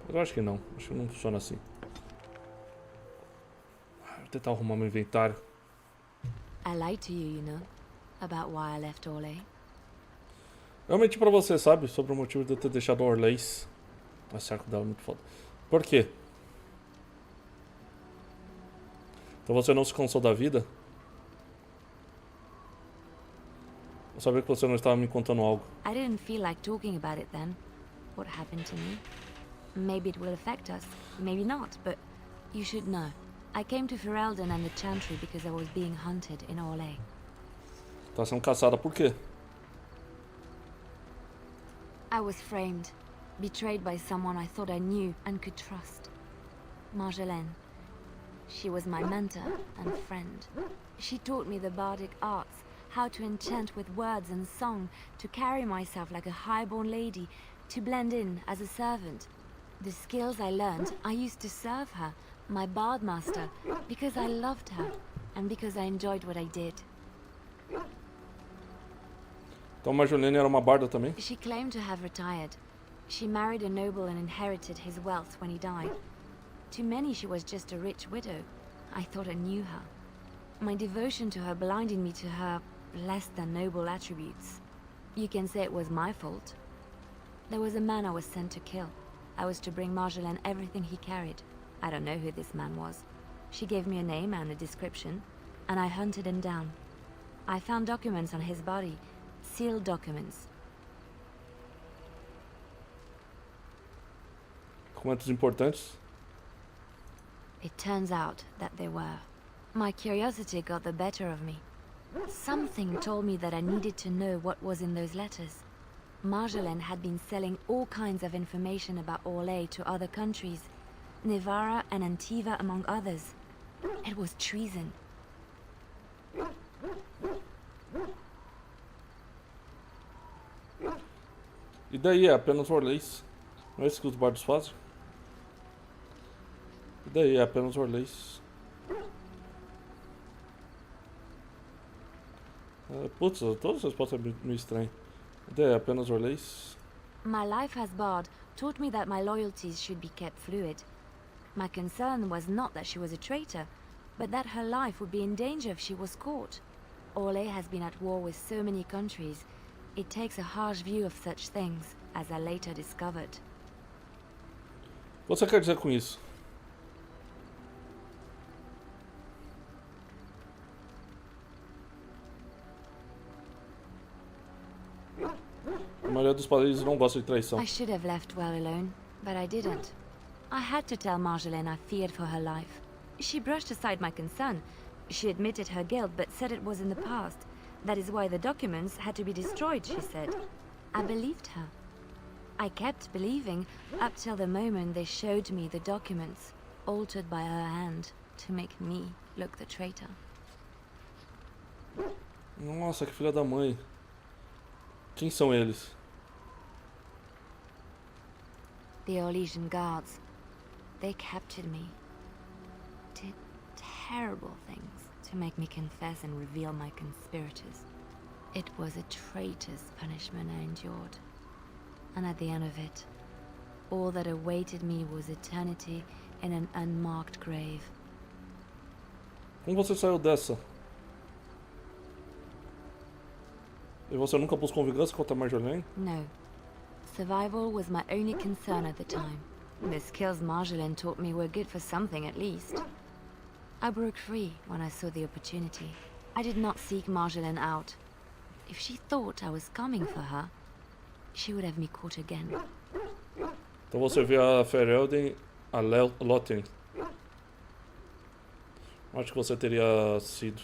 Mas eu acho que não. Acho que não funciona assim. Vou tentar arrumar meu inventário. I lied to you, you know, about why I left Orlais. Eu menti pra você, sabe? Sobre o motivo de eu ter deixado Orlais. A cerco dela é muito foda. Por quê? Então você não se cansou da vida? Eu sabia que você não estava me contando algo. I didn't feel like talking about it then. What happened to me? Maybe it will affect us, maybe not, but you should know. I came to Ferelden and the Chantry because I was being hunted in Orlais. Tá sendo caçada por quê? I was framed, betrayed by someone I thought I knew and could trust. Marjolaine. She was my mentor and friend. She taught me the bardic arts, how to enchant with words and song, to carry myself like a highborn lady, to blend in as a servant. The skills I learned, I used to serve her, my bard master, because I loved her, and because I enjoyed what I did. Então Marjolaine era uma barda também? She claimed to have retired. She married a noble and inherited his wealth when he died. To many she was just a rich widow. I thought I knew her. My devotion to her blinded me to her less than noble attributes. You can say it was my fault. There was a man I was sent to kill. I was to bring Marjolaine everything he carried. I don't know who this man was. She gave me a name and a description, and I hunted him down. I found documents on his body, sealed documents. Documentos importantes? It turns out that they were. My curiosity got the better of me. Something told me that I needed to know what was in those letters. Marjolaine had been selling all kinds of information about Orlais to other countries, Nevara and Antiva among others. It was treason. E daí é apenas Orlais? Não é isso que os bardos fazem? E daí é apenas Orlais? Putz, todas as respostas são meio estranhas. E daí é apenas Orlais? My life as bard taught me that my loyalties should be kept fluid. My concern was not that she was a traitor, but that her life would be in danger if she was caught. Orlais has been at war with so many countries. It takes a harsh view of such things, as I later discovered. O que você quer dizer com isso? A maioria dos países não gosta de traição. I should have left well alone, but I didn't. I had to tell Marjolaine I feared for her life. She brushed aside my concern. She admitted her guilt, but said it was in the past. That is why the documents had to be destroyed, she said. I believed her. I kept believing, up till the moment they showed me the documents, altered by her hand, to make me look the traitor. Nossa, que filha da mãe. Quem são eles? The Orlesian guards. They captured me. Did terrible things to make me confess and reveal my conspirators. It was a traitor's punishment I endured. And at the end of it, all that awaited me was eternity in an unmarked grave. Como você saiu dessa? E você nunca buscou vingança contra Marjolaine? No. Survival was my only concern at the time. The skills Marjolaine taught me were good for something at least. I broke free when I saw the opportunity. I did not seek Marjolaine out. If she thought I was coming for her, she would have me caught again. Então você vê a Ferelden, a Lothian. Acho que você teria sido.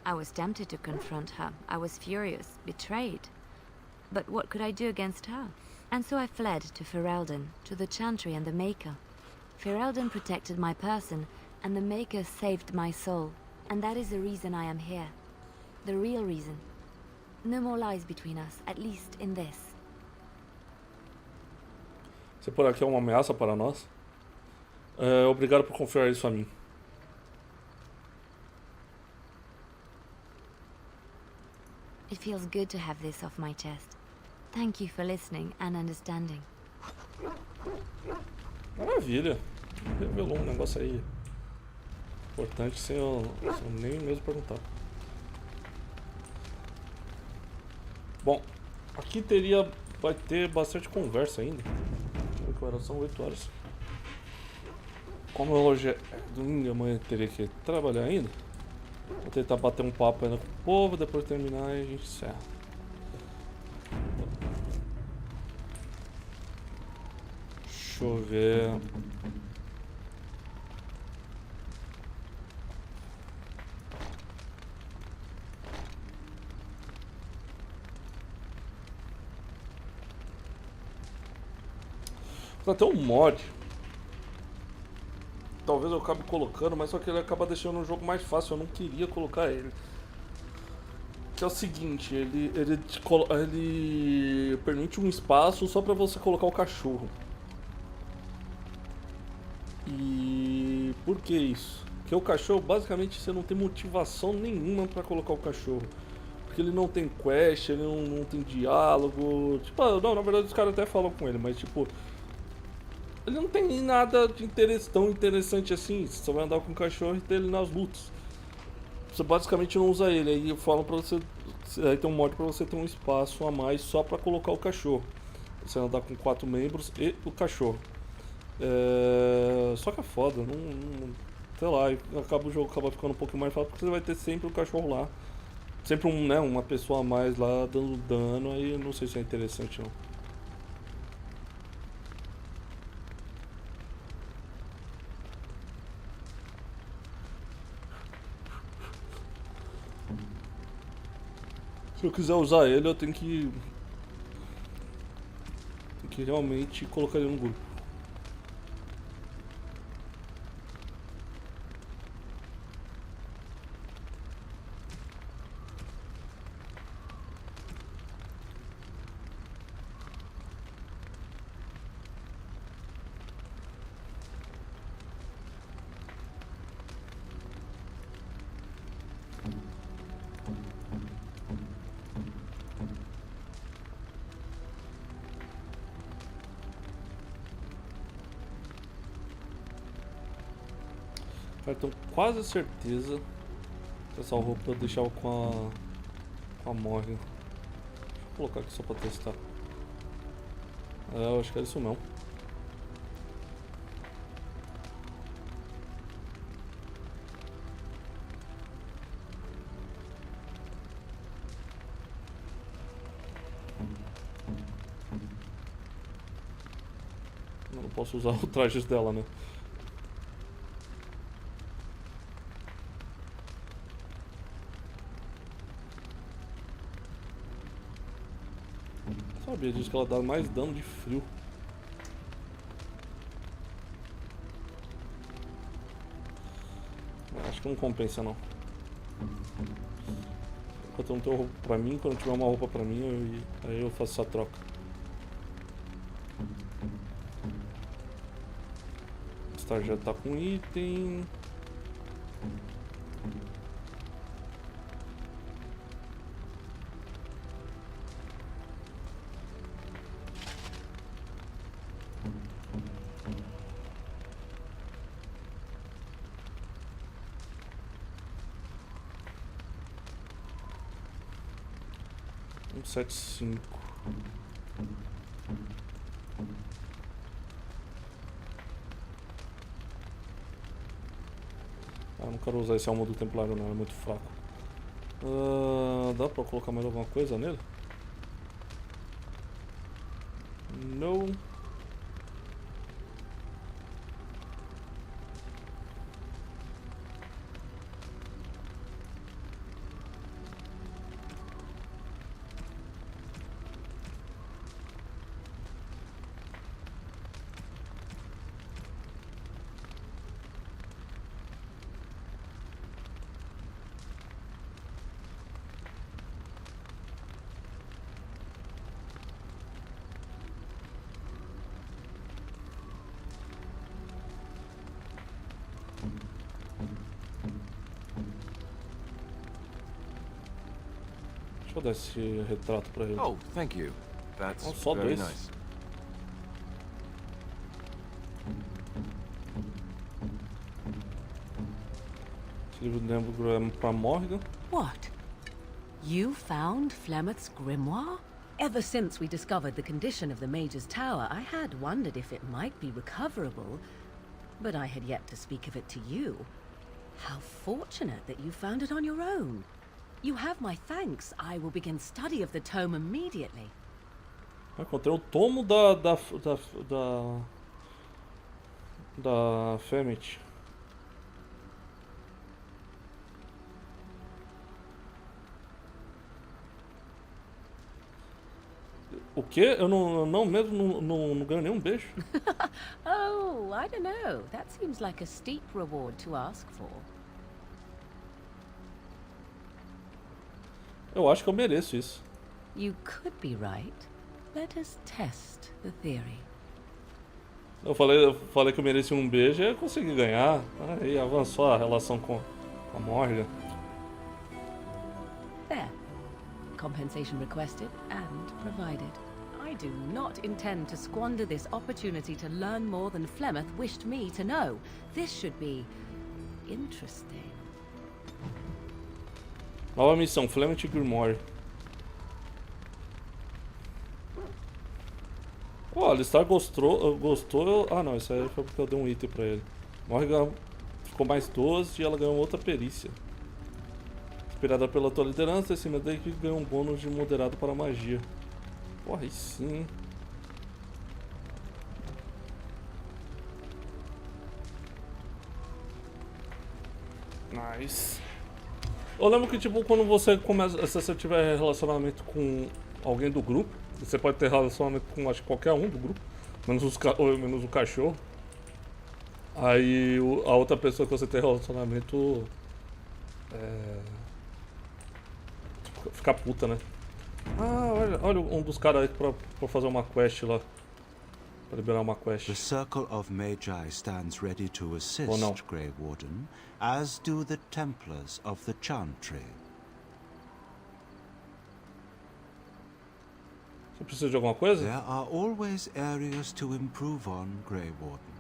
I was tempted to confront her. I was furious, betrayed. But what could I do against her? And so I fled to Ferelden, to the Chantry and the Maker. Ferelden protected my person, and the Maker saved my soul. And that is the reason I am here. The real reason. No more lies between us, at least in this. Você por aqui é uma ameaça para nós? Obrigado por confiar isso a mim. It feels good to have this off my chest. Thank you for listening and understanding. Maravilha. Revelou um negócio aí importante sem eu nem mesmo perguntar. Bom, aqui vai ter bastante conversa ainda. Agora são 8 horas. Como hoje é domingo, amanhã teria que trabalhar ainda. Vou tentar bater um papo ainda com o povo, depois terminar e a gente encerra. Deixa eu ver. Tem até um mod. Talvez eu acabe colocando, mas só que ele acaba deixando o jogo mais fácil. Eu não queria colocar ele. Que é o seguinte, ele permite um espaço só pra você colocar o cachorro. E por que isso? Porque o cachorro, basicamente, você não tem motivação nenhuma pra colocar o cachorro. Porque ele não tem quest, ele não tem diálogo. Tipo, não, na verdade os caras até falam com ele, mas tipo... Ele não tem nada de tão interessante assim. Você só vai andar com o cachorro e ter ele nas lutas. Você basicamente não usa ele. Aí falam pra você. Aí tem um mod pra você ter um espaço a mais só pra colocar o cachorro. Você andar com 4 membros e o cachorro. Só que é foda. Sei lá, o jogo acaba ficando um pouquinho mais fácil porque você vai ter sempre o cachorro lá. Sempre uma pessoa a mais lá dando dano. Aí eu não sei se é interessante não. Se eu quiser usar ele, eu tenho que realmente colocar ele no grupo. Eu tenho quase certeza que essa roupa eu deixava com a Morgan. Deixa eu colocar aqui só pra testar. Eu acho que era isso mesmo. Eu não posso usar o traje dela, né? Sabia disso, que ela dá mais dano de frio. Acho que não compensa não. Enquanto eu não tenho roupa pra mim, quando eu tiver uma roupa pra mim, aí eu faço essa troca. Esta já tá com item. Ah, não quero usar esse elmo do Templário não, é muito fraco. Dá pra colocar mais alguma coisa nele? Não. Deixa eu dar esse retrato pra ele. Oh, thank you. That's só very dois. nice. Esse livro lembra é pra Morgan. What? You found Flemeth's grimoire? Ever since we discovered the condition of the Major's Tower, I had wondered if it might be recoverable, but I had yet to speak of it to you. How fortunate that you found it on your own. You have my thanks. I will begin study of the tome immediately. Encontrei o tomo da Femet. O quê? Eu não ganho nenhum beijo? Oh, I don't know. That seems like a steep reward to ask for. Eu acho que eu mereço isso. You could be right. Let us test the theory. Eu falei que eu merecia um beijo e eu consegui ganhar. Aí avançou a relação com a Morgan. There. Compensation requested and provided. I do not intend to squander this opportunity to learn more than Flemeth wished me to know. This should be interesting. Nova missão, Flemeth Grimoire. Ó, o Alistar gostou. Ah não, isso aí foi porque eu dei um item pra ele. Morgan ficou mais 12 e ela ganhou outra perícia. Inspirada pela tua liderança, esse Medake ganhou um bônus de moderado para magia. Porra, aí sim. Nice. Eu lembro que, tipo, quando você começa, se você tiver relacionamento com alguém do grupo, você pode ter relacionamento com, acho que qualquer um do grupo, menos o cachorro. Aí a outra pessoa que você tem relacionamento fica puta, né? Ah, olha um dos caras aí pra fazer uma quest lá. Pra liberar uma quest. The Circle of Magi stands ready to assist, Oh, no. Grey Warden, as do the Templars of the Chantry. Você precisa de alguma coisa? There are always areas to improve on, Grey Warden.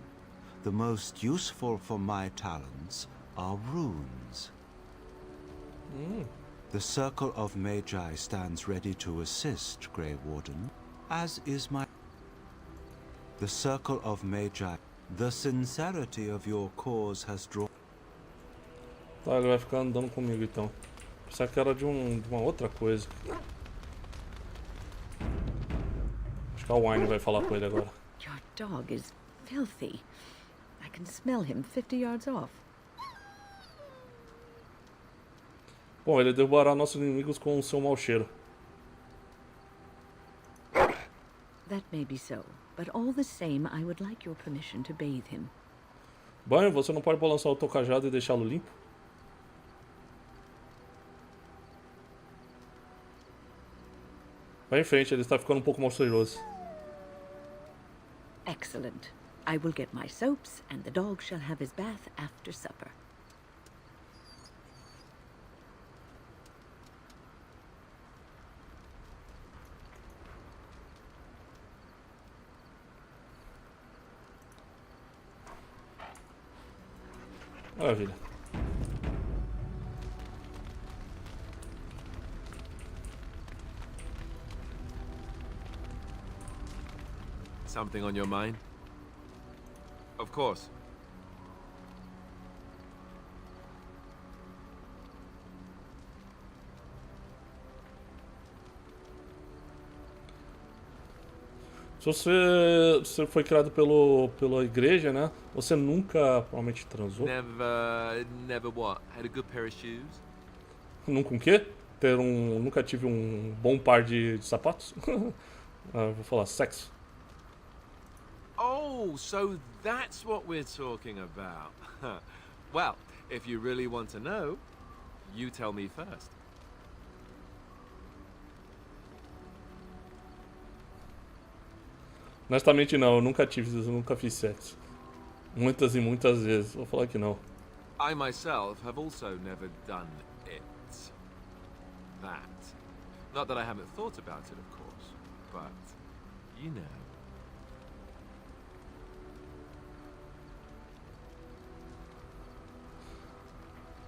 The most useful for my talents are runes. The Circle of Magi stands ready to assist, Grey Warden, as is my... The Circle of Magi. The sincerity of your cause has drawn... Tá, ele vai ficar andando comigo então. Pensava que era de uma outra coisa. Acho que a Wine vai falar com ele agora. Your dog is filthy. I can smell him 50 yards off. Bom, ele derrubará nossos inimigos com o seu mau cheiro. That may be so, but all the same, I would like your permission to bathe him. Banho, você não pode balançar o teu cajado e deixá-lo limpo? Vai em frente, ele está ficando um pouco mal cheiroso. Excellent. I will get my soaps, and the dog shall have his bath after supper. Maravilha. Something on your mind? Of course. Se você foi criado pela igreja, né? Você nunca provavelmente transou? Never what? Had a good pair of shoes? Nunca o quê? Nunca tive um bom par de sapatos? Vou falar sexo. Oh, so that's what we're talking about. Well, if you really want to know, you tell me first. Honestamente não, eu nunca fiz sexo. Muitas e muitas vezes, vou falar que não. I myself have also never done it. That. Not that I haven't thought about it, of course, but you know.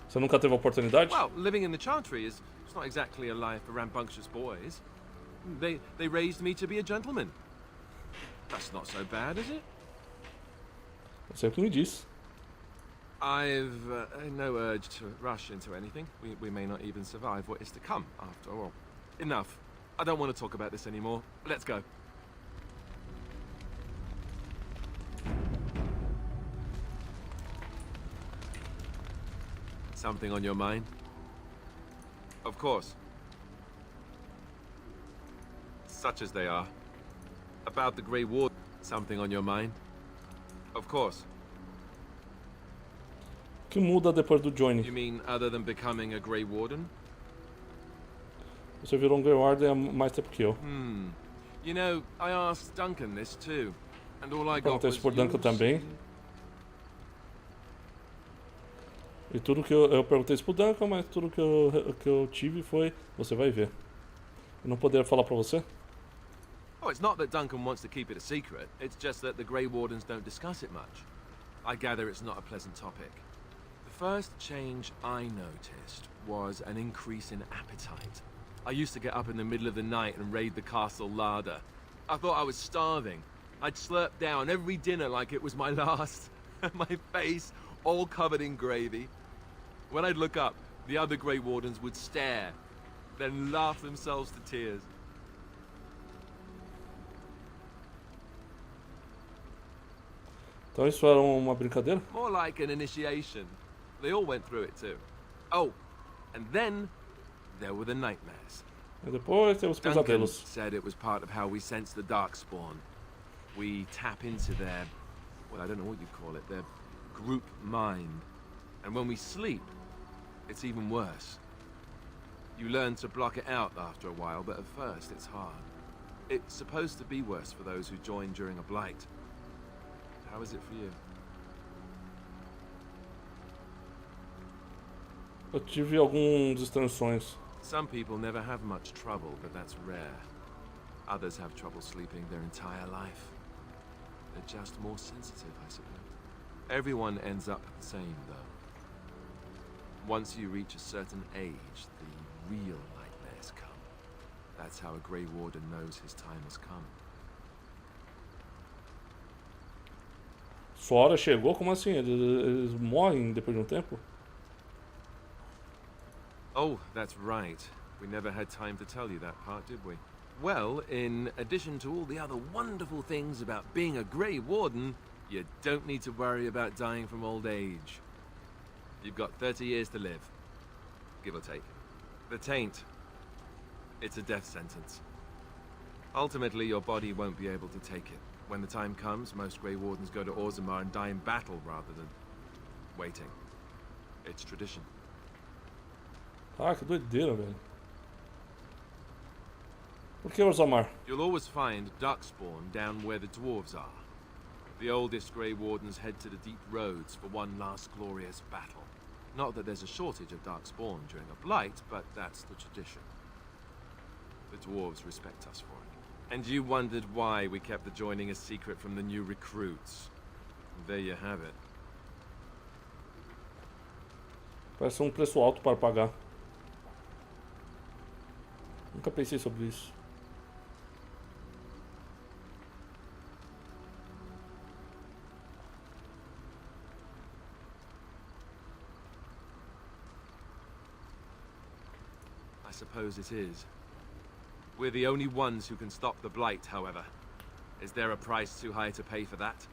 Você nunca teve a oportunidade? Well, living in the Chantry is it's not exactly a life for rambunctious boys. They raised me to be a gentleman. That's not so bad, is it? Você é o que me disse. I've no urge to rush into anything. We may not even survive what is to come, after all. Enough. I don't want to talk about this anymore. Let's go. Something on your mind? Of course. Such as they are. About the Grey Ward. Something on your mind? Of course. O que muda depois do joining? You mean other than becoming a Grey Warden? Você virou Grey Warden há mais tempo que eu. You know, I asked Duncan this too, and all I got Perguntei was isso por Duncan também. E tudo que eu perguntei isso pro Duncan, mas tudo que eu tive foi, você vai ver. Eu não poderia falar pra você? Oh, it's not that Duncan wants to keep it a secret. It's just that the Grey Wardens don't discuss it much. I gather it's not a pleasant topic. The first change I noticed was an increase in appetite. I used to get up in the middle of the night and raid the castle larder. I thought I was starving. I'd slurp down every dinner like it was my last. My face all covered in gravy. When I'd look up, the other Grey Wardens would stare, then laugh themselves to tears. Então isso era uma brincadeira? More like an initiation. They all went through it too. Oh, and then there were the nightmares. E depois tem os Duncan pesadelos. said it was part of how we sense the Darkspawn. We tap into their, well, I don't know what you call it, their group mind. And when we sleep, it's even worse. You learn to block it out after a while, but at first it's hard. It's supposed to be worse for those who join during a blight. How is it for you? Eu tive alguns estranhos sonhos. Some people never have much trouble, but that's rare. Others have trouble sleeping their entire life. They're just more sensitive, I suppose. Everyone ends up the same, though. Once you reach a certain age, the real nightmares come. That's how a Grey Warden knows his time has come. Sua hora chegou? Como assim? Eles morrem depois de um tempo? Oh, that's right. We never had time to tell you that part, did we? Well, in addition to all the other wonderful things about being a Grey Warden, you don't need to worry about dying from old age. You've got 30 years to live, give or take. The taint, it's a death sentence. Ultimately, your body won't be able to take it. When the time comes, most Grey Wardens go to Orzammar and die in battle rather than waiting. It's tradition. Ah, que doideira, velho. Por que Orzammar? You'll always find Darkspawn down where the dwarves are. The oldest Grey Wardens head to the deep roads for one last glorious battle. Not that there's a shortage of Darkspawn during a blight, but that's the tradition. The dwarves respect us for it. And you wondered why we kept the joining a secret from the new recruits. There you have it. Parece um preço alto para pagar. Nunca pensei sobre isso. suppose it is. We're the only ones who can stop the Blight, however. Is there a price too high to pay for that?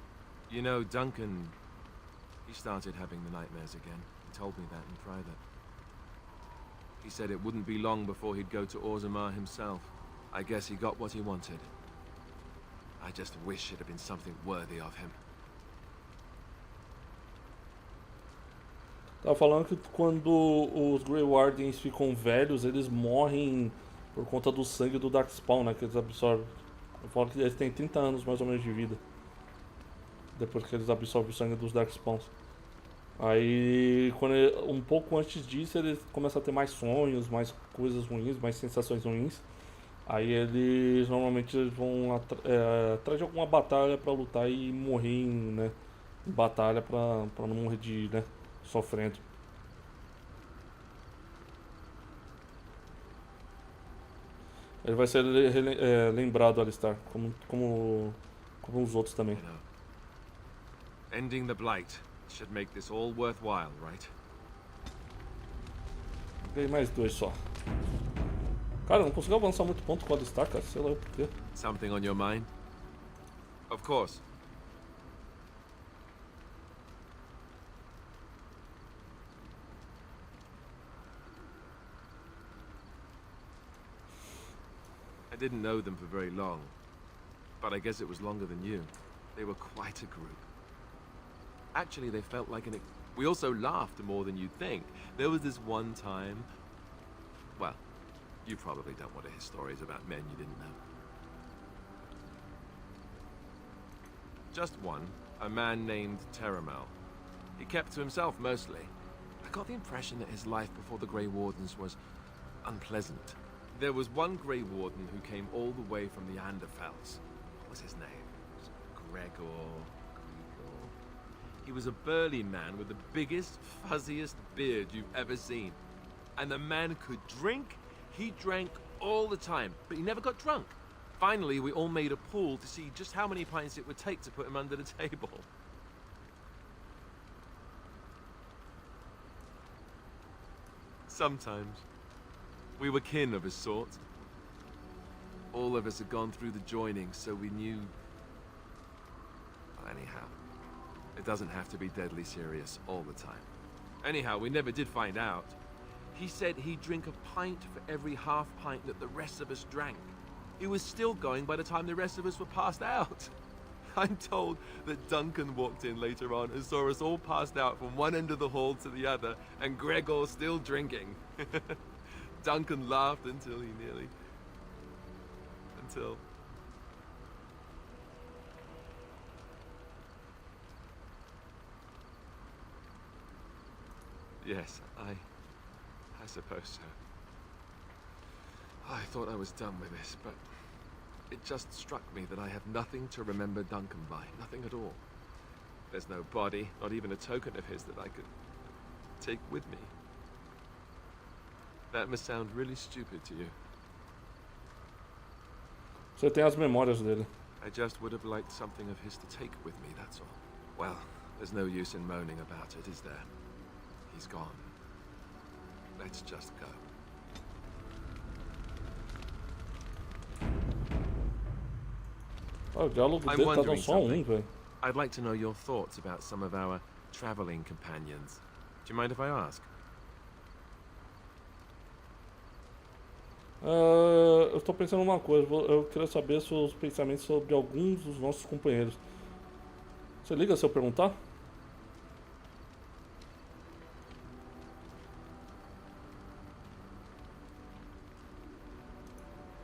You know, Duncan... he started having the nightmares again. He told me that in private. He said it wouldn't be long before he'd go to Orzammar himself. I guess he got what he wanted. I just wish it had been something worthy of him. Tava falando que quando os Grey Wardens ficam velhos, eles morrem por conta do sangue do Darkspawn, né, que eles absorvem. Eu falo que eles têm 30 anos mais ou menos de vida. Depois que eles absorvem o sangue dos Darkspawns. Aí, um pouco antes disso, eles começam a ter mais sonhos, mais coisas ruins, mais sensações ruins. Aí eles normalmente vão atrás de alguma batalha pra lutar e morrer em batalha pra não morrer de, sofrendo. Ele vai ser lembrado, Alistar, como os outros também. Ending the Blight should make this all worthwhile, right? Ganhei mais 2 só. Cara, eu não consigo avançar muito ponto com o Alistar, cara. Sei lá por quê. Something on your mind? Of course. I didn't know them for very long, but I guess it was longer than you. They were quite a group. Actually, they felt like we also laughed more than you'd think. There was this one time... well, you probably don't want to hear stories about men you didn't know. Just one, a man named Terramel. He kept to himself mostly. I got the impression that his life before the Grey Wardens was unpleasant. There was one Grey Warden who came all the way from the Anderfells. What was his name? Gregor. He was a burly man with the biggest, fuzziest beard you've ever seen. And the man could drink. He drank all the time, but he never got drunk. Finally, we all made a pool to see just how many pints it would take to put him under the table. Sometimes. We were kin of a sort. All of us had gone through the joining, so we knew... well, anyhow, it doesn't have to be deadly serious all the time. Anyhow, we never did find out. He said he'd drink a pint for every half pint that the rest of us drank. He was still going by the time the rest of us were passed out. I'm told that Duncan walked in later on and saw us all passed out from one end of the hall to the other, and Gregor still drinking. Duncan laughed until he nearly... until... Yes, I suppose so. I thought I was done with this, but it just struck me that I have nothing to remember Duncan by. Nothing at all. There's no body, not even a token of his that I could take with me. That must sound really stupid to you. Você tem as memórias dele. I just would have liked something of his to take with me, that's all. Well, there's no use in moaning about it, is there? He's gone. Let's just go. O diálogo dele tá dando só velho. I'd like to know your thoughts about some of our traveling companions. Do you mind if I ask? Eu tô pensando numa coisa. Eu queria saber seus pensamentos sobre alguns dos nossos companheiros. Você liga se eu perguntar?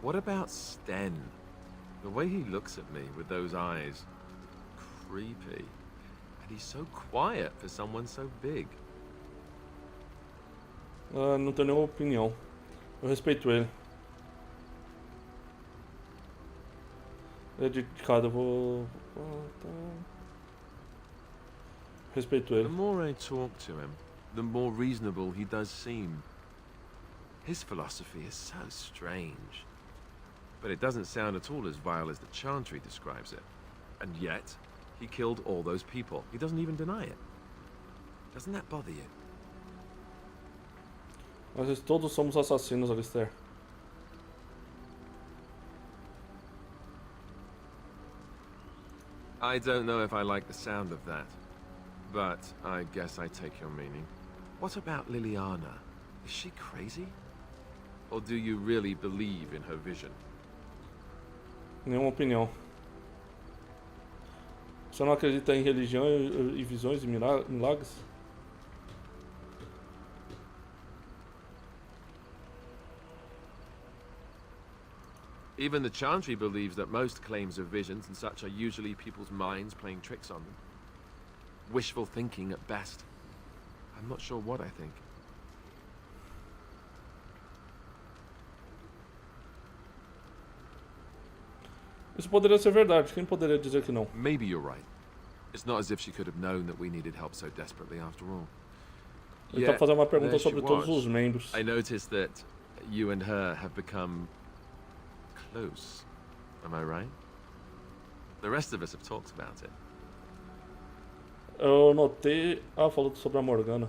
What about Sten? The way he looks at me with those eyes. Creepy. And he's so quiet for someone so big. Não tenho nenhuma opinião. Eu respeito ele. Ele é dedicado, eu vou... Respeito ele. The more I talk to him, the more reasonable he does seem. His philosophy is so strange. But it doesn't sound at all as vile as the Chantry describes it. And yet, he killed all those people. He doesn't even deny it. Doesn't that bother you? Nós todos somos assassinos, Alistair. I don't know if I like the sound of that, but I guess I take your meaning. What about Liliana? Is she crazy? Or do you really believe in her vision? Nenhuma opinião. Você não acredita em religião e visões e milagres? Even the Chantry believes that most claims of visions and such are usually people's minds playing tricks on them. Wishful thinking at best. I'm not sure what I think. Isso poderia ser verdade. Quem poderia dizer que não? Maybe you're right. It's not as if she could have known that we needed help so desperately after all. Ele tá fazendo uma pergunta sobre todos os membros. I noticed that you and her have become close. Am I right? The rest of us have talked about it. Eu notei... Ah, falou sobre a Morgana.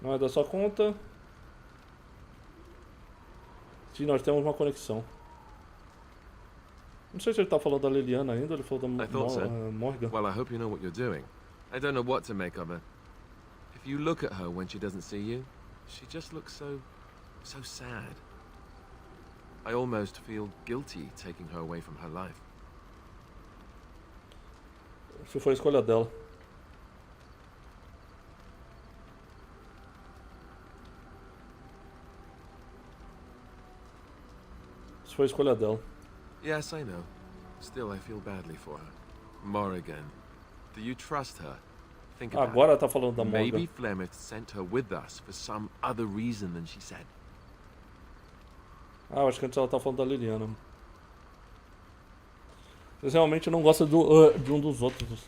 Não é da sua conta. Sim, nós temos uma conexão. Não sei se ele tá falando da Liliana ainda, ele falou da Morgan. Well, I hope you know what you're doing. I don't know what to make of her. If you look at her when she doesn't see you, she just looks so sad. I almost feel guilty taking her away from her life. Se foi a escolha dela. Se foi a escolha dela. Yes, I know. Still, I feel badly for her. Morrigan, do you trust her? Think about Agora ela tá falando da Morgan. Maybe Flemeth sent her with us for some other reason than she said. Ah, eu acho que antes ela tá falando da Liliana. Eles realmente não gostam de um dos outros.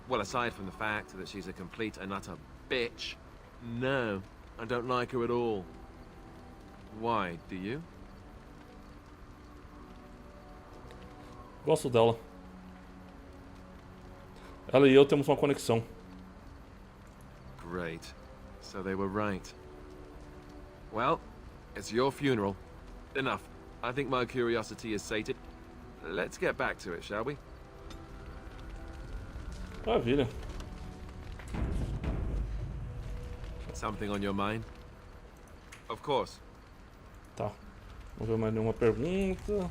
Well, aside from the fact that she's a complete and utter bitch, no, I don't like her at all. Why, do you? Gosto dela. Ela e eu temos uma conexão. Great. So they were right. Well, it's your funeral. Enough. I think my curiosity is sated. Let's get back to it, shall we? Maravilha. Something on your mind? Of course. Tá. Não veio mais nenhuma pergunta.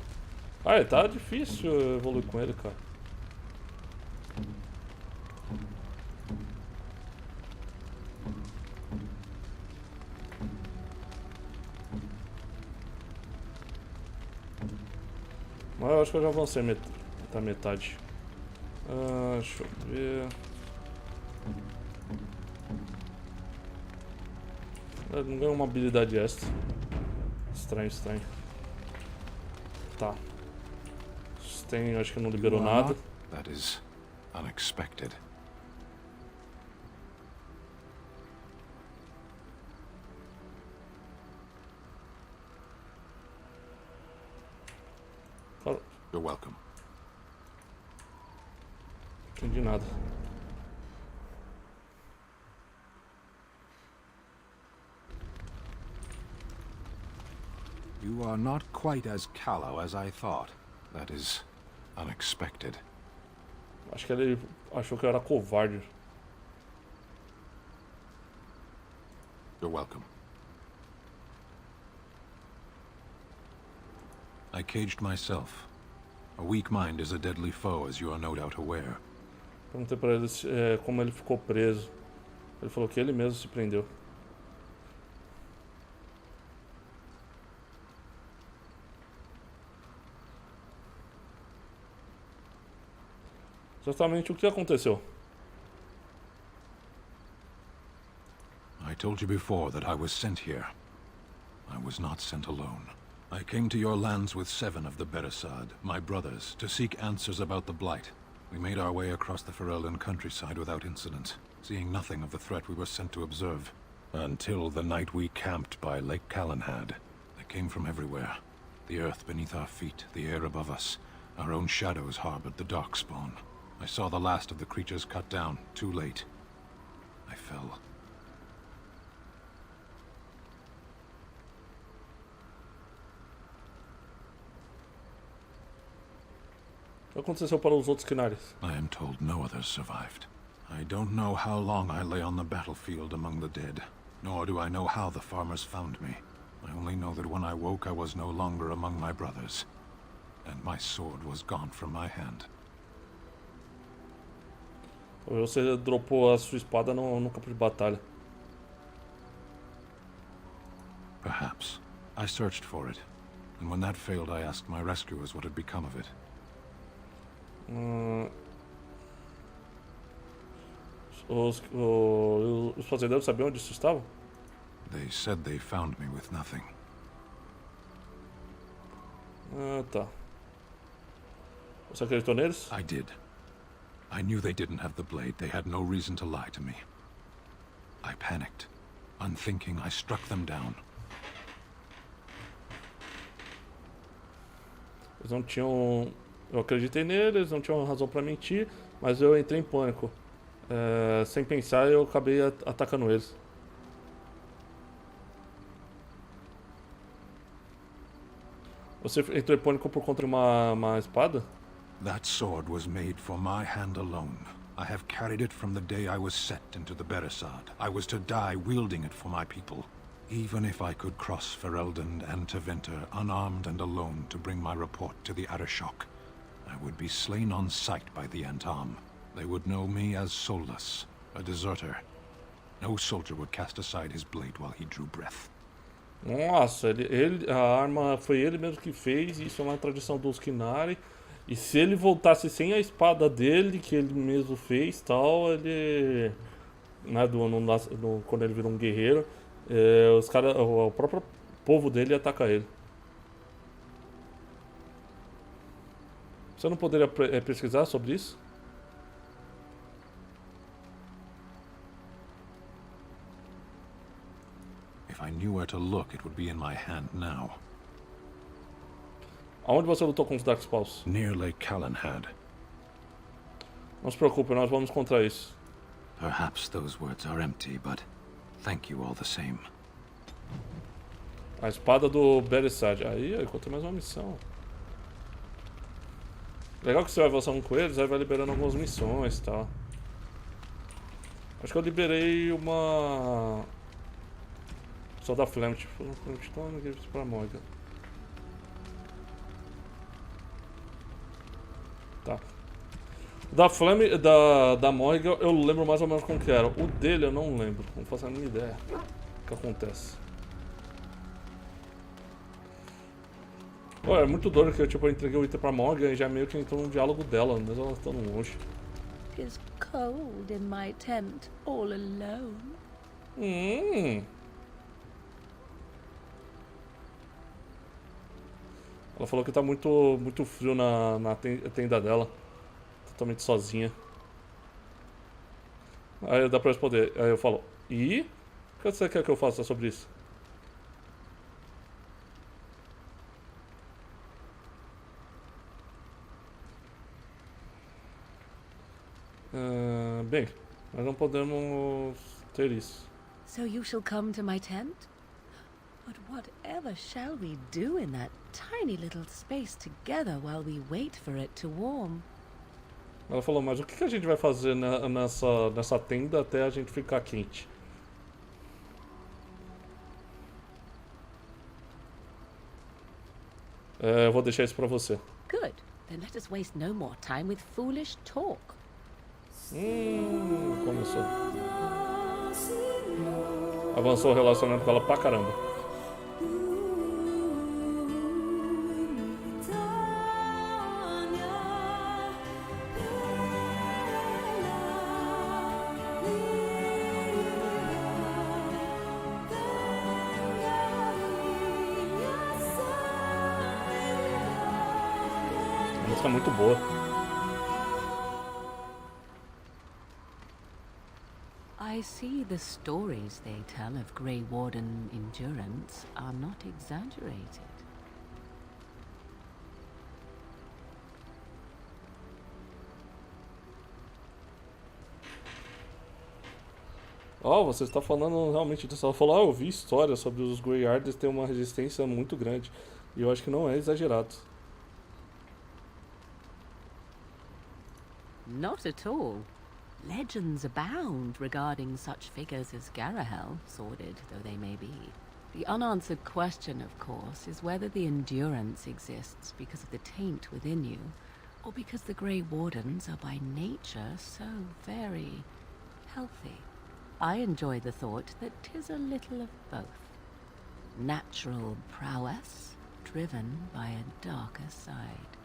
Ah, tá difícil evoluir com ele, cara. Mas eu acho que eu já avancei até a metade. Deixa eu ver. Não ganhou uma habilidade extra. Estranho, estranho. Tá. Tem, acho que não liberou nada. That is unexpected. You're welcome. Não entendi nada. You are not quite as callow as I thought. That is unexpected. Acho que ele achou que eu era covarde. You're welcome. I caged myself. A weak mind is a deadly foe, as you are no doubt aware. Perguntei pra ele como ele ficou preso. Ele falou que ele mesmo se prendeu. Exatamente o que aconteceu? I told you before that I was sent here. I was not sent alone. I came to your lands with 7 of the Beresad, my brothers, to seek answers about the Blight. We made our way across the Ferelden countryside without incident, seeing nothing of the threat we were sent to observe. Until the night we camped by Lake Calenhad. They came from everywhere. The earth beneath our feet, the air above us. Our own shadows harbored the darkspawn. I saw the last of the creatures cut down, too late. I fell. O que aconteceu para os outros Kinaris? I am told no others survived. I don't know how long I lay on the battlefield among the dead, nor do I know how the farmers found me. I only know that when I woke I was no longer among my brothers, and my sword was gone from my hand. Você dropou a sua espada no campo de batalha. Perhaps. I searched for it, and when that failed I asked my rescuers what had become of it. Os fazendeiros sabiam onde isso estava? They said they found me with nothing. Tá. Você acreditou neles? I did. I knew they didn't have the blade. They had no reason to lie to me. I panicked. Unthinking, I struck them down. Eles não tinham... Eu acreditei neles, eles não tinham razão pra mentir, mas eu entrei em pânico. Sem pensar, eu acabei atacando eles. Você entrou em pânico por conta de uma espada? That sword was made for my hand alone. I have carried it from the day I was set into the Beresad. I was to die wielding it for my people. Even if I could cross Ferelden and Tevinter unarmed and alone to bring my report to the Arashok, I would be slain on sight by the Antam. They would know me as soulless, a deserter. No soldier would cast aside his blade while he drew breath. Nossa, a arma foi ele mesmo que fez, isso é uma tradição dos Kinari. E se ele voltasse sem a espada dele, que ele mesmo fez, tal, ele... Né, quando ele vira um guerreiro, os caras, o próprio povo dele ataca ele. Você não poderia pesquisar sobre isso? If I knew where to look, it would be in my hand now. Aonde você lutou com os Darkspawns? Near Lake Callanhad. Não se preocupe, nós vamos encontrar isso. Perhaps those words are empty, but thank you all the same. A espada do Beresad. Aí eu encontrei mais uma missão. Legal que você vai avançando com eles, aí vai liberando algumas missões e tal. Acho que eu liberei uma... Só da Flamet. Então, give it pra Morgan. Tá. Da Flame, da Morgan, eu lembro mais ou menos como que era. O dele eu não lembro, não faço a mínima ideia o que acontece. Pô, é muito doido que eu entreguei o item pra Morgan e já meio que entrou num diálogo dela, mesmo ela estando longe. It's cold in my tent, all alone. Ela falou que tá muito frio na tenda dela. Totalmente sozinha. Aí dá pra responder. Aí eu falo, e? O que você quer que eu faça sobre isso? Bem, nós não podemos ter isso. So you shall come to my tent? But whatever shall we do in that tiny little space together while we wait for it to warm? Ela falou, mas o que a gente vai fazer nessa tenda até a gente ficar quente? Eu vou deixar isso pra você. Good. Then let us waste no more time with foolish talk. Começou. Avançou o relacionamento com ela pra caramba. A música é muito boa. I see the stories they tell of Grey Warden endurance are not exaggerated. Ó, você está falando realmente disso. Ela falou, eu vi histórias sobre os Greyharders ter uma resistência muito grande. E eu acho que não é exagerado. Not at all. Legends abound regarding such figures as Garahel, sordid though they may be. The unanswered question, of course, is whether the endurance exists because of the taint within you, or because the Grey Wardens are by nature so very healthy. I enjoy the thought that 'tis a little of both. Natural prowess, driven by a darker side.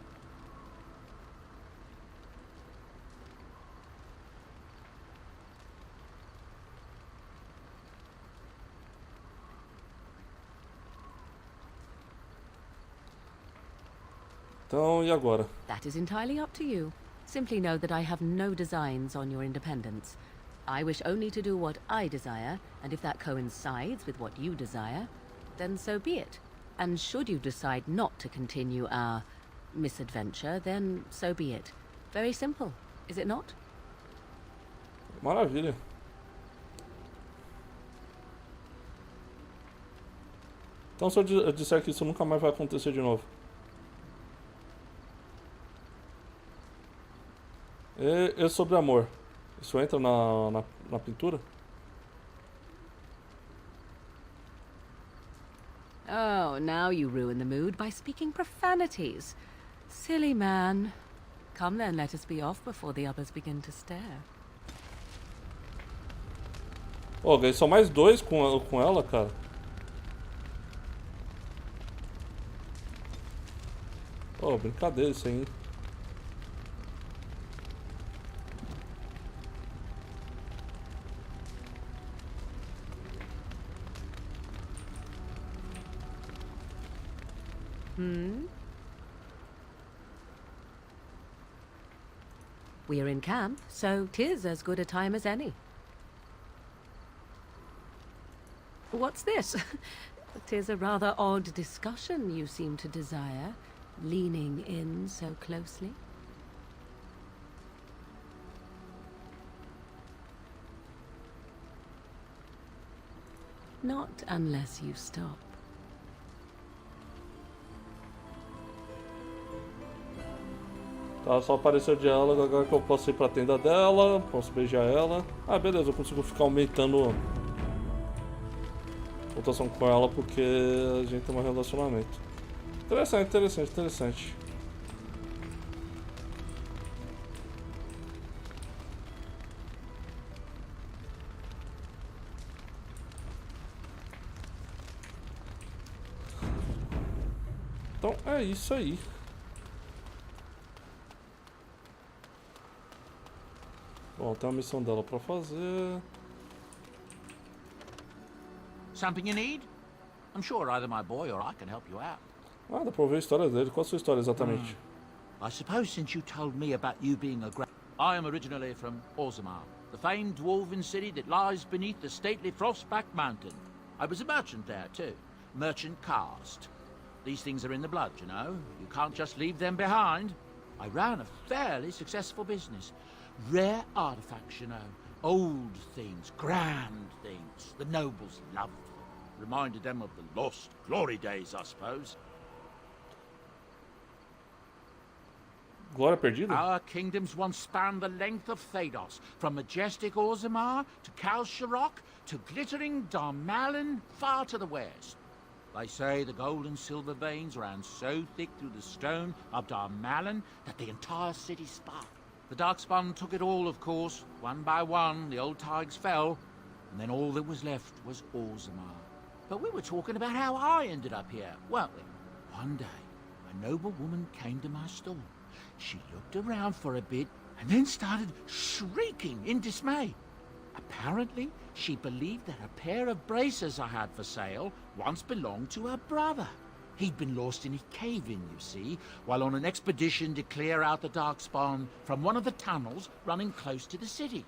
Então, e agora? That is entirely up to you. Simply know that I have no designs on your independence. I wish only to do what I desire, and if that coincides with what you desire, then so be it. And should you decide not to continue our misadventure, then so be it. Very simple, is it not? Maravilha. Então, se eu disser que isso nunca mais vai acontecer de novo. E sobre amor? Isso entra na pintura? Oh, now you ruin the mood by speaking profanities. Silly man. Come then, let us be off before the others begin to stare. Pô, ganhei só mais 2 com ela, cara. Pô, brincadeira isso aí, hein? We're in camp, so 'tis as good a time as any. What's this? 'Tis a rather odd discussion you seem to desire, leaning in so closely. Not unless you stop. Tá, só apareceu de ela, agora que eu posso ir pra tenda dela, posso beijar ela. Ah, beleza, eu consigo ficar aumentando a rotação com ela porque a gente tem um relacionamento. Interessante, interessante, interessante. Então é isso aí. Bom, tem uma missão dela pra fazer. Something you need? I'm sure either my boy or I can help you out. Ah, dá pra ouvir a história dele. Qual a sua história exatamente? I suppose since you told me about you being a great... I am originally from Orzammar, the famed dwarven city that lies beneath the stately Frostback Mountain. I was a merchant there too. Merchant caste. These things are in the blood, you know. You can't just leave them behind. I ran a fairly successful business. Rare artifacts, you know. Old things, grand things. The nobles loved them. Reminded them of the lost glory days, I suppose. Glória perdida? Our kingdoms once spanned the length of Thados, from majestic Orzammar to Kalsharok to glittering Darmalin far to the west. They say the gold and silver veins ran so thick through the stone of Darmalin that the entire city sparkled. The Darkspawn took it all, of course. One by one, the old Tigers fell, and then all that was left was Orzammar. But we were talking about how I ended up here, weren't we? One day, a noble woman came to my store. She looked around for a bit, and then started shrieking in dismay. Apparently, she believed that a pair of braces I had for sale once belonged to her brother. He'd been lost in a cave-in, you see, while on an expedition to clear out the Darkspawn from one of the tunnels running close to the city.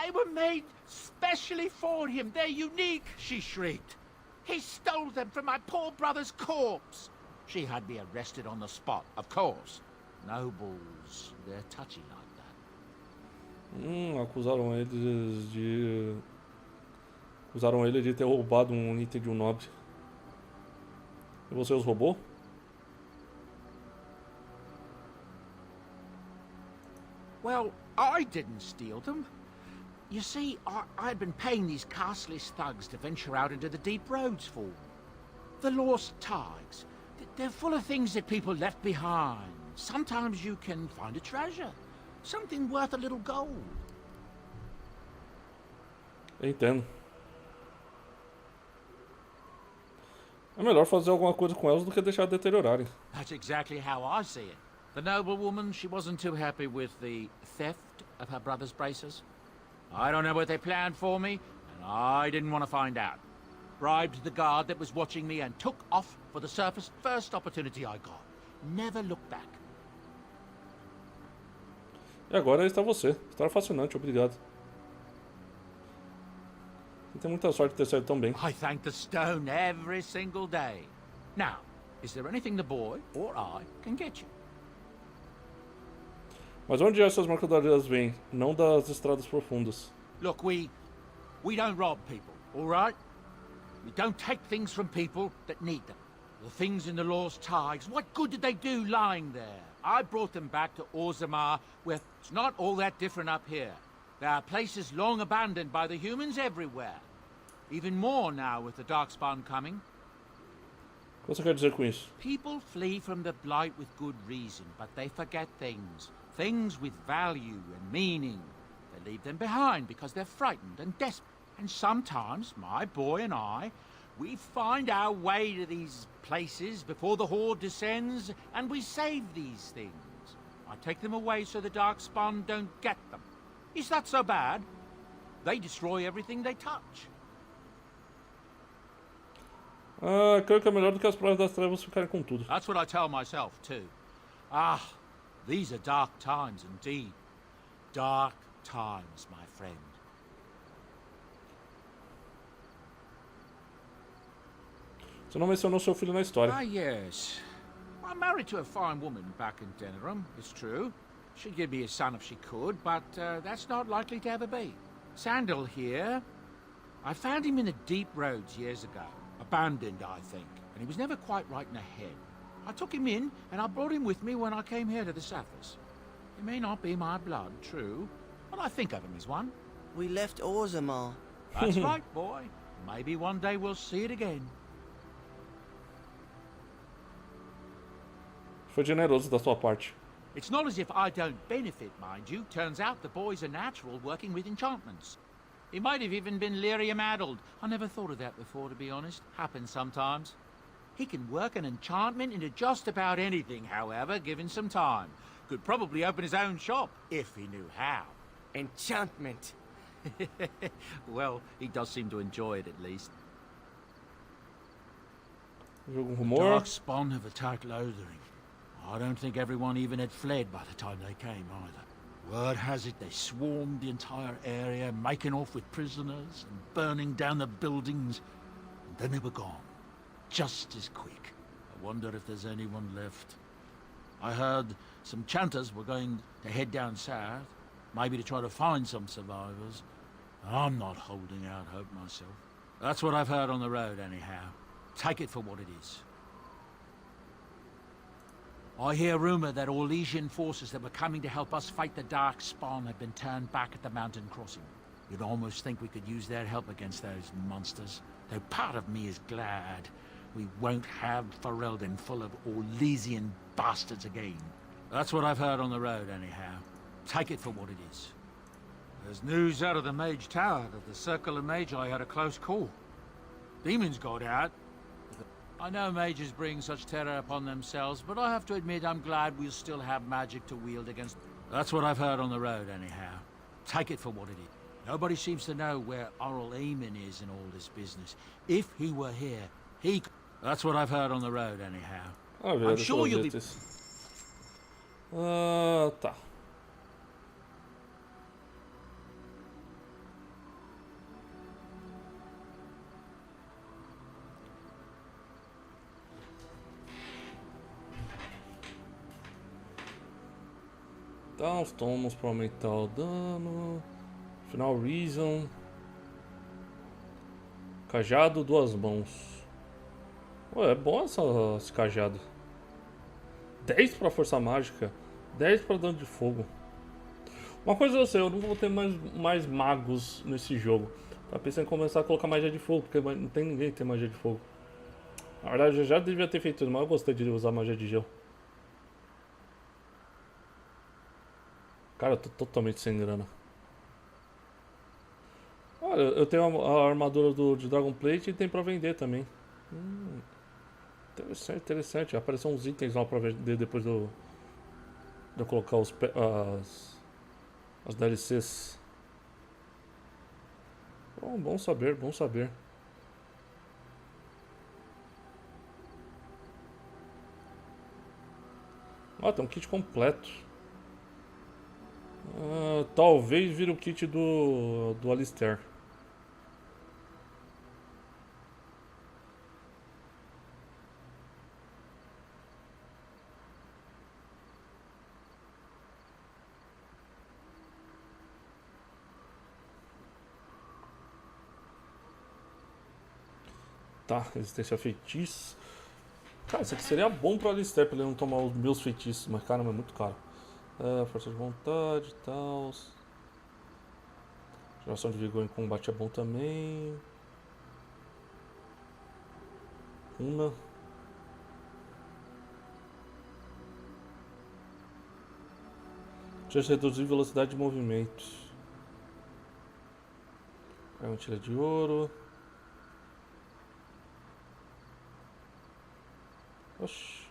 They were made specially for him. They're unique, she shrieked. He stole them from my poor brother's corpse. She had me arrested on the spot, of course. Nobles, they're touchy like that. Acusaram eles de Usaram ele de ter roubado um item de um nobre. E você os roubou? Well, I didn't steal them. You see, I'd been paying these castless thugs to venture out into the deep roads for me. The lost tigers. They're full of things that people left behind. Sometimes you can find a treasure. Something worth a little gold. Entendo. É melhor fazer alguma coisa com elas do que deixar deteriorarem. That's exactly how I see it. The noblewoman, she wasn't too happy with the theft of her brother's braces. I don't know what they planned for me, and I didn't want to find out. Bribed the guard that was watching me and took off for the surface first opportunity I got. Never looked back. E agora está você. História fascinante, obrigado. Você tem muita sorte de ter saído tão bem. I thank the stone every single day. Now, is there anything the boy or I can get you? Mas onde essas mercadorias vêm? Não das estradas profundas. Look, we don't rob people, all right? We don't take things from people that need them. The things in the Lost Tigers, what good did they do lying there? I brought them back to Orzammar, where it's not all that different up here. There are places long abandoned by the humans everywhere. Even more now with the Darkspawn coming. O que você quer dizer com isso? People flee from the Blight with good reason, but they forget things. Things with value and meaning. They leave them behind because they're frightened and desperate. And sometimes, my boy and I, we find our way to these places before the Horde descends, and we save these things. I take them away so the Darkspawn don't get them. Is that so bad? They destroy everything they touch. Creio que é melhor do que as provas das trevas ficarem com tudo. That's what I tell myself, too. These are dark times indeed. Dark times, my friend. Você não mencionou seu filho na história. Yes. I'm married to a fine woman back in Denerim, it's true. She'd give me a son if she could, but that's not likely to ever be. Sandal here, I found him in the deep roads years ago. Abandoned, I think, and he was never quite right in the head. I took him in, and I brought him with me when I came here to the surface. He may not be my blood, true, but I think of him as one. We left Orzammar. That's right, boy. Maybe one day we'll see it again. Foi generoso da sua parte. It's not as if I don't benefit, mind you. Turns out the boy's a natural working with enchantments. He might have even been lyrium-addled. I never thought of that before, to be honest. Happens sometimes. He can work an enchantment into just about anything, however, given some time. Could probably open his own shop, if he knew how. Enchantment. Well, he does seem to enjoy it, at least. The Darkspawn have attacked Lothering. I don't think everyone even had fled by the time they came, either. Word has it they swarmed the entire area, making off with prisoners and burning down the buildings. And then they were gone. Just as quick. I wonder if there's anyone left. I heard some chanters were going to head down south, maybe to try to find some survivors. I'm not holding out hope myself. That's what I've heard on the road, anyhow. Take it for what it is. I hear rumor that Orlesian forces that were coming to help us fight the Darkspawn have been turned back at the mountain crossing. You'd almost think we could use their help against those monsters. Though part of me is glad we won't have Ferelden full of Orlesian bastards again. That's what I've heard on the road, anyhow. Take it for what it is. There's news out of the Mage Tower that the Circle of Magi had a close call. Demons got out. I know mages bring such terror upon themselves, but I have to admit I'm glad we'll still have magic to wield against... That's what I've heard on the road, anyhow. Take it for what it is. Nobody seems to know where Oral Eamon is in all this business. If he were here, he... That's what I've heard on the road, anyhow. I'm sure you'll be... Tá. Dá uns tomos para aumentar o dano. Final Reason. Cajado, 2 mãos. Ué, é bom esse cajado. 10 pra força mágica. 10 pra dano de fogo. Uma coisa eu sei, eu não vou ter mais magos nesse jogo. Tá pensando em começar a colocar magia de fogo, porque não tem ninguém que tem magia de fogo. Na verdade eu já devia ter feito isso, mas eu gostei de usar magia de gelo. Cara, eu tô totalmente sem grana. Olha, eu tenho a armadura de Dragon Plate e tem pra vender também. Interessante, interessante. Apareceu uns itens lá pra vender depois de eu colocar as DLCs. Bom saber, bom saber. Tem um kit completo. Talvez vire o kit do Alistair. Tá, resistência a feitiços. Cara, isso aqui seria bom pro Alistair, pra ele não tomar os meus feitiços, mas caramba, é muito caro. Força de vontade e tal. Geração de vigor em combate é bom também. Una. Deixa eu reduzir velocidade de movimento. Uma tira de ouro. Oxi.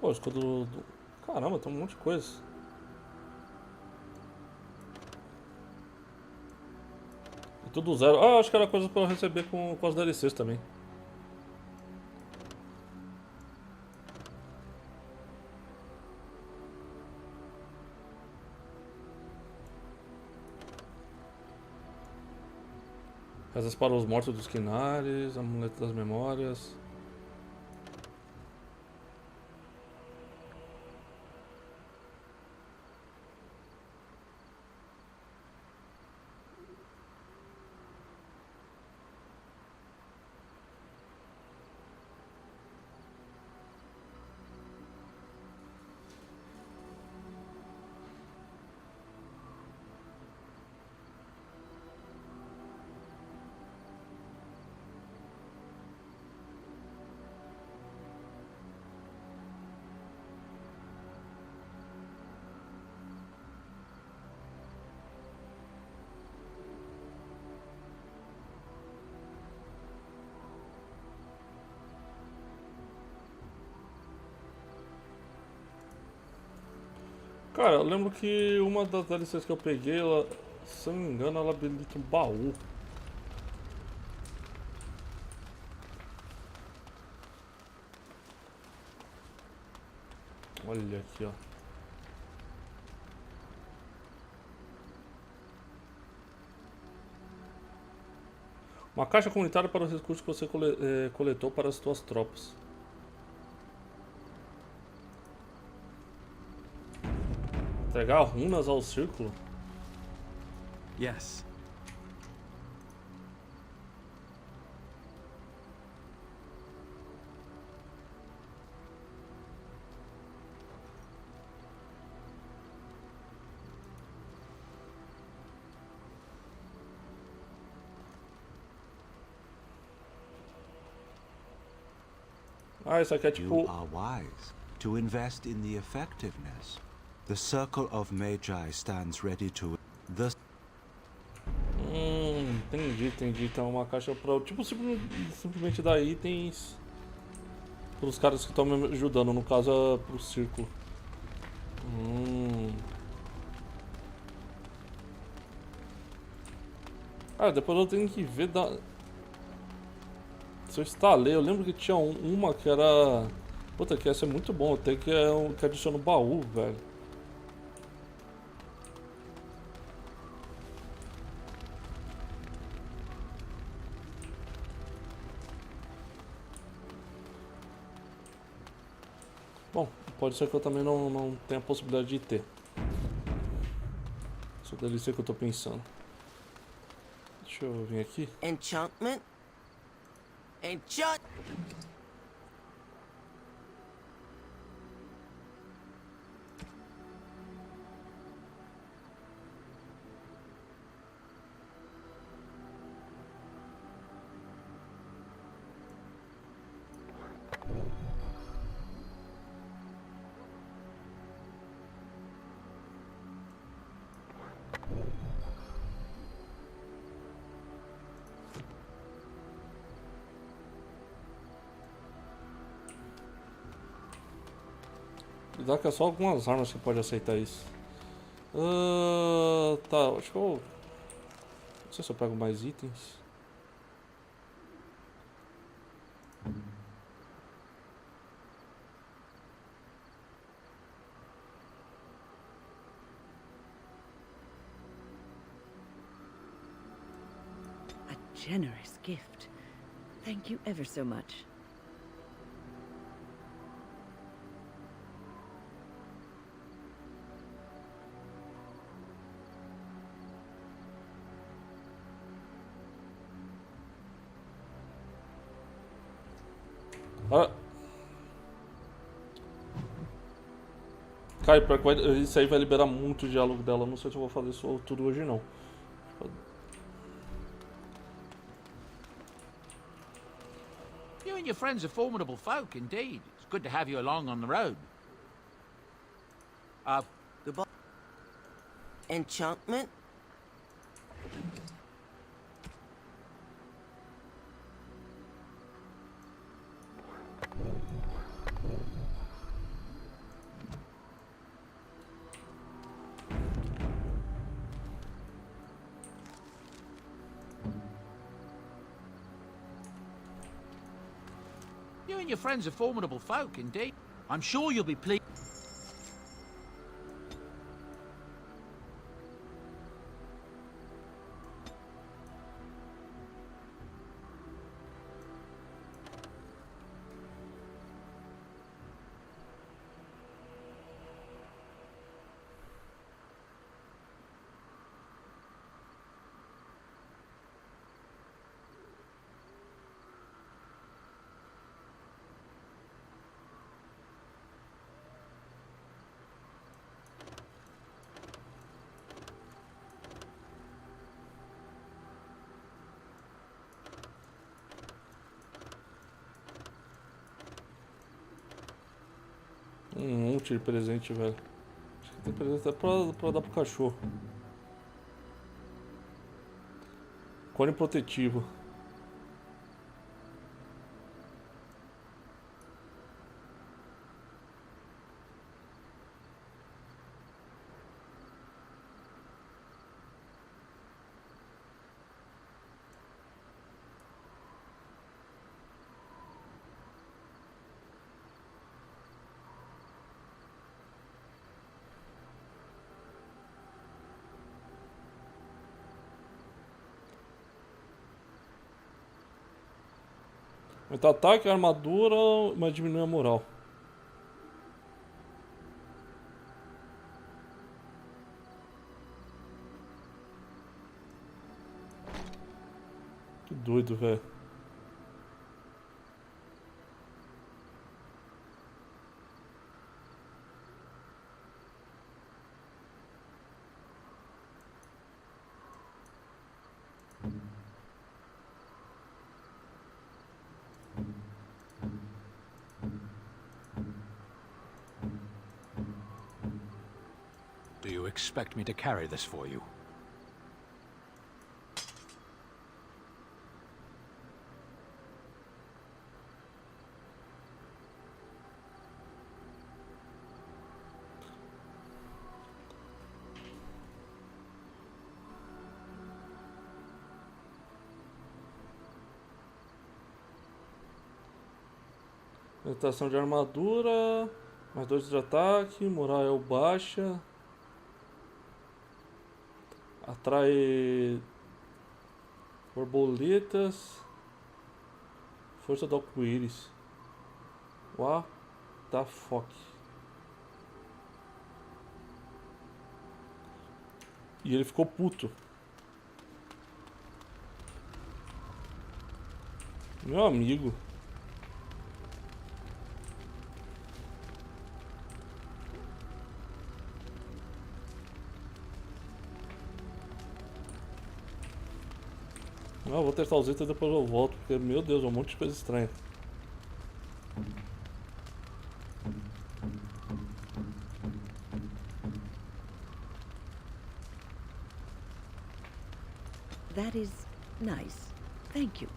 Pô, escudo do... Caramba, tem um monte de coisa. E tudo zero. Acho que era coisa pra eu receber com as DLCs também. Rezas para os mortos dos Quinares, amuleto das memórias. Cara, eu lembro que uma das DLCs que eu peguei, ela, se eu não me engano, ela habilita um baú. Olha aqui, ó. Uma caixa comunitária para os recursos que você coletou para as suas tropas. Entregar runas ao círculo? Yes. Isso aqui é tipo... You are wise to invest in the effectiveness. The circle of magi stands ready to... Entendi. Então uma caixa pra... Tipo, simplesmente dar itens pros caras que estão me ajudando. No caso, é pro círculo. Depois eu tenho que ver da... Se eu instalei, eu lembro que tinha uma que era... Puta, que essa é muito bom. Tem que adiciona o baú, velho. Bom, pode ser que eu também não tenha a possibilidade de ter. Essa delícia que eu tô pensando. Deixa eu vir aqui. Enchantment? Enchant... Dá que é só algumas armas que pode aceitar isso. Tá, acho que eu... Não sei se eu pego mais itens. A generous gift. Thank you ever so much. Ah. Cara, isso aí vai liberar muito diálogo dela. Não sei se eu vou fazer isso tudo hoje não. You and your friends are formidable folk, indeed. It's good to have you along on the road. Goodbye. Enchantment? You and your friends are formidable folk, indeed. I'm sure you'll be pleased. Um monte de presente, velho. Acho que tem presente até pra dar pro cachorro. Cone protetivo. Aumenta ataque, armadura, mas diminui a moral. Que doido, velho. Do you expect me to carry this for you? Aumentação de armadura, mais 2 de ataque, moral baixa. Atrai borboletas. Força do arco-íris. Uau. the fuck? E ele ficou puto. Meu amigo. Eu vou testar os itens e depois eu volto, porque, meu Deus, é um monte de coisa estranha. That is nice. Thank you.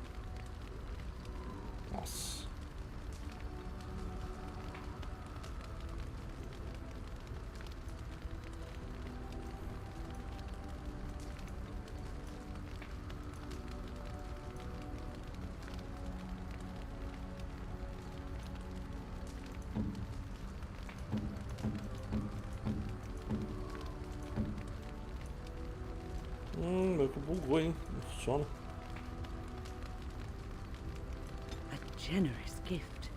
Nossa. Meu que bugou, hein? Não funciona. A generous gift.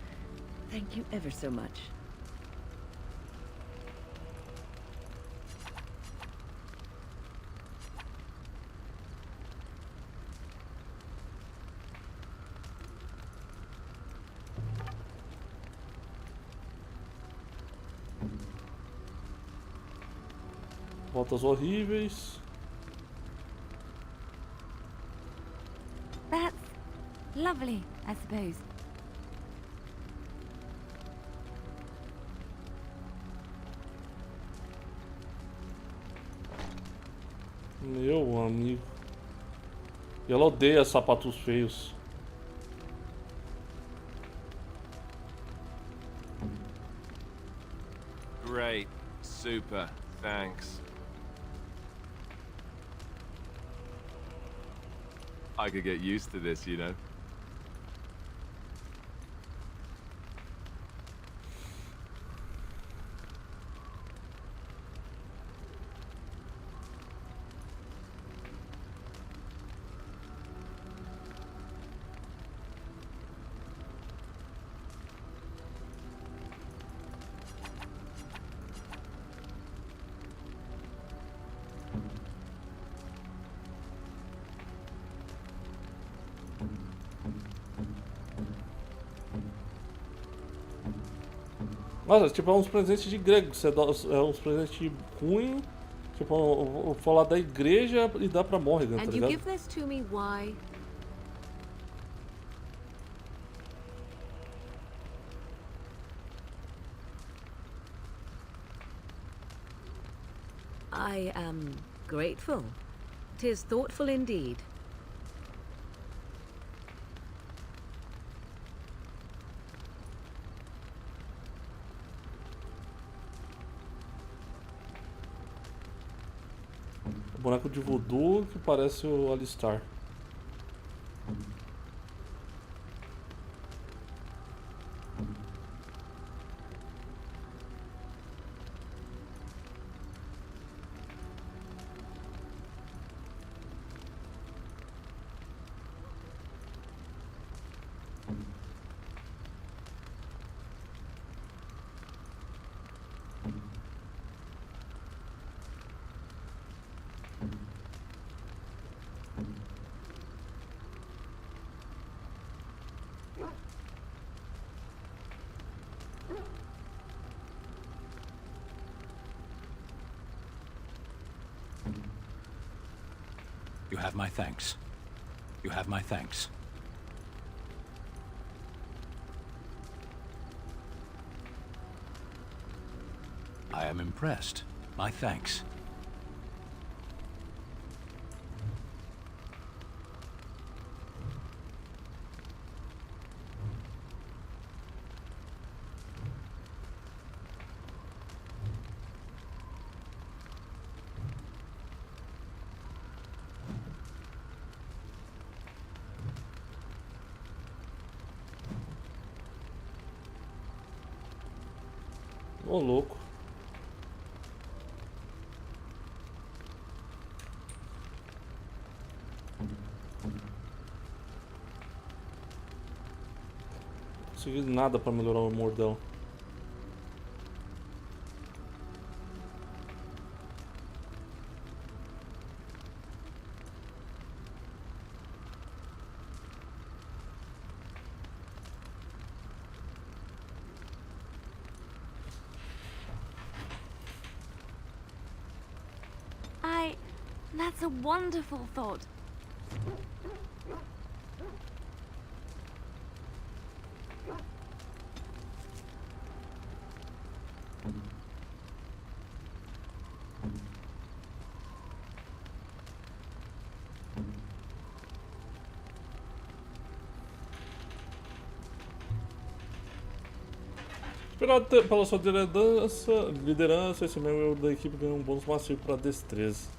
Thank you ever so much. Voltas horríveis. That's lovely, I suppose. Meu amigo. E ela odeia sapatos feios. Great. Super. Thanks. I could get used to this, you know. Nossa, tipo, é uns presentes de grego. Você dá, é uns presentes ruins. Tipo, eu falar da igreja e dá pra Morrigan, tá And you ligado? give this to me, why? I am grateful. 'Tis thoughtful indeed. O boneco de voodoo que parece o Alistar. You have my thanks. You have my thanks. I am impressed. My thanks. Ô, louco. Não consegui nada pra melhorar o humor dela. That's a wonderful thought. Inspirado pela sua liderança, esse membro da equipe ganhou um bônus massivo para destreza.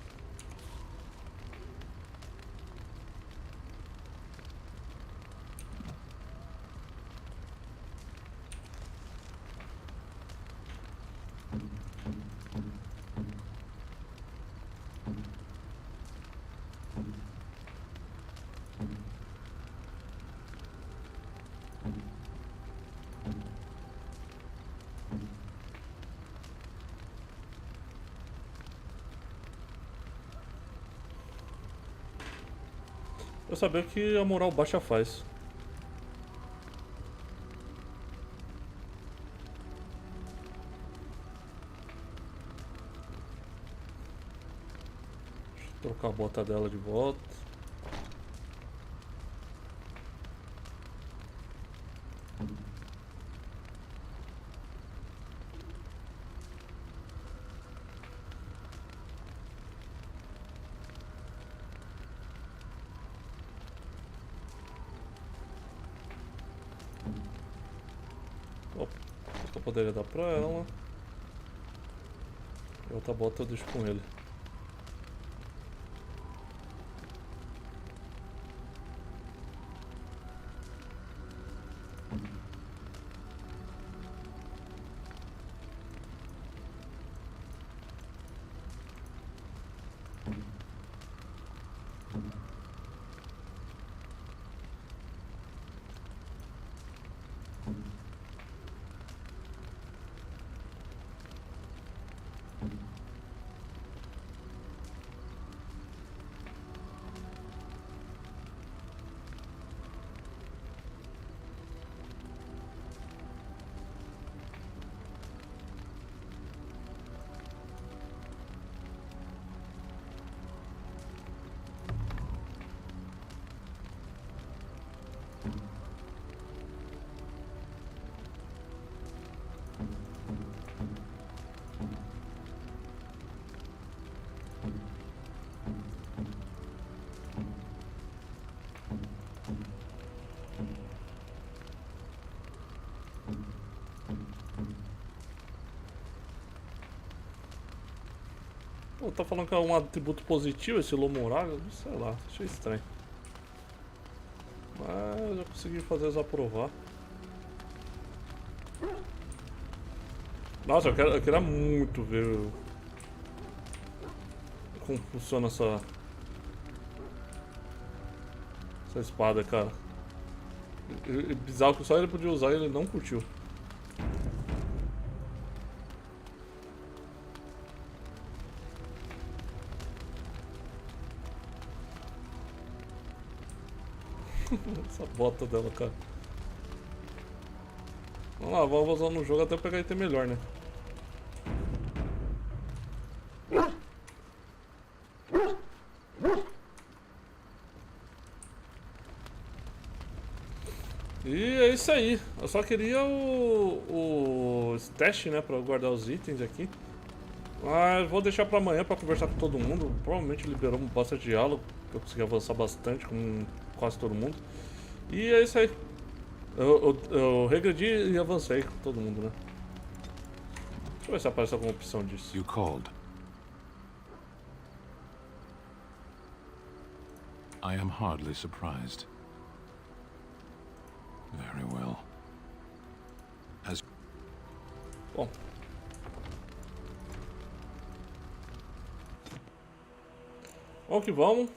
Eu sabia que a moral baixa faz. Deixa eu trocar a bota dela de volta. Eu poderia dar pra ela. E outra bota eu deixo com ele. Pô, tá falando que é um atributo positivo esse low moral? Sei lá, achei estranho. Mas eu consegui fazer eles aprovar. Nossa, eu queria muito ver como funciona essa espada, cara. É bizarro que só ele podia usar e ele não curtiu. Essa bota dela, cara. Vamos lá, vou usar no jogo até pegar item melhor, né? E é isso aí. Eu só queria o stash, né, pra guardar os itens aqui. Mas vou deixar pra amanhã pra conversar com todo mundo. Provavelmente liberou bastante diálogo, que eu consegui avançar bastante com quase todo mundo. E é isso aí. Eu regredi e avancei com todo mundo, né? Deixa eu ver se aparece alguma opção disso. You called. I am hardly surprised. Very well. As... Bom. Vamos que vamos.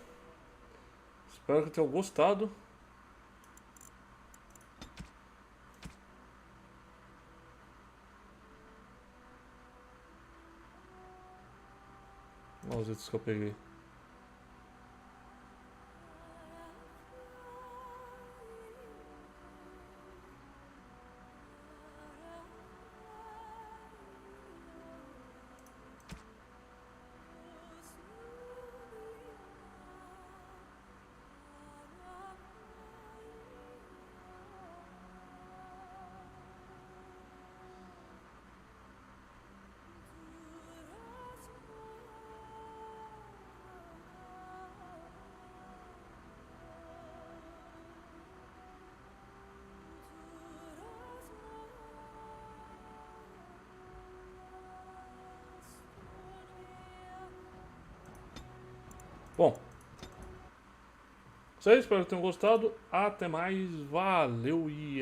Espero que tenham gostado. Olha os itens que eu peguei. Bom, isso aí, espero que tenham gostado. Até mais, valeu e